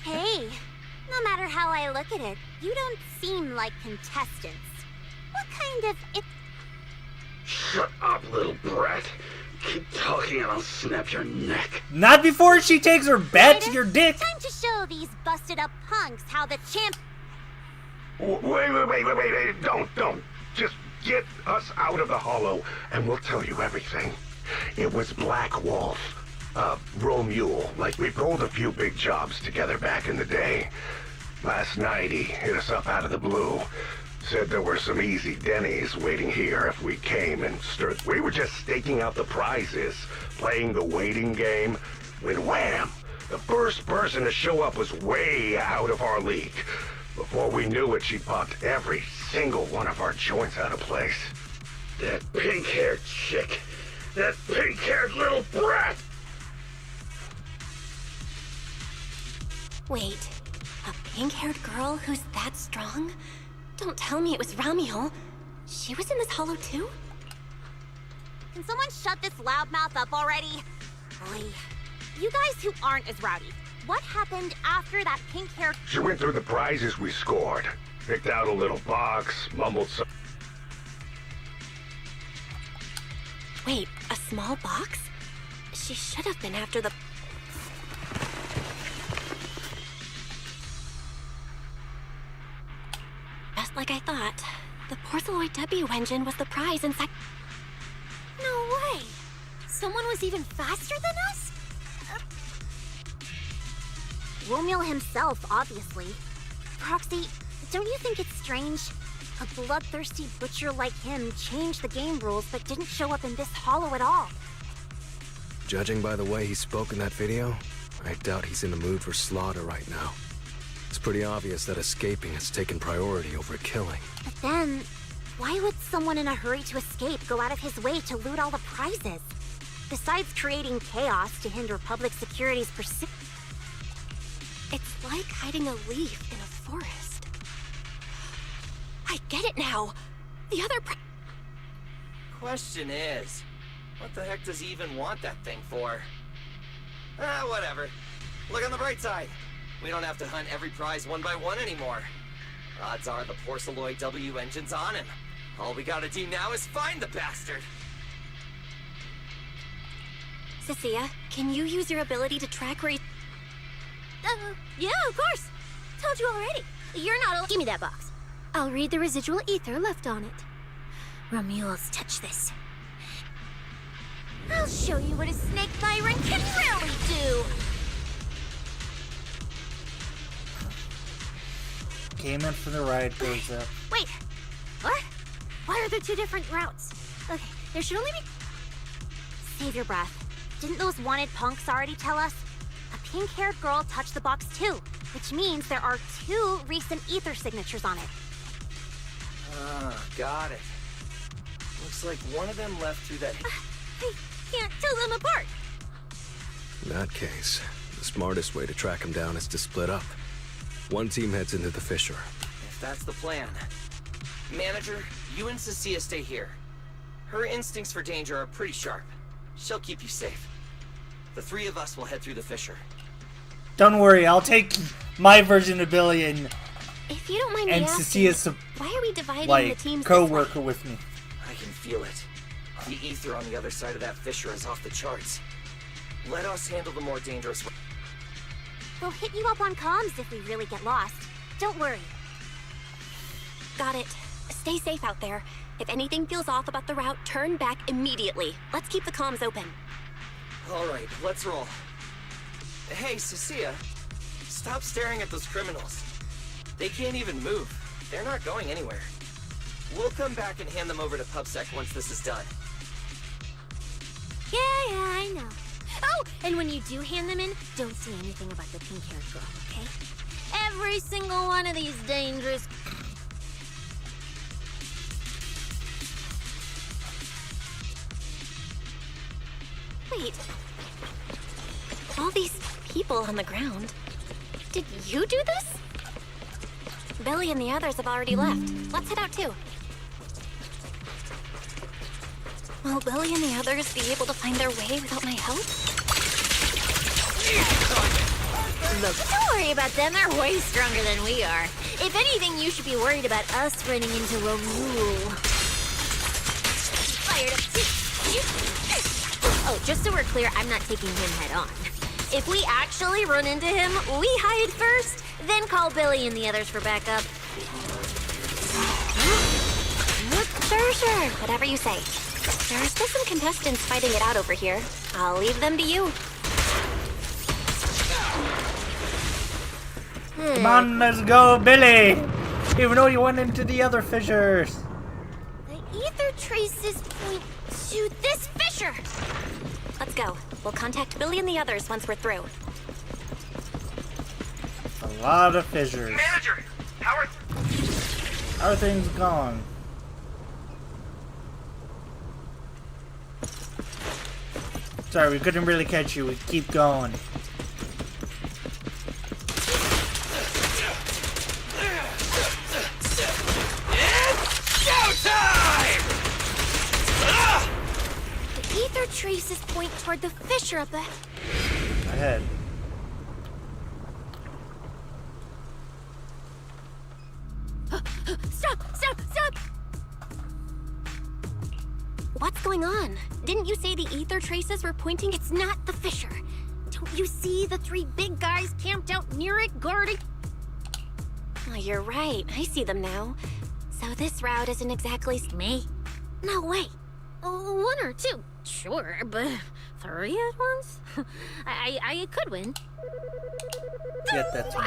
Hey, no matter how I look at it, you don't seem like contestants. What kind of... Shut up, little brat. Keep talking and I'll snap your neck. Not before she takes her bat to your dick. Time to show these busted up punks how the champ... Wait. Don't. Just get us out of the hollow and we'll tell you everything. It was Black Wolf. Romule. Like, we pulled a few big jobs together back in the day. Last night, he hit us up out of the blue. Said there were some easy Denny's waiting here if we came and stirred. We were just staking out the prizes, playing the waiting game, when wham! The first person to show up was way out of our league. Before we knew it, she popped every single one of our joints out of place. That pink-haired chick. That pink-haired little brat! Wait, a pink-haired girl who's that strong? Don't tell me it was Ramiel. She was in this hollow too? Can someone shut this loudmouth up already? Boy, you guys who aren't as rowdy, what happened after that pink-haired... She went through the prizes we scored. Picked out a little box, mumbled some... Wait, a small box? She should have been after the... Just like I thought. The Porceloid W engine was the prize inside... No way! Someone was even faster than us? Romuald himself, obviously. Proxy, don't you think it's strange? A bloodthirsty butcher like him changed the game rules but didn't show up in this hollow at all. Judging by the way he spoke in that video, I doubt he's in the mood for slaughter right now. It's pretty obvious that escaping has taken priority over killing. But then, why would someone in a hurry to escape go out of his way to loot all the prizes? Besides creating chaos to hinder public security's pursuit. It's like hiding a leaf in a forest. I get it now. The other Question is, what the heck does he even want that thing for? Whatever. Look on the bright side. We don't have to hunt every prize one by one anymore. Odds are the Porceloid W engine's on him. All we gotta do now is find the bastard. Cecilia, can you use your ability to track where he... yeah, of course. Told you already. You're not... Give me that box. I'll read the residual ether left on it. Romuald's touch this. I'll show you what a snake tyrant can really do. Came in for the ride, goes up. Wait, what? Why are there two different routes? Okay, there should only be... Save your breath. Didn't those wanted punks already tell us? A pink-haired girl touched the box too, which means there are 2 recent ether signatures on it. Got it. Looks like one of them left through that... I can't tell them apart. In that case, the smartest way to track him down is to split up. One team heads into the fissure. If that's the plan. Manager, you and Cecilia stay here. Her instincts for danger are pretty sharp. She'll keep you safe. The 3 of us will head through the fissure. Don't worry, I'll take my version of Billy and If you don't mind me asking, Cecilia's why are we dividing like the teams co-worker with me. I can feel it. The ether on the other side of that fissure is off the charts. Let us handle the more dangerous one. We'll hit you up on comms if we really get lost. Don't worry. Got it. Stay safe out there. If anything feels off about the route, turn back immediately. Let's keep the comms open. Alright, let's roll. Hey, Cecilia. Stop staring at those criminals. They can't even move. They're not going anywhere. We'll come back and hand them over to PubSec once this is done. Yeah, I know. Oh, and when you do hand them in, don't say anything about the pink-haired girl, okay? Every single one of these dangerous... Wait. All these people on the ground. Did you do this? Billy and the others have already left. Let's head out too. Will Billy and the others be able to find their way without my help? Look, don't worry about them. They're way stronger than we are. If anything, you should be worried about us running into Romuald. Fired up. Oh, just so we're clear, I'm not taking him head on. If we actually run into him, we hide first, then call Billy and the others for backup. Sure. Whatever you say. There are still some contestants fighting it out over here. I'll leave them to you. Come on, let's go, Billy! Even though you went into the other fissures. The ether traces point to this fissure. Let's go. We'll contact Billy and the others once we're through. A lot of fissures. Manager, how are things going? Sorry, we couldn't really catch you. We keep going. The ether traces point toward the fissure up ahead. Stop! What's going on? Didn't you say the ether traces were pointing? It's not the fissure. Don't you see the 3 big guys camped out near it guarding? Oh, you're right. I see them now. So this route isn't exactly me. No way. 1 or 2, sure, but 3 at once? I could win. Get that one.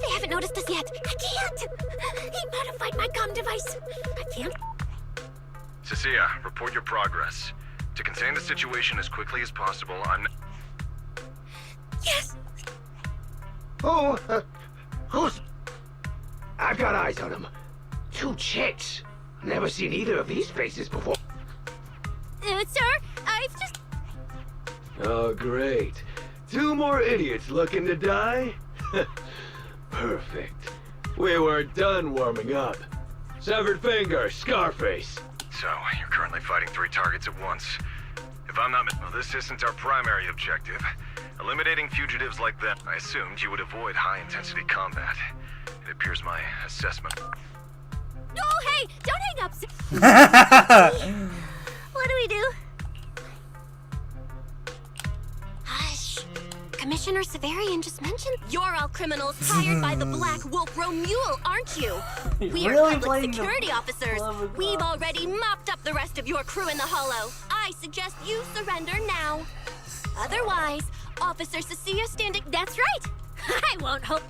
They haven't noticed us yet. I can't. He modified my comm device. I can't. Cecilia, report your progress. To contain the situation as quickly as possible, Yes. Who's... I've got eyes on them. 2 chicks. Never seen either of these faces before. Sir, I've just... Oh, great. 2 more idiots looking to die? Perfect. We were done warming up. Severed finger, Scarface. So, you're currently fighting 3 targets at once. If I'm not well, this isn't our primary objective. Eliminating fugitives like them, I assumed you would avoid high-intensity combat. It appears my assessment... Oh, hey! Don't hang up, sir. What do we do? Hush. Commissioner Severian just mentioned you're all criminals hired by the Black Wolf Romule, aren't you? We are Really public playing the security officers. clever We've cop. already mopped up the rest of your crew in the Hollow. I suggest you surrender now. Otherwise, Officer Cecilia standing... That's right. I won't hope...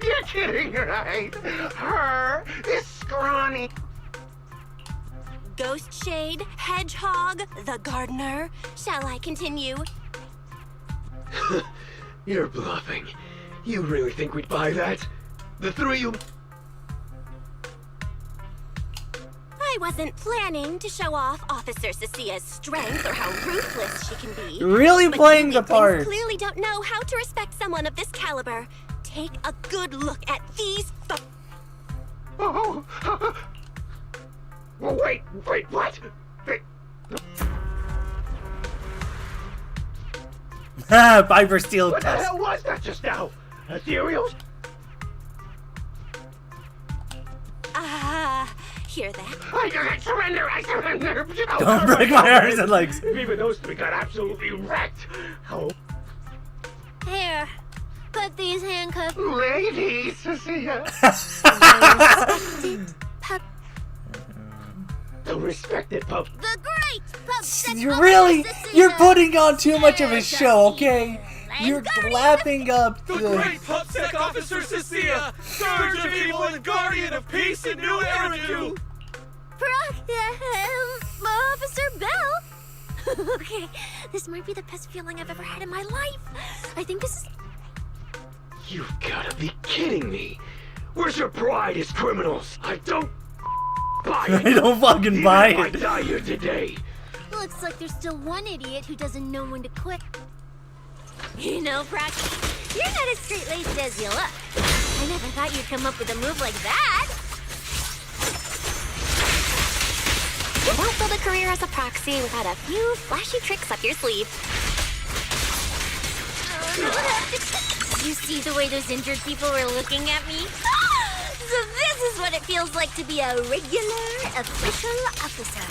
You're kidding, right? Her, this scrawny... Ghost Shade, Hedgehog, the Gardener. Shall I continue? You're bluffing. You really think we'd buy that? The 3 of you... I wasn't planning to show off Officer Cecia's strength or how ruthless she can be. Really But playing you the part. weaklings clearly don't know how to respect someone of this caliber. Take a good look at these Oh, wait, what? Wait. Piper Steel What the test. hell was that just now? Ethereals? Hear that? I surrender! Don't break my arms and legs. Even those 3 got absolutely wrecked. Oh. Here, put these handcuffs. Ladies, Cecilia. The respected pup. The great pup. You're putting on too much of a show, okay? You're lapping up The great PubSec Officer Cecilia, Scourge of Evil and Guardian of Peace in New Eridu! Officer Bell? Okay, this might be the best feeling I've ever had in my life. I think this is... You've gotta be kidding me. Where's your pride as criminals? I don't buy it. I don't fucking buy Even it. if I die here today. Looks like there's still one idiot who doesn't know when to quit. You know, Proc, you're not as straight-laced as you look. I never thought you'd come up with a move like that. You don't build a career as a proxy without a few flashy tricks up your sleeve. You see the way those injured people were looking at me? So this is what it feels like to be a regular, official officer.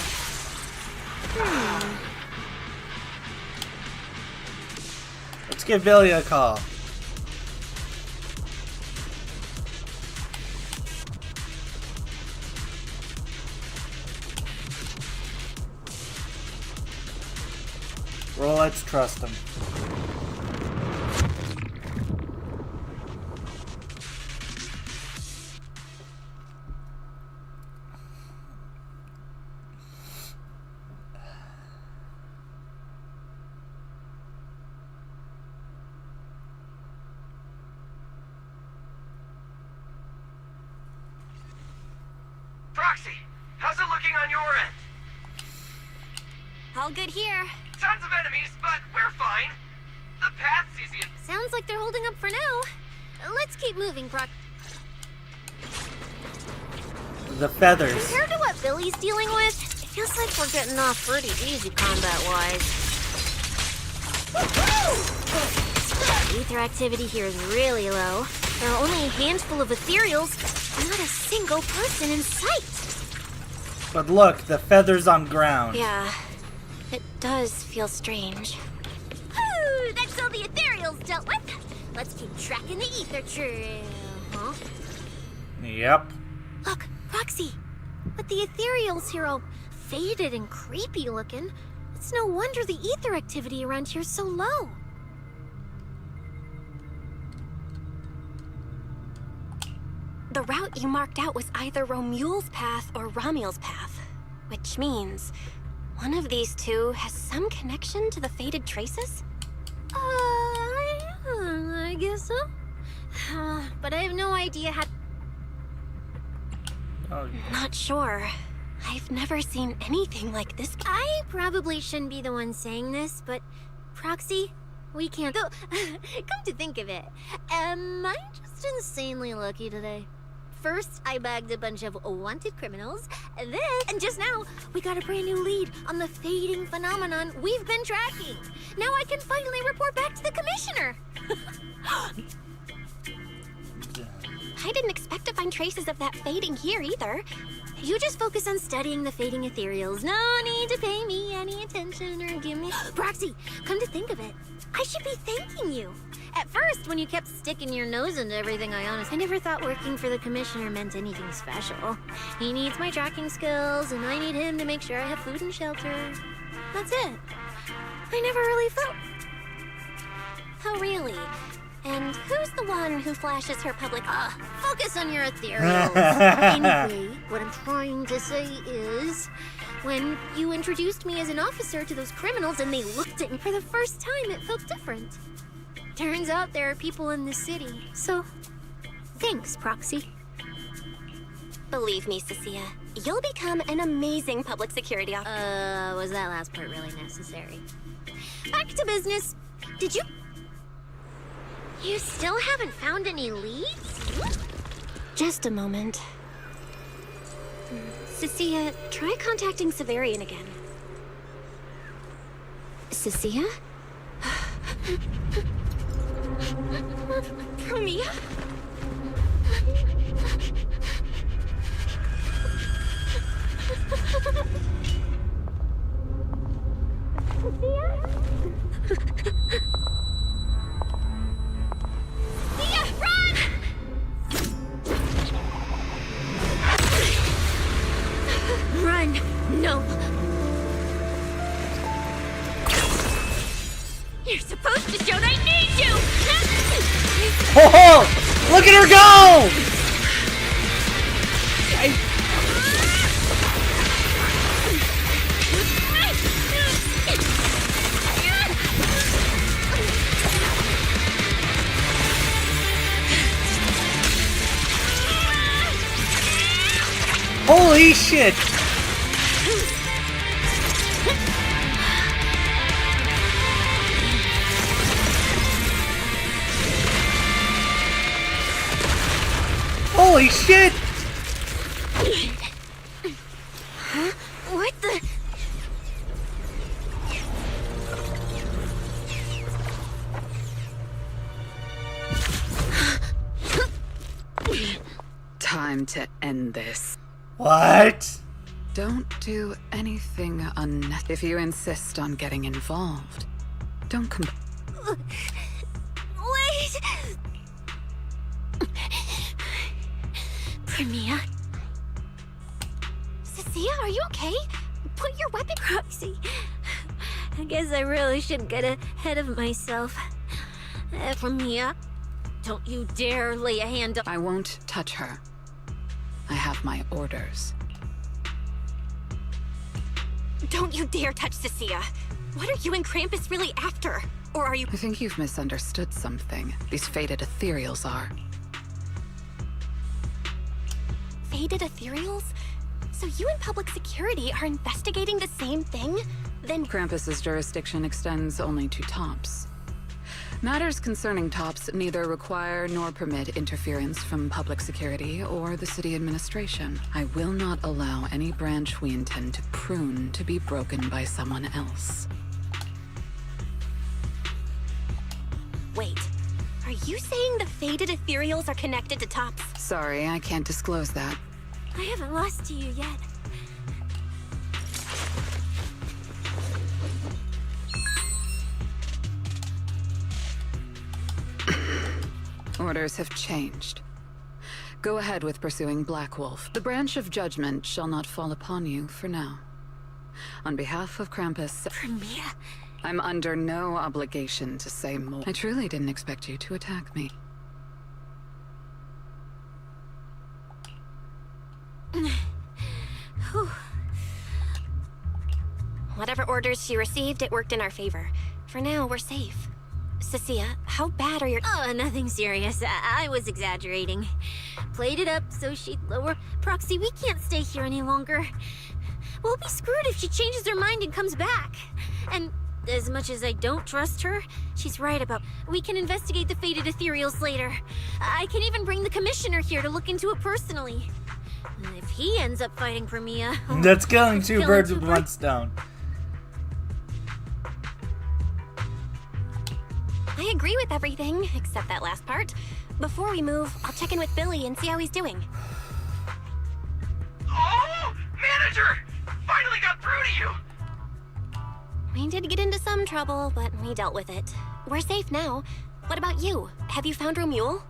Let's give Billy a call. Well, let's trust him. Proxy, how's it looking on your end? All good here. Tons of enemies, but we're fine. The path's easy and... Sounds like they're holding up for now. Let's keep moving, Proc. The feathers. Compared to what Billy's dealing with, it feels like we're getting off pretty easy combat-wise. Ether activity here is really low. There are only a handful of ethereals, not a single person in sight. But look, the feathers on ground. Yeah, it does feel strange. Whew, that's all the ethereals dealt with. Let's keep tracking the ether trail, huh? Yep. Look, Roxy. With the ethereals here all faded and creepy looking, it's no wonder the ether activity around here is so low. The route you marked out was either Romule's path or Ramiel's path, which means one of these two has some connection to the faded traces? I guess so. But I have no idea how... Oh. Not sure. I've never seen anything like this. I probably shouldn't be the one saying this, but Proxy, we can't... Though, come to think of it, am I just insanely lucky today? First, I bagged a bunch of wanted criminals, and just now, we got a brand new lead on the fading phenomenon we've been tracking. Now I can finally report back to the commissioner. I didn't expect to find traces of that fading here either. You just focus on studying the fading ethereals. No need to pay me any attention or give me... Proxy, come to think of it, I should be thanking you. At first, when you kept sticking your nose into everything I never thought working for the commissioner meant anything special. He needs my tracking skills, and I need him to make sure I have food and shelter. That's it. I never really felt... Oh, really? And who's the one who flashes her public... Focus on your ethereals. Anyway, what I'm trying to say is... When you introduced me as an officer to those criminals and they looked at me for the first time, it felt different. Turns out there are people in this city, so... Thanks, Proxy. Believe me, Cecilia, you'll become an amazing public security officer. Was that last part really necessary? Back to business. Did you... You still haven't found any leads? Just a moment. Cecilia, try contacting Severian again. Cecilia? Romeo? Run! No! You're supposed to shout I need you! Oh, look at her go! Holy shit! Holy shit! Huh? What the... Time to end this. What? Don't do anything if you insist on getting involved. Don't Wait! Premia? Cecilia, are you okay? Put your weapon... Proxy. I guess I really shouldn't get ahead of myself. Premia, don't you dare lay a hand on... I won't touch her. I have my orders. Don't you dare touch Cecilia. What are you and Krampus really after? Or are you... I think you've misunderstood something. These faded ethereals are. Faded ethereals? So you and public security are investigating the same thing? Then... Krampus's jurisdiction extends only to tops. Matters concerning tops neither require nor permit interference from public security or the city administration. I will not allow any branch we intend to prune to be broken by someone else. Wait. Are you saying the faded ethereals are connected to Tops? Sorry, I can't disclose that. I haven't lost to you yet. Orders have changed. Go ahead with pursuing Black Wolf. The branch of judgment shall not fall upon you for now. On behalf of Krampus... Premiere? I'm under no obligation to say more. I truly didn't expect you to attack me. Whatever orders she received, it worked in our favor. For now, we're safe. Cecilia, how bad are your... Oh, nothing serious. I was exaggerating. Played it up so she'd lower... Proxy, we can't stay here any longer. We'll be screwed if she changes her mind and comes back. And as much as I don't trust her, she's right about... We can investigate the faded ethereals later. I can even bring the commissioner here to look into it personally. If he ends up fighting Premia... That's killing two birds with one stone. I agree with everything, except that last part. Before we move, I'll check in with Billy and see how he's doing. Oh! Manager! Finally got through to you! We did get into some trouble, but we dealt with it. We're safe now. What about you? Have you found Romule?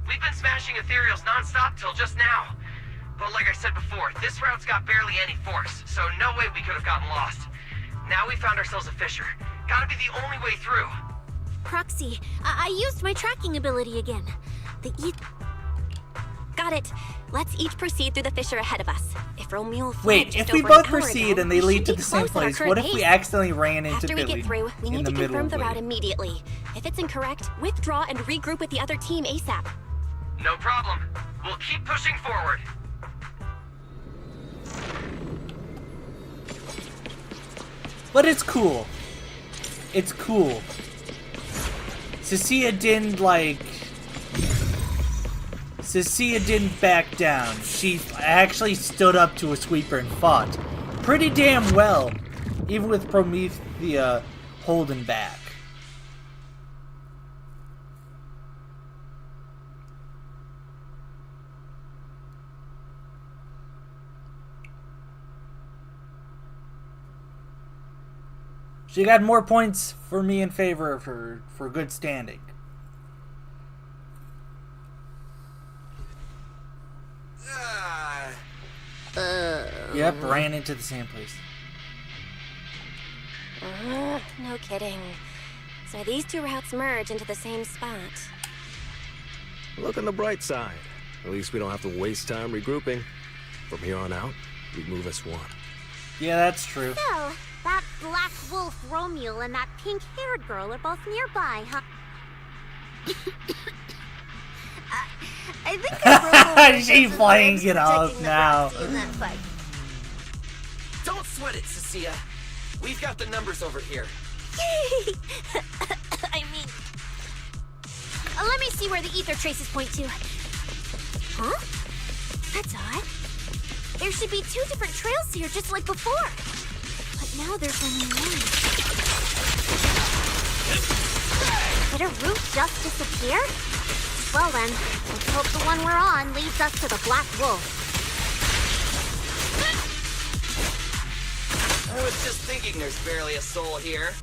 We've been smashing ethereals non-stop till just now. But like I said before, this route's got barely any force, so no way we could have gotten lost. Now we found ourselves a fissure. Gotta be the only way through. Proxy, I used my tracking ability again. Got it. Let's each proceed through the fissure ahead of us. If Romule fled Wait, just if we over an both hour proceed ago, and they we lead should to be the same close at our place, current what if we pace. accidentally ran into After we Billy get through, we in need the to middle confirm of the the route way? immediately. If it's incorrect, withdraw and regroup with the other team ASAP. No problem. We'll keep pushing forward. But it's cool. It's cool. Cecilia didn't back down. She actually stood up to a sweeper and fought pretty damn well, even with Promethea holding back. She got more points for me in favor of her for good standing. Yep, ran into the same place. No kidding. So these two routes merge into the same spot. Look on the bright side. At least we don't have to waste time regrouping. From here on out, we move as one. Yeah, that's true. So, that Black Wolf Romule and that pink-haired girl are both nearby, huh? I think She's playing it off now. In that fight. Don't sweat it, Cecilia. We've got the numbers over here. I mean... let me see where the ether traces point to. Huh? That's odd. There should be two different trails here, just like before. But now there's only one. Did a route just disappear? Well then, let's hope the one we're on leads us to the Black Wolf. I was just thinking there's barely a soul here.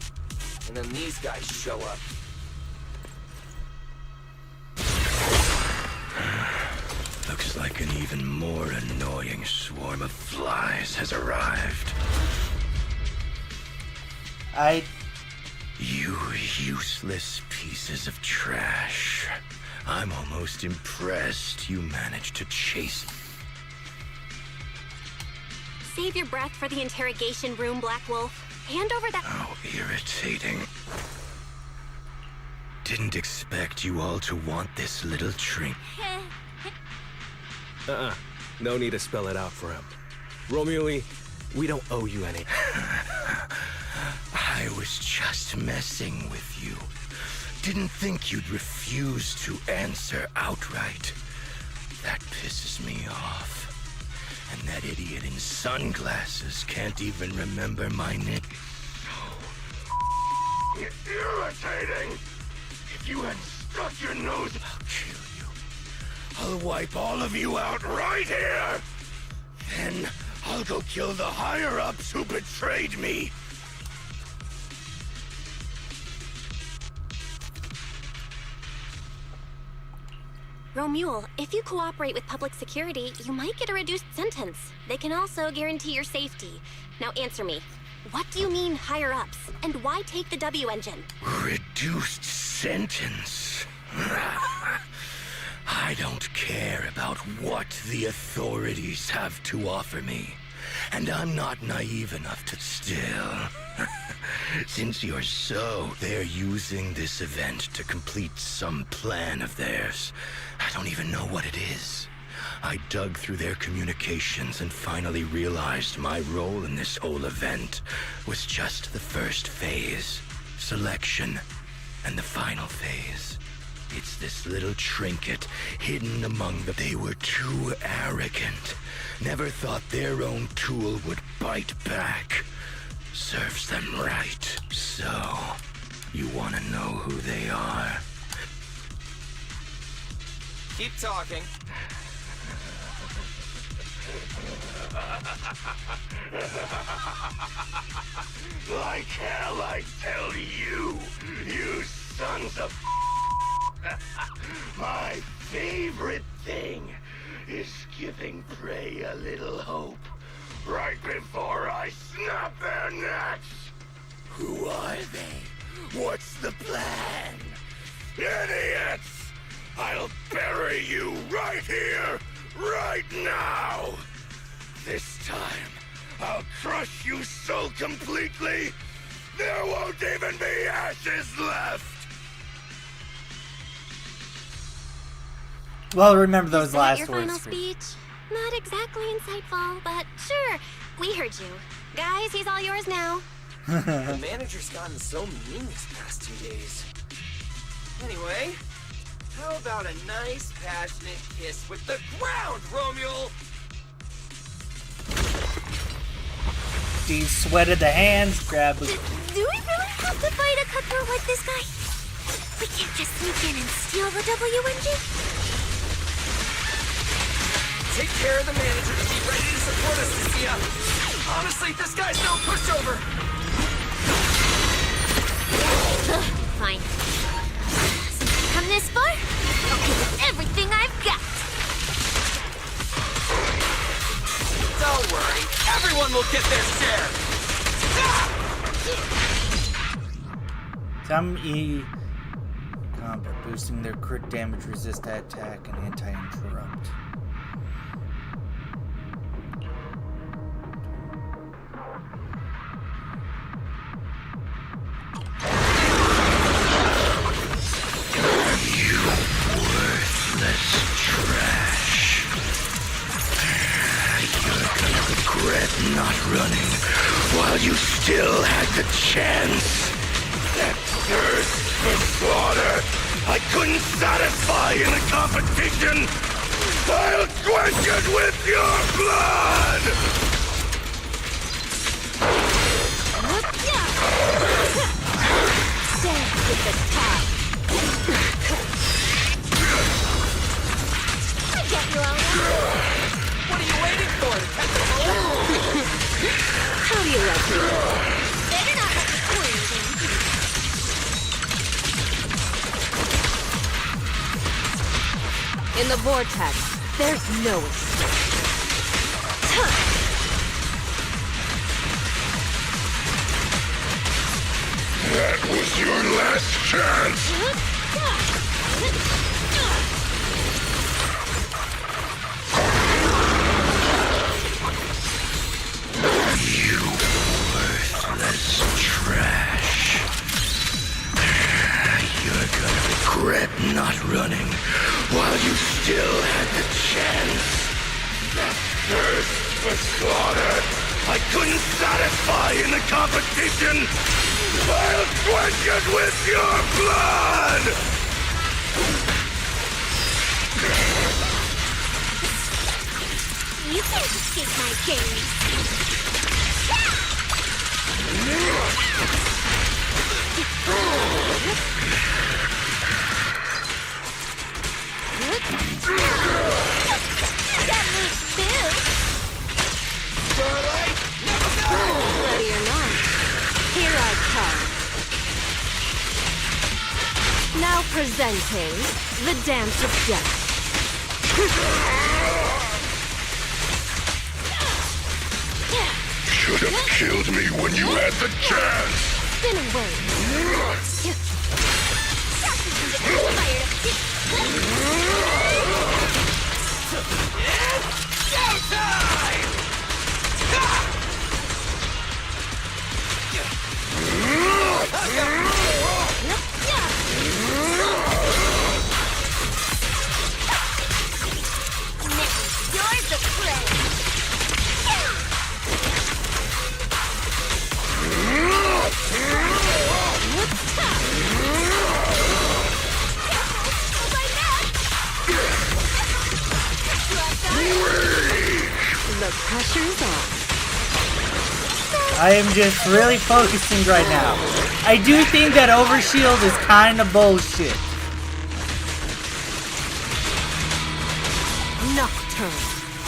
And then these guys show up. Looks like an even more annoying swarm of flies has arrived. You useless pieces of trash. I'm almost impressed you managed to chase... Save your breath for the interrogation room, Black Wolf. Hand over that... How irritating. Didn't expect you all to want this little trinket. No need to spell it out for him. Romule, we don't owe you any. I was just messing with you. Didn't think you'd refuse to answer outright. That pisses me off. And that idiot in sunglasses can't even remember my name. Irritating! If you hadn't stuck up your nose, I'll kill you. I'll wipe all of you out right here. Then I'll go kill the higher-ups who betrayed me. Romule, if you cooperate with public security, you might get a reduced sentence. They can also guarantee your safety. Now answer me. What do you mean higher-ups? And why take the W engine? Reduced sentence? I don't care about what the authorities have to offer me. And I'm not naive enough to still. Since you're so, they're using this event to complete some plan of theirs. I don't even know what it is. I dug through their communications and finally realized my role in this whole event was just the first phase, selection, and the final phase. It's this little trinket hidden among them. They were too arrogant. Never thought their own tool would bite back. Serves them right. So, you want to know who they are? Keep talking. Like hell I tell you, you sons of my favorite thing is giving prey a little hope right before I snap their necks. Who are they? What's the plan? Idiots! I'll bury you right here, right now! This time, I'll crush you so completely, there won't even be ashes left! Well, remember those Is that last your words. final speech? Not exactly insightful, but sure, we heard you. Guys, he's all yours now. The manager's gotten so mean these past 2 days. Anyway, how about a nice, passionate kiss with the ground, Romule? He sweated the hands, grabbed his... Do we really have to fight a cutthroat like this guy? We can't just sneak in and steal the W engine? Take care of the manager and be ready to support us, Lucia. Honestly, this guy's no pushover. Fine. Since I've come this far, I'll give it everything I've got. Don't worry, everyone will get their share. Some E combat boosting their crit damage, resist attack, and anti-interrupt. Not running while you still had the chance. That thirst for slaughter I couldn't satisfy in a competition. I'll quench it with your blood! Dance with the tide. I get you, Elna. What are you waiting for? To catch the bullet? How do you like me? Better not let me pull anything. In the vortex, there's no escape. That was your last chance! You worthless trash. You're gonna regret not running while you still had the chance. That thirst for slaughter I couldn't satisfy in the competition. I'll quench it with your blood! You can't escape my gaze. Now presenting the Dance of Death. Should have killed me when you had the chance. Spin away. Yours the prey. The pressure's on. I am just really focusing right now. I do think that overshield is kind of bullshit. Nocturne.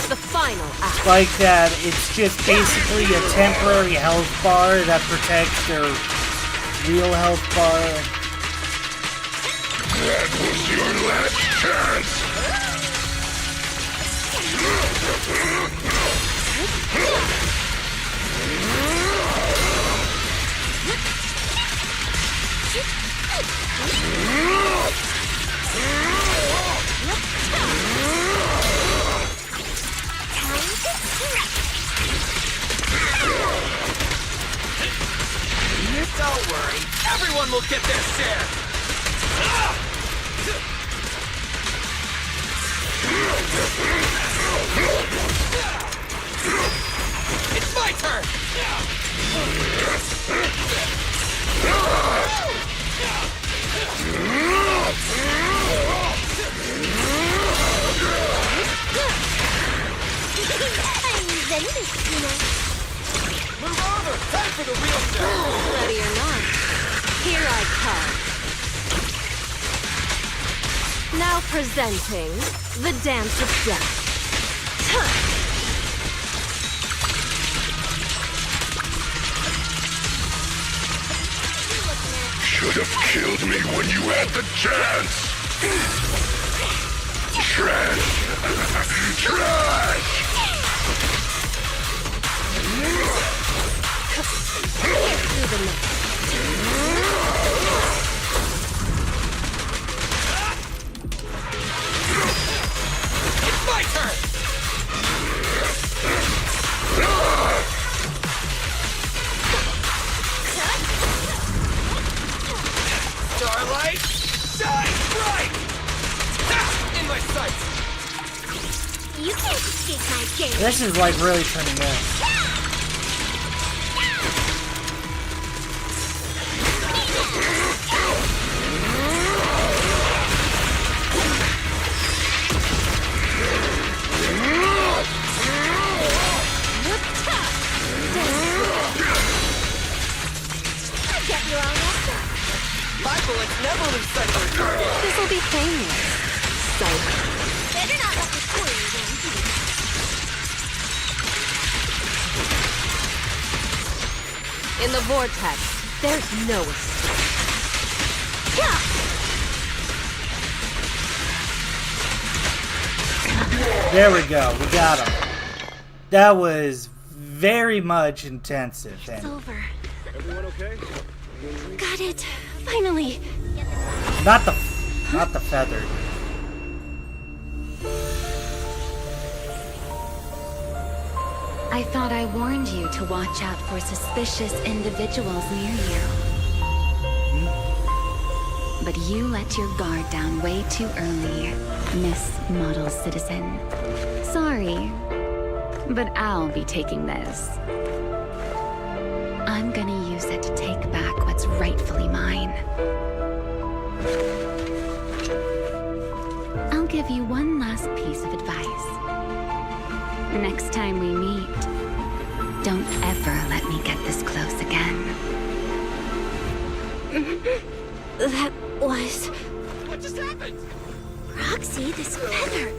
The final act. Like that, it's just basically a temporary health bar that protects their real health bar. That was your last chance. Don't worry, everyone will get their share. It's my turn. I'm Zenless, you know. Move over! Time for the real show! Ready or not, here I come. Now presenting the Dance of Death. Should have killed me when you had the chance. Trash. Trash. It's my turn! Starlight, shine bright! In my sights! You can't escape my gaze. This is like really turning me on. My bullets never lose sight of their target! This'll be painless. Psych. Better not let the spoilers in. In the vortex, there's no escape. There we go. We got him. That was very much intensive. It's over. Everyone okay? Got it. Finally. Not the feathered. I thought I warned you to watch out for suspicious individuals near you. But you let your guard down way too early, Miss Model Citizen. Sorry, but I'll be taking this. I'm gonna use it to take back what's rightfully mine. I'll give you one last piece of advice. Next time we meet, don't ever let me get this close again. That was... What just happened? Roxy, this feather.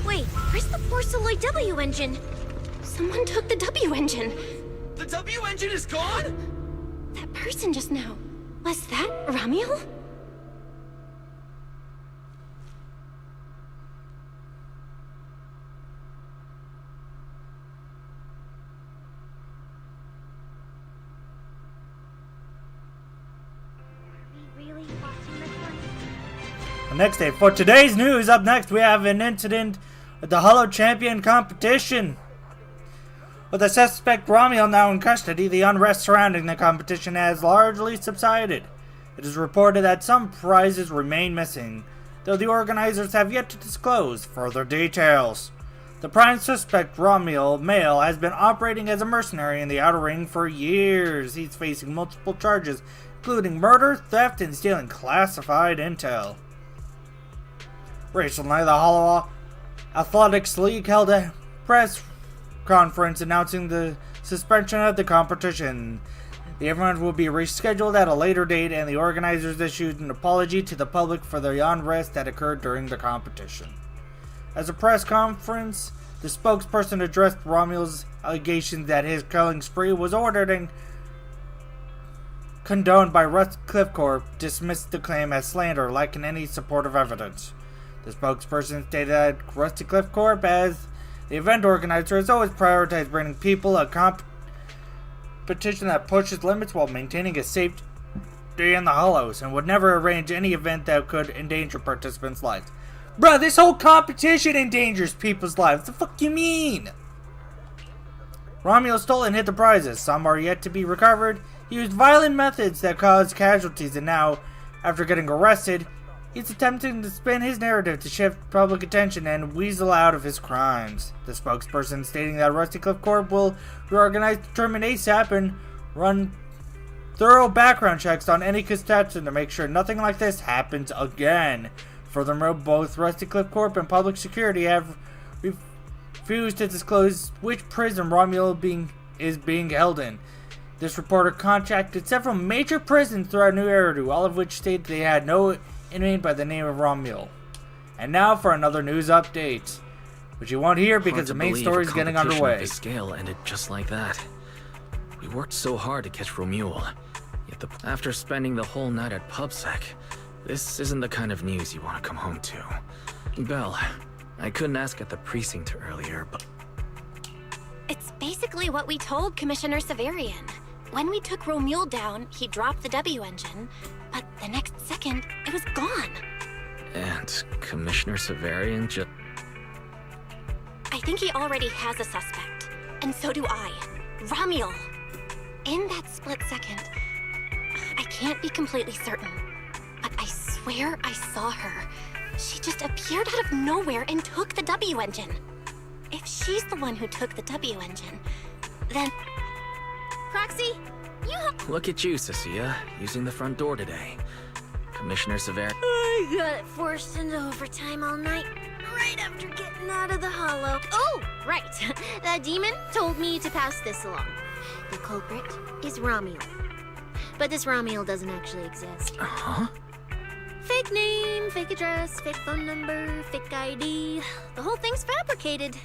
Wait, where's the Porceloid W engine? Someone took the W engine. The W engine is gone? That person just now. Was that Ramiel? The next day, for today's news, up next we have an incident at the Holo Champion competition. With the suspect Romuald now in custody, the unrest surrounding the competition has largely subsided. It is reported that some prizes remain missing, though the organizers have yet to disclose further details. The prime suspect, Romuald, male, has been operating as a mercenary in the Outer Ring for years. He's facing multiple charges, including murder, theft, and stealing classified intel. Recently, the Holo Athletics League held a press conference announcing the suspension of the competition. The event will be rescheduled at a later date, and the organizers issued an apology to the public for the unrest that occurred during the competition. As a press conference, the spokesperson addressed Romuald's allegations that his killing spree was ordered and condoned by Rusty Cliff Corp, dismissed the claim as slander, lacking any supportive evidence. The spokesperson stated that Rusty Cliff Corp, as the event organizer, has always prioritized bringing people a competition that pushes limits while maintaining a safety in the Hollows, and would never arrange any event that could endanger participants' lives. Bruh, this whole competition endangers people's lives. The fuck you mean? Romuald stole and hid the prizes. Some are yet to be recovered. He used violent methods that caused casualties, and now, after getting arrested, he's attempting to spin his narrative to shift public attention and weasel out of his crimes. The spokesperson stating that Rusty Cliff Corp will reorganize, determine ASAP, and run thorough background checks on any contestant to make sure nothing like this happens again. Furthermore, both Rusty Cliff Corp and Public Security have refused to disclose which prison Romuald is being held in. This reporter contacted several major prisons throughout New Eridu, all of which stated they had no inmate by the name of Romuald. And now for another news update, which you won't hear because the main story is getting underway. The scale ended just like that. We worked so hard to catch Romuald, yet after spending the whole night at PubSec, this isn't the kind of news you want to come home to. Belle, I couldn't ask at the precinct earlier, but It's basically what we told Commissioner Severian. When we took Romuald down, he dropped the W engine, but the next second, it was gone. And Commissioner Severian just... I think he already has a suspect, and so do I. Romuald. In that split second, I can't be completely certain, but I swear I saw her. She just appeared out of nowhere and took the W engine. If she's the one who took the W engine, then... Proxy, Look at you, Cecilia, using the front door today. Commissioner Severian... I got forced into overtime all night, right after getting out of the Hollow. Oh, right. The demon told me to pass this along. The culprit is Romuald. But this Romuald doesn't actually exist. Huh? Fake name, fake address, fake phone number, fake ID. The whole thing's fabricated.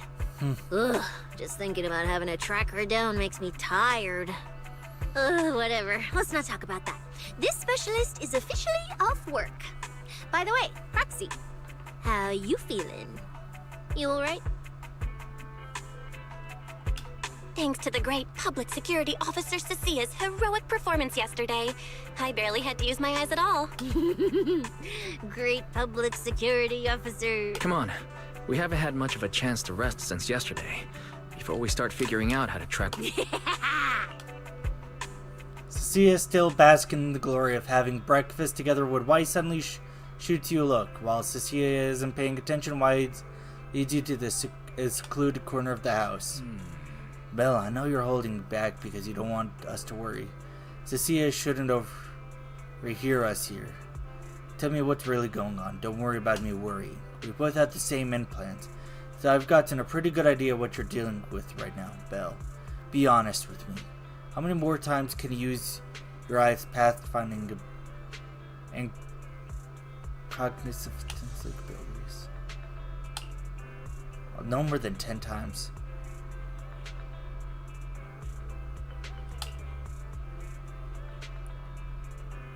Ugh, just thinking about having to track her down makes me tired. Whatever. Let's not talk about that. This specialist is officially off work. By the way, Proxy, how you feeling? You alright? thanks to the great Public Security Officer Cecia's heroic performance yesterday, I barely had to use my eyes at all. Great Public Security Officer. Come on. We haven't had much of a chance to rest since yesterday. Before we start figuring out how to track... Cecilia still basking in the glory of having breakfast together when White suddenly shoots you a look. While Cecilia isn't paying attention, White leads you to the secluded corner of the house. Bella, I know you're holding back because you don't want us to worry. Cecilia shouldn't overhear us here. Tell me what's really going on. Don't worry about me worrying. We both have the same implants, so I've gotten a pretty good idea what you're dealing with right now, Belle. Be honest with me. How many more times can you use your eyes pathfinding and cognitive abilities? Well, no more than 10 times.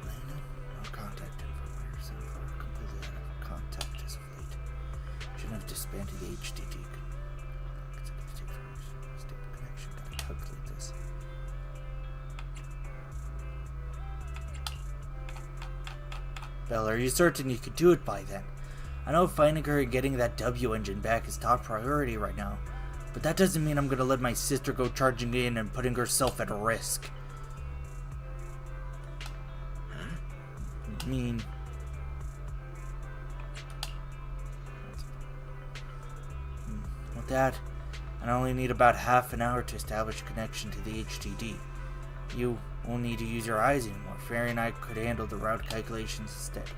No contact information. Completely out of contact as of late. Shouldn't have disbanded the HDD. Connection. Gotta calculate this. Belle, are you certain you could do it by then? I know finding her and getting that W engine back is top priority right now, but that doesn't mean I'm gonna let my sister go charging in and putting herself at risk. I mean... With that, I only need about half an hour to establish a connection to the HDD. You won't need to use your eyes anymore. Fairy and I could handle the route calculations instead.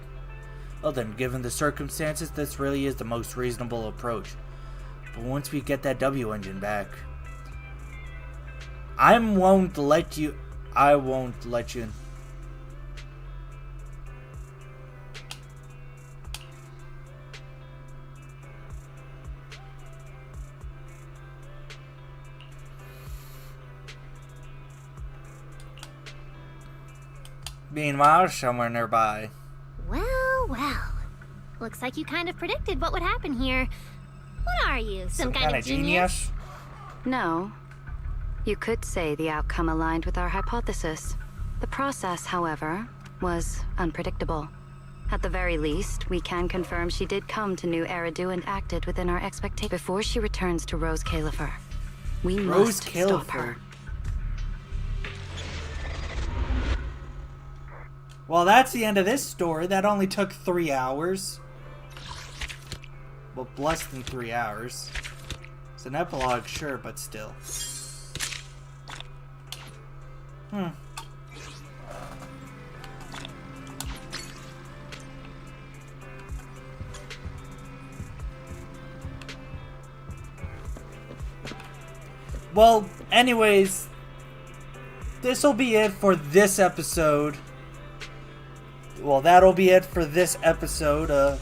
Well then, given the circumstances, this really is the most reasonable approach. But once we get that W engine back, I won't let you... Meanwhile, somewhere nearby. Well, well. Looks like you kind of predicted what would happen here. What are you, some kind of genius? No. You could say the outcome aligned with our hypothesis. The process, however, was unpredictable. At the very least, we can confirm she did come to New Eridu and acted within our expectations. Before she returns to Rose Califer, we must stop her. Well, that's the end of this story. That only took 3 hours. Well, less than 3 hours. It's an epilogue, sure, but still. Well, anyways, this'll be it for this episode. Well, that'll be it for this episode.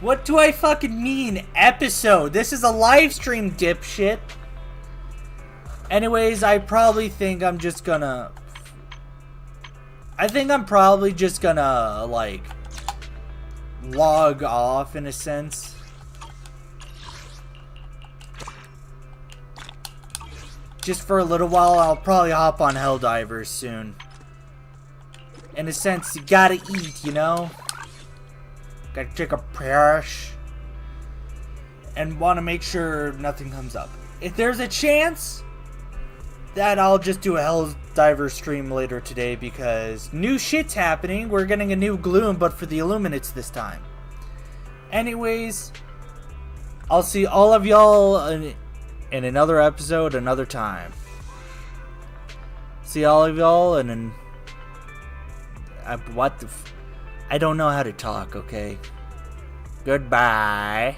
What do I fucking mean, episode? This is a live stream, dipshit. Anyways, I probably think I'm just gonna... I think I'm probably just gonna, like, log off in a sense. Just for a little while. I'll probably hop on Helldivers soon. In a sense, you gotta eat, you know? Gotta take a brush. And want to make sure nothing comes up. If there's a chance that I'll just do a Helldiver stream later today because new shit's happening. We're getting a new Gloom, but for the Illuminates this time. Anyways, I'll see all of y'all in another episode another time. See all of y'all in I don't know how to talk, okay? Goodbye.